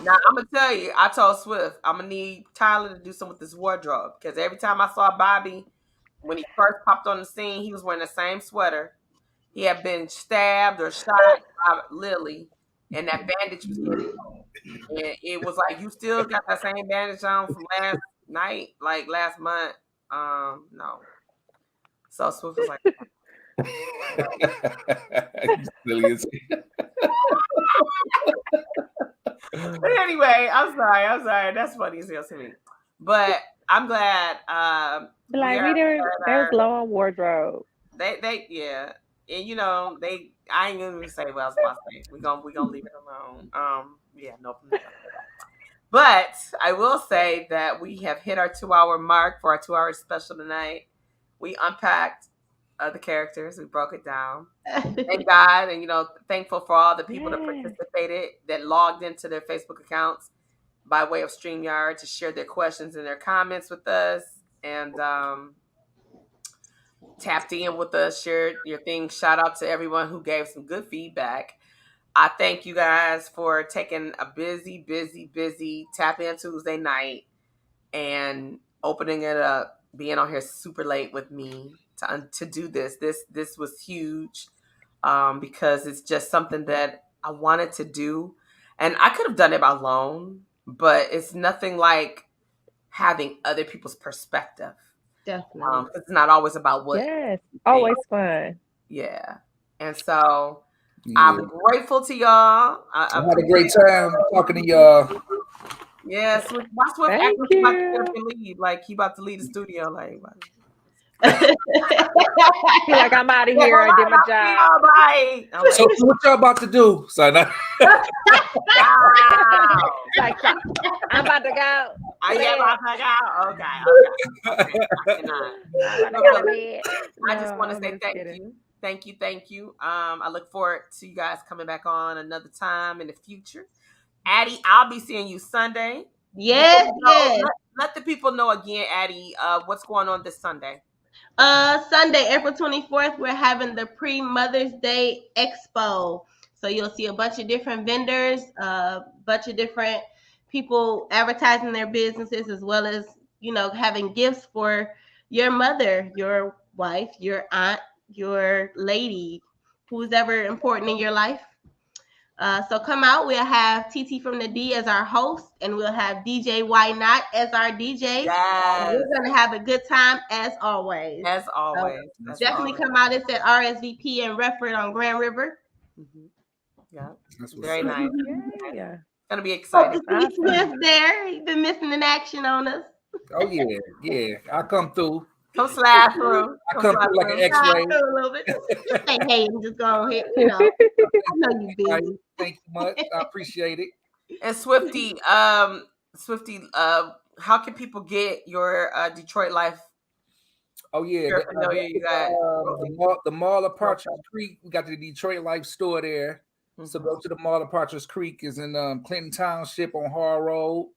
Now I'm gonna tell you, I told Swift I'm gonna need Tyler to do something with this wardrobe, because every time I saw Bobby, when he first popped on the scene, he was wearing the same sweater. He had been stabbed or shot by Lilly, and that bandage was in. And it was like, you still got that same bandage on from last night, like last month. No. So Swift was like, but anyway, I'm sorry. That's funny as hell to me. But I'm glad. There's low on wardrobe. They yeah. And I ain't gonna say what I was about to say. We're gonna leave it alone. Nope. But I will say that we have hit our 2-hour mark for our 2-hour special tonight. We unpacked the characters. We broke it down. Thank God, and thankful for all the people that participated, that logged into their Facebook accounts by way of StreamYard to share their questions and their comments with us, and tapped in with us, shared your thing. Shout out to everyone who gave some good feedback. I thank you guys for taking a busy Tap In Tuesday night and opening it up, being on here super late with me to do this. This was huge because it's just something that I wanted to do, and I could have done it alone, but it's nothing like having other people's perspective. Definitely. It's not always about what. Yes, always fun. Yeah, and so. Yeah. I'm grateful to y'all. I had a great time talking to y'all. Yes, why Swift Thank acting about to get you. up and leave? Like he about to leave the studio. Like, He like, I'm out of here. I did my job. Bye. I'm like, So what y'all about to do? So now, wow. Like, so, I'm about to go. Yeah, about to go. Okay. I cannot. I'm about to go to bed. I just No, want to I'm say just thank kidding. you. Thank you. I look forward to you guys coming back on another time in the future. Addie, I'll be seeing you Sunday. Yes, yes. Let the people know again, Addie, what's going on this Sunday. Sunday, April 24th, we're having the pre-Mother's Day Expo. So you'll see a bunch of different vendors, a bunch of different people advertising their businesses, as well as, having gifts for your mother, your wife, your aunt, your lady, who's ever important in your life. So come out. We'll have TT from the D as our host, and we'll have DJ Why Not as our DJ. Yes. We're going to have a good time as always. As always. Definitely come out. It's at RSVP in Redford on Grand River. Mm-hmm. Yeah. That's very nice. Yeah. It's going to be exciting. Hope to see Swift there. He's been missing in action on us. Oh, yeah. I'll come through. Come slide through. I come through like an X-ray. Slide through a little bit. Just say hey and just go ahead. I know you busy. Thank you much. I appreciate it. And Swifty, how can people get your Detroit Life? Oh yeah, the Mall of Partridge Creek. We got the Detroit Life store there. Mm-hmm. So go to the Mall of Partridge Creek. Is in Clinton Township on Hall Road,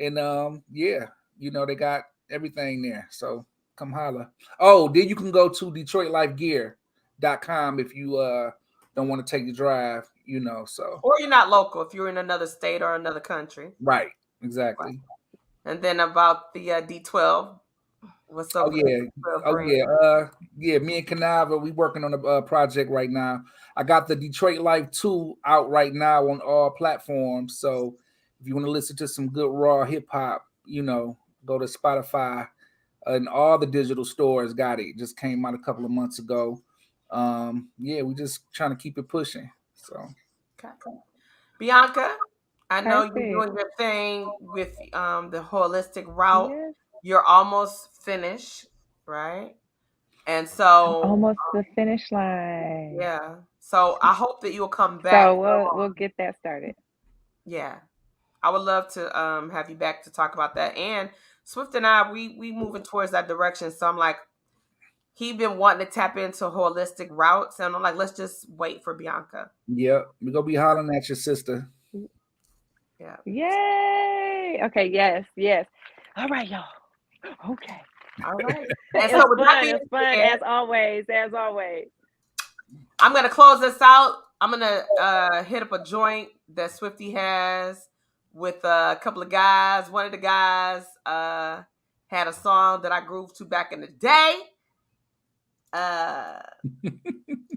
and they got everything there. So come holla. Oh, then you can go to DetroitLifeGear.com if you don't want to take the drive. So or you're not local if you're in another state or another country. Right. Exactly. Right. And then about the D12. What's up? Me and Canava, we working on a project right now. I got the Detroit Life 2 out right now on all platforms. So if you want to listen to some good raw hip hop, go to Spotify and all the digital stores got it. Just came out a couple of months ago. We just trying to keep it pushing. So okay. Bianca, I know you're doing your thing with the holistic route. Yes. You're almost finished, right? And so almost the finish line. Yeah. So I hope that you'll come back. So we'll get that started. Yeah. I would love to have you back to talk about that. And Swift and I, we moving towards that direction. So I'm like, he been wanting to tap into holistic routes, and I'm like, let's just wait for Bianca. Yep, we're gonna be hollering at your sister. Yeah. Yay! Okay. Yes. All right, y'all. Okay. All right. And so it's fun as always. I'm gonna close this out. I'm gonna hit up a joint that Swifty has with a couple of guys. One of the guys had a song that I grooved to back in the day.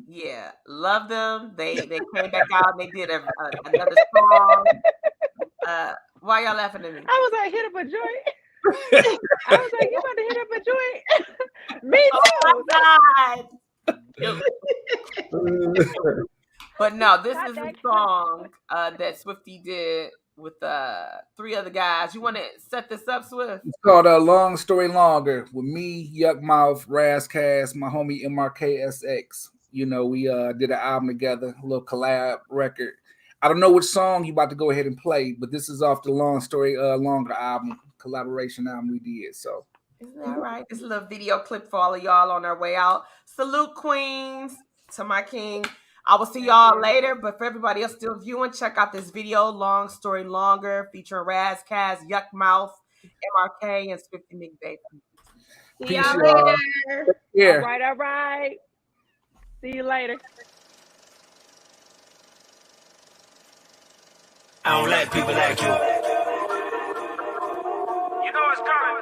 Yeah, love them. They came back out and they did another song. Why y'all laughing at me? I was like, hit up a joint. I was like, you about to hit up a joint? Me too. Oh my God. But no, this is a song that Swifty did with 3 other guys. You want to set this up, Swift? It's called Long Story Longer with me, Yuck Mouth, Razcast, my homie MRKSX. We did an album together, a little collab record. I don't know which song you about to go ahead and play, but this is off the Long Story Longer album, collaboration album we did. So isn't that right? This is a little video clip for all of y'all on our way out. Salute Queens to my king. I will see y'all later, but for everybody else still viewing, check out this video, Long Story Longer, featuring Razcast, Yuck Mouth, MRK, and Swifty McVay. See y'all later. Yeah. All right. See you later. I don't like people like you. You know it's coming.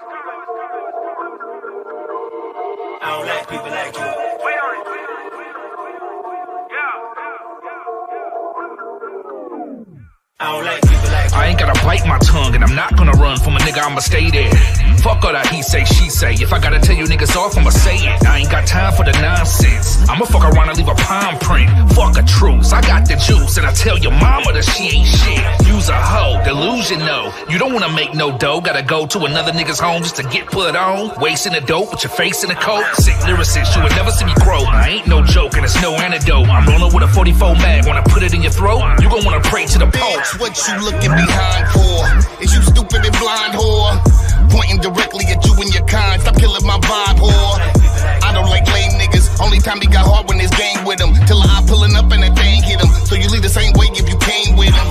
I don't like people like you. Wait on it. I don't like people like you. I ain't gotta bite my tongue, and I'm not gonna run from a nigga, I'ma stay there. Fuck all that he say, she say. If I gotta tell you niggas off, I'ma say it. I ain't got time for the nonsense. I'ma fuck around and leave a palm print. Fuck a truce, I got the juice, and I tell your mama that she ain't shit. Use a hoe, delusion no. You don't wanna make no dough, gotta go to another nigga's home just to get put on. Wasting the dope with your face in the coat. Sick lyricist, you would never see me grow. I ain't no joke, and it's no antidote. I'm rolling with a 44 mag, wanna put it in your throat? You gon' wanna pray to the Pope. What you looking behind for? Is you stupid and blind whore? Pointing directly at you and your kind. Stop killing my vibe, whore. I don't like lame niggas. Only time he got hard when there's gang with him. Till I pulling up and that thing hit him. So you leave the same way if you came with him.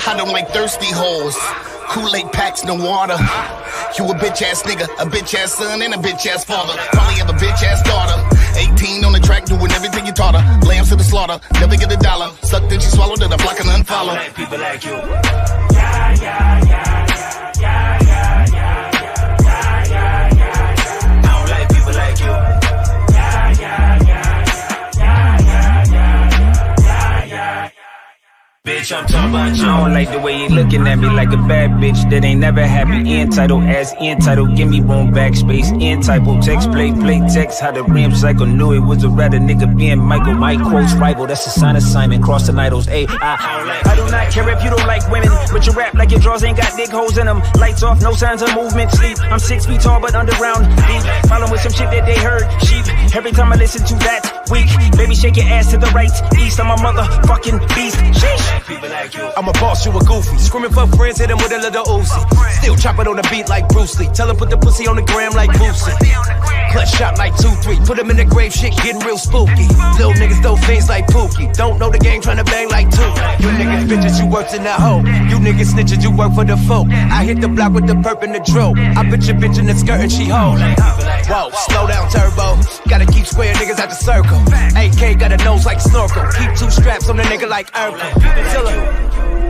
I don't like thirsty hoes. Kool-Aid packs, no water. You a bitch ass nigga, a bitch ass son, and a bitch ass father. Probably have a bitch ass daughter. 18 on the track, doing everything you taught her. Lambs to the slaughter, never get $1. Sucked and she swallowed it, I block and unfollow. I don't like people like you. Yeah, yeah, yeah, yeah, yeah, yeah, yeah, yeah, yeah, yeah. I don't like people like you. Yeah, yeah, yeah, yeah, yeah, yeah, yeah, yeah. Bitch, I'm talking about you. I don't like the way you looking at me like a bad bitch that ain't never happy. Entitled as entitled, give me room backspace. Entitled text, play text. How the rim cycle knew it was a rather nigga being Michael. My quotes rival, that's a sign of Simon. Cross the idols. Ay, I do not care if you don't like women, but you rap like your drawers ain't got big holes in them. Lights off, no signs of movement. Sleep. I'm 6 feet tall, but underground deep. Following some shit that they heard. Sheep. Every time I listen to that weak, baby, shake your ass to the right. East, I'm a motherfucking beast. Sheesh. I'm a boss, you a goofy. Screaming for friends, hit him with a little Uzi. Still chopping on the beat like Bruce Lee. Tell him put the pussy on the gram like Boosie. Clutch shot like 2-3. Put him in the grave, shit getting real spooky. Little niggas throw things like Pookie. Don't know the gang trying to bang like two. You niggas bitches, you works in the hoe. You niggas snitches, you work for the folk. I hit the block with the perp and the dro. I put your bitch in the skirt and she hold. Whoa, slow down turbo. Gotta keep square niggas out the circle. AK got a nose like snorkel. Keep 2 straps on the nigga like Urkel. Tell him.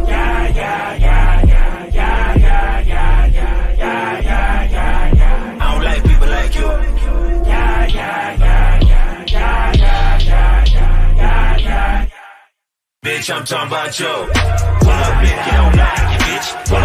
Yeah, yeah, yeah, yeah, yeah, yeah, yeah, yeah, yeah, yeah, yeah, yeah. I don't like people like you. Yeah, yeah, yeah, yeah, yeah, yeah, yeah, yeah, yeah, yeah. Bitch, I'm talking about you. Pull up if you don't like it, bitch. Pull